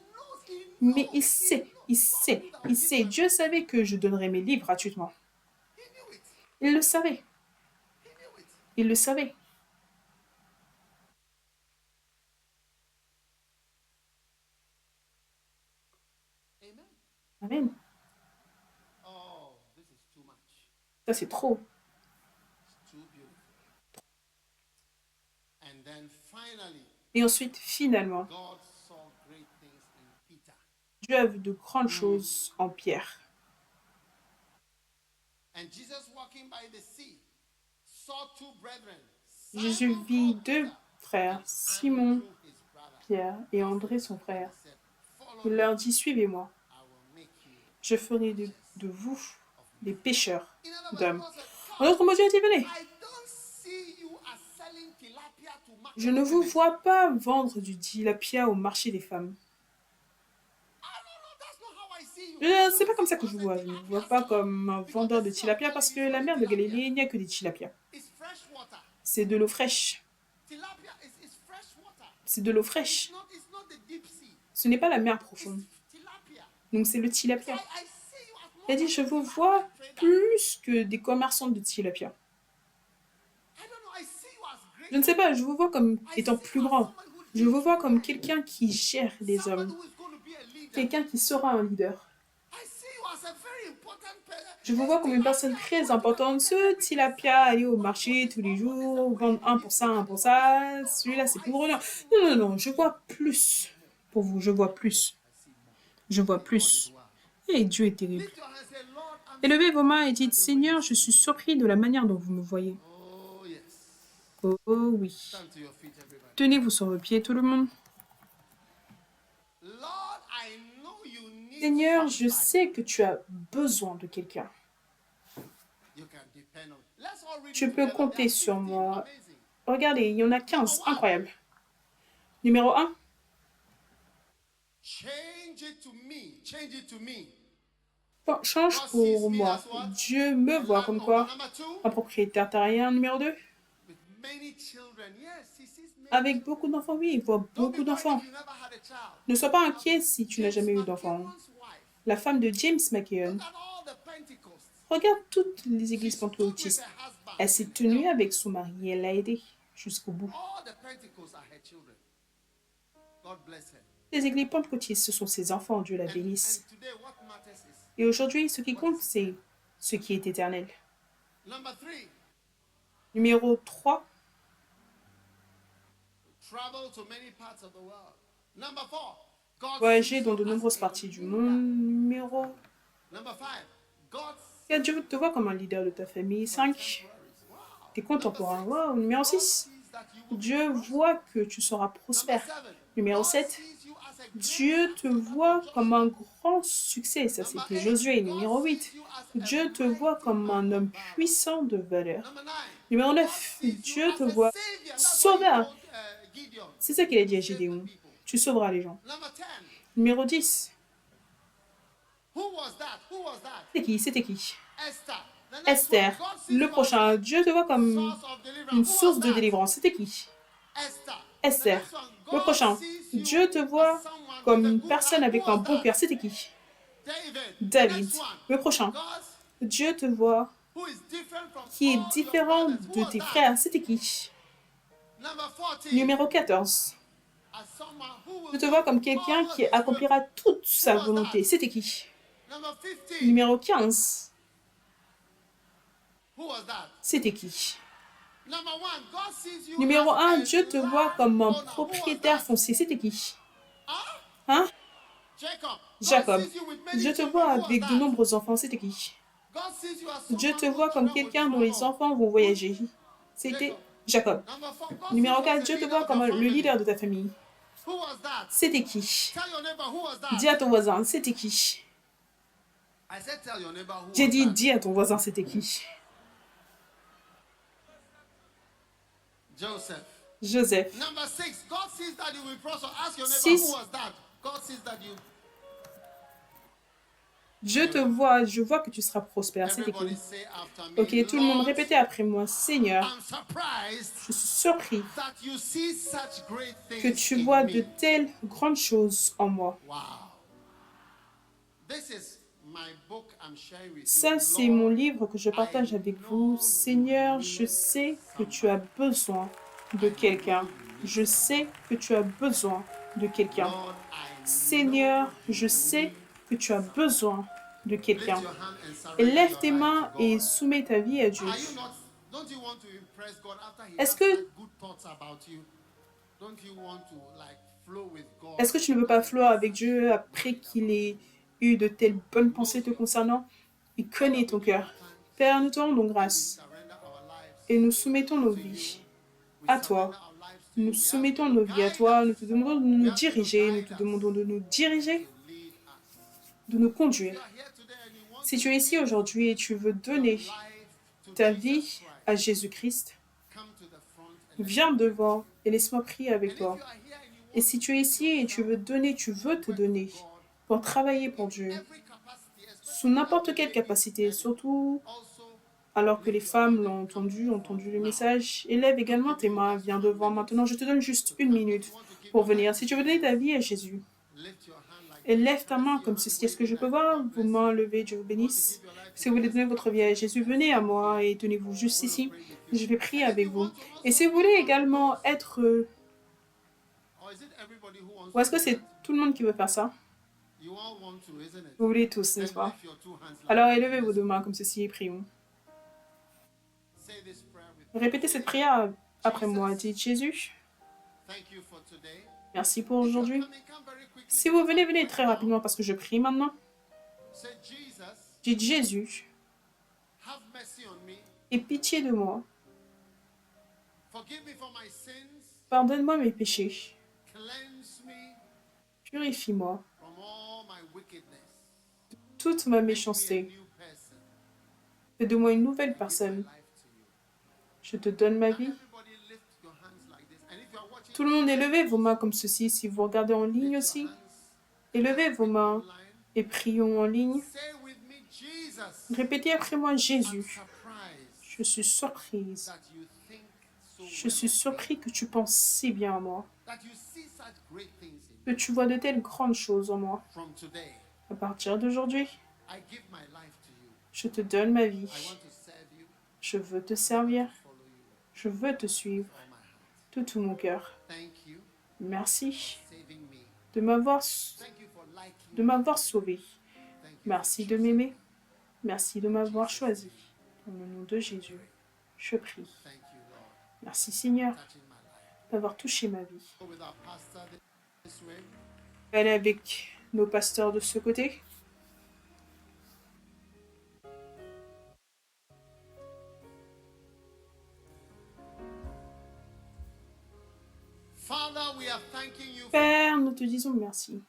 He Mais knows. il He sait, knows. il God sait, knew that I il would give sait. my Dieu book. savait que je donnerais mes livres gratuitement. He knew it. Il le savait. He knew it. Il le savait. Amen. Amen. Oh, this is too much. Ça, c'est trop. It's too beautiful. And then finally, Et ensuite, finalement, God saw great things in Peter. Dieu a vu de grandes choses en Pierre. And Jesus walking by the sea saw two brethren. Jésus Simon vit called deux Peter, frères, Simon, Andrew his brother. Pierre et André son frère. He said, follow Il me, leur dit, suivez-moi, I will make you. je ferai de vous des pêcheurs In other words, d'hommes. God said, En "Come, d'autres mots, Dieu a dit, venez, I don't see you as selling tilapia to market je ne vous women. vois pas vendre du tilapia au marché des femmes. Ah, no, that's not how I see you. C'est pas comme ça que je vous vois. Je ne vous vois pas comme un vendeur de tilapia parce que la mer de Galilée, il n'y a que des tilapias. It's fresh water. C'est de l'eau fraîche. Tilapia is fresh water. C'est de l'eau fraîche. It's not the deep sea. Ce n'est pas la mer profonde. It's tilapia. Donc c'est le tilapia. I see you as more Il a dit, than je a vous tilapia vois trader. plus que des commerçants de tilapia. I don't know. I see you as Je ne sais pas, je vous vois comme étant plus grand. Je vous vois comme quelqu'un qui gère des somebody hommes, who is going to be a leader. quelqu'un qui sera un leader. I see you as a very important person. Je vous vois comme une personne très importante. Ce tilapia, aller au marché tous les jours, vendre un pour ça, un pour ça. Celui-là, c'est pour eux. Non, non, non, non, je vois plus pour vous. Je vois plus. Je vois plus. Et Dieu est terrible. Lift your hand and say, Lord, I'm Élevez vos mains et dites, Seigneur, je suis surpris de la manière dont vous me voyez. Oh, yes. Oh oui. Stand to your feet, everybody. Tenez-vous sur vos pieds, tout le monde. Lord, I know you need Seigneur, je somebody. sais que tu as besoin de quelqu'un. You can depend on. Let's all read Tu it peux together. compter There are sur 16. moi. Amazing. Regardez, il y en a 15. Incroyable. Numéro 1. Change it to me. Change it to me. Bon, change pour moi. Dieu me voit comme quoi? Number 2, Un propriétaire terrien. Numéro 2. with many children. Yes, he sees many. Avec beaucoup d'enfants, oui, il voit Don't be beaucoup worried d'enfants. if you never had a child. Ne sois pas inquiet si tu n'as jamais eu d'enfant. McKeown's wife. La femme de James McKeown. Look at all the Pentecost. Regarde toutes les églises She stood with pentecôtistes. her husband. Elle s'est tenue avec son mari. Elle l'a aidé jusqu'au bout. All the Pentecost are her children. God bless her. Les églises pentecôtistes, ce sont ses enfants. Dieu la bénisse. And today, what matters is Et aujourd'hui, ce qui compte, c'est ce qui est éternel. number 3. Numéro 3. Travel to many parts of the world. Number 4. God Voyager sees dans you de as nombreuses a parties du leader. monde. Numéro Number 5. God 4. Dieu te voit comme un leader de ta famille. 5. wow. Tes contemporains. Wow. Numéro 6. sees that you will. Dieu voit que tu seras prospère. Number 7. Numéro God 7. sees you as a great Dieu te voit comme un grand succès. Ça, Number c'était 8. Josué. God Numéro sees 8. you as a Dieu te mighty voit comme man un of homme valor. puissant de valeur. Number 9. Numéro God 9. sees you Dieu te as a voit savior. That's what he sauveur. told, Gideon. C'est ça qu'il a dit à Save the Gédéon. people. Tu sauveras les gens. Number 10. Numéro 10. Who was that? Who was that? C'était qui? C'était qui? Esther. The next Esther. one. God sees Le you prochain. as Dieu te voit a comme source of deliverance. une Who source was de that? délivrance. C'était qui? Esther. Esther. The next one. Le God prochain. sees you Dieu te as voit someone comme with a une good personne heart. avec Who un was bon that? cœur. C'était qui? David. The David. next one. Le prochain. God Dieu te voit who is different from qui est all your différent brothers. Who de was tes that? frères. C'était qui? Number 14. Numéro 14. As someone who will Je te vois comme do quelqu'un all qui his will. accomplira toute sa Who was volonté. that? C'était qui? Number 15. Numéro 15. Who was that? C'était qui? Number 1. God sees you Numéro as 1. a Dieu te voit comme un landowner. Who was propriétaire that? foncier. C'était qui? Huh? Hein? Jacob. God Jacob. sees you with many Dieu te children. voit Who was avec de that? nombreux enfants. C'était qui? God sees you as Dieu someone te whose voit comme children will quelqu'un dont les travel. enfants vont voyager. C'était Jacob. Number 4. God Numéro sees you as 4. a Dieu te leader voit of comme your le family. leader de ta famille. Who was that? C'était qui? Tell your neighbor who was that? Dis à ton voisin, c'était qui? I said tell your neighbor who J'ai was dit, that. dis à ton voisin, c'était qui? Joseph. Joseph. Number 6. God sees that you will prosper. Ask your neighbor 6. who was that. God sees that you. Je te vois, je vois que tu seras prospère. C'était Everybody qui? say after me. Ok, tout le monde Lord, répétez après moi. Seigneur, I'm surprised je suis surpris that you see such great things que tu in vois me. de telles grandes choses en moi. Wow. This is my book I'm sharing with Ça, you. c'est Lord, mon livre que je partage avec vous. Seigneur, je sais que tu as besoin de quelqu'un. Je sais que tu as besoin de quelqu'un. Lord, I Seigneur, je sais que tu as besoin de lift quelqu'un. your hand and Et surrender lève your tes life mains to et God. soumets ta vie à Dieu. Are you not? Don't you want to impress God after He Est-ce has que- such good thoughts about you? Don't you want to like flow with God? Est-ce que tu ne veux pas flouer avec Dieu après qu'il ait eu de telles bonnes pensées te concernant? Il connaît ton cœur. Père, nous te rendons We grâce surrender our lives et nous soumettons nos vies à toi. surrender our lives to Nous you. We ask soumettons you nos to vies à guide toi. us, Nous te demandons de nous diriger. Nous te demandons de nous diriger, to lead us. de nous You conduire. are here today and you want Si tu es ici aujourd'hui et tu veux donner life to ta Jesus vie Christ, à Jésus-Christ, come to the front and viens devant et laisse-moi prier avec if toi. you are here and you Et si tu es ici et tu veux donner, tu veux te donner pour travailler pour Dieu, every capacity, especially sous n'importe quelle capacité, surtout also alors que les femmes l'ont entendu le message, élève également tes mains, viens devant maintenant. Je te donne juste 1 minute pour venir. Si tu veux donner ta vie à Jésus, Et lève ta main comme ceci. Est-ce que je peux voir vos mains levées? Dieu vous bénisse. Si vous voulez donner votre vie à Jésus, venez à moi et tenez-vous juste ici. Je vais prier avec vous. Et si vous voulez également être... Ou est-ce que c'est tout le monde qui veut faire ça? Vous voulez tous, n'est-ce pas? Alors élevez vos deux mains comme ceci et prions. Répétez cette prière après moi. Dites Jésus, merci pour aujourd'hui. Si vous venez, venez très rapidement parce que je prie maintenant. Dites Jésus, aie pitié de moi. Pardonne-moi mes péchés. Purifie-moi de toute ma méchanceté. Fais de moi une nouvelle personne. Je te donne ma vie. Tout le monde, élevez vos mains comme ceci. Si vous regardez en ligne aussi, élevez vos mains et prions en ligne. Répétez après moi, Jésus. Je suis surprise. Je suis surpris que tu penses si bien à moi. Que tu vois de telles grandes choses en moi. À partir d'aujourd'hui, je te donne ma vie. Je veux te servir. Je veux te suivre de tout mon cœur. Merci de m'avoir sauvé. Merci de m'aimer. Merci de m'avoir choisi. Dans le nom de Jésus, je prie. Merci Seigneur d'avoir touché ma vie. Allez avec nos pasteurs de ce côté. Père, nous te disons merci.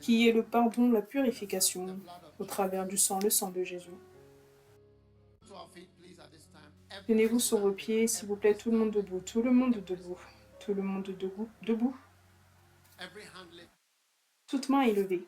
Qui est le pardon, la purification, au travers du sang, le sang de Jésus. Tenez-vous sur vos pieds, s'il vous plaît, tout le monde debout, tout le monde debout, tout le monde debout, debout. Toute main élevée.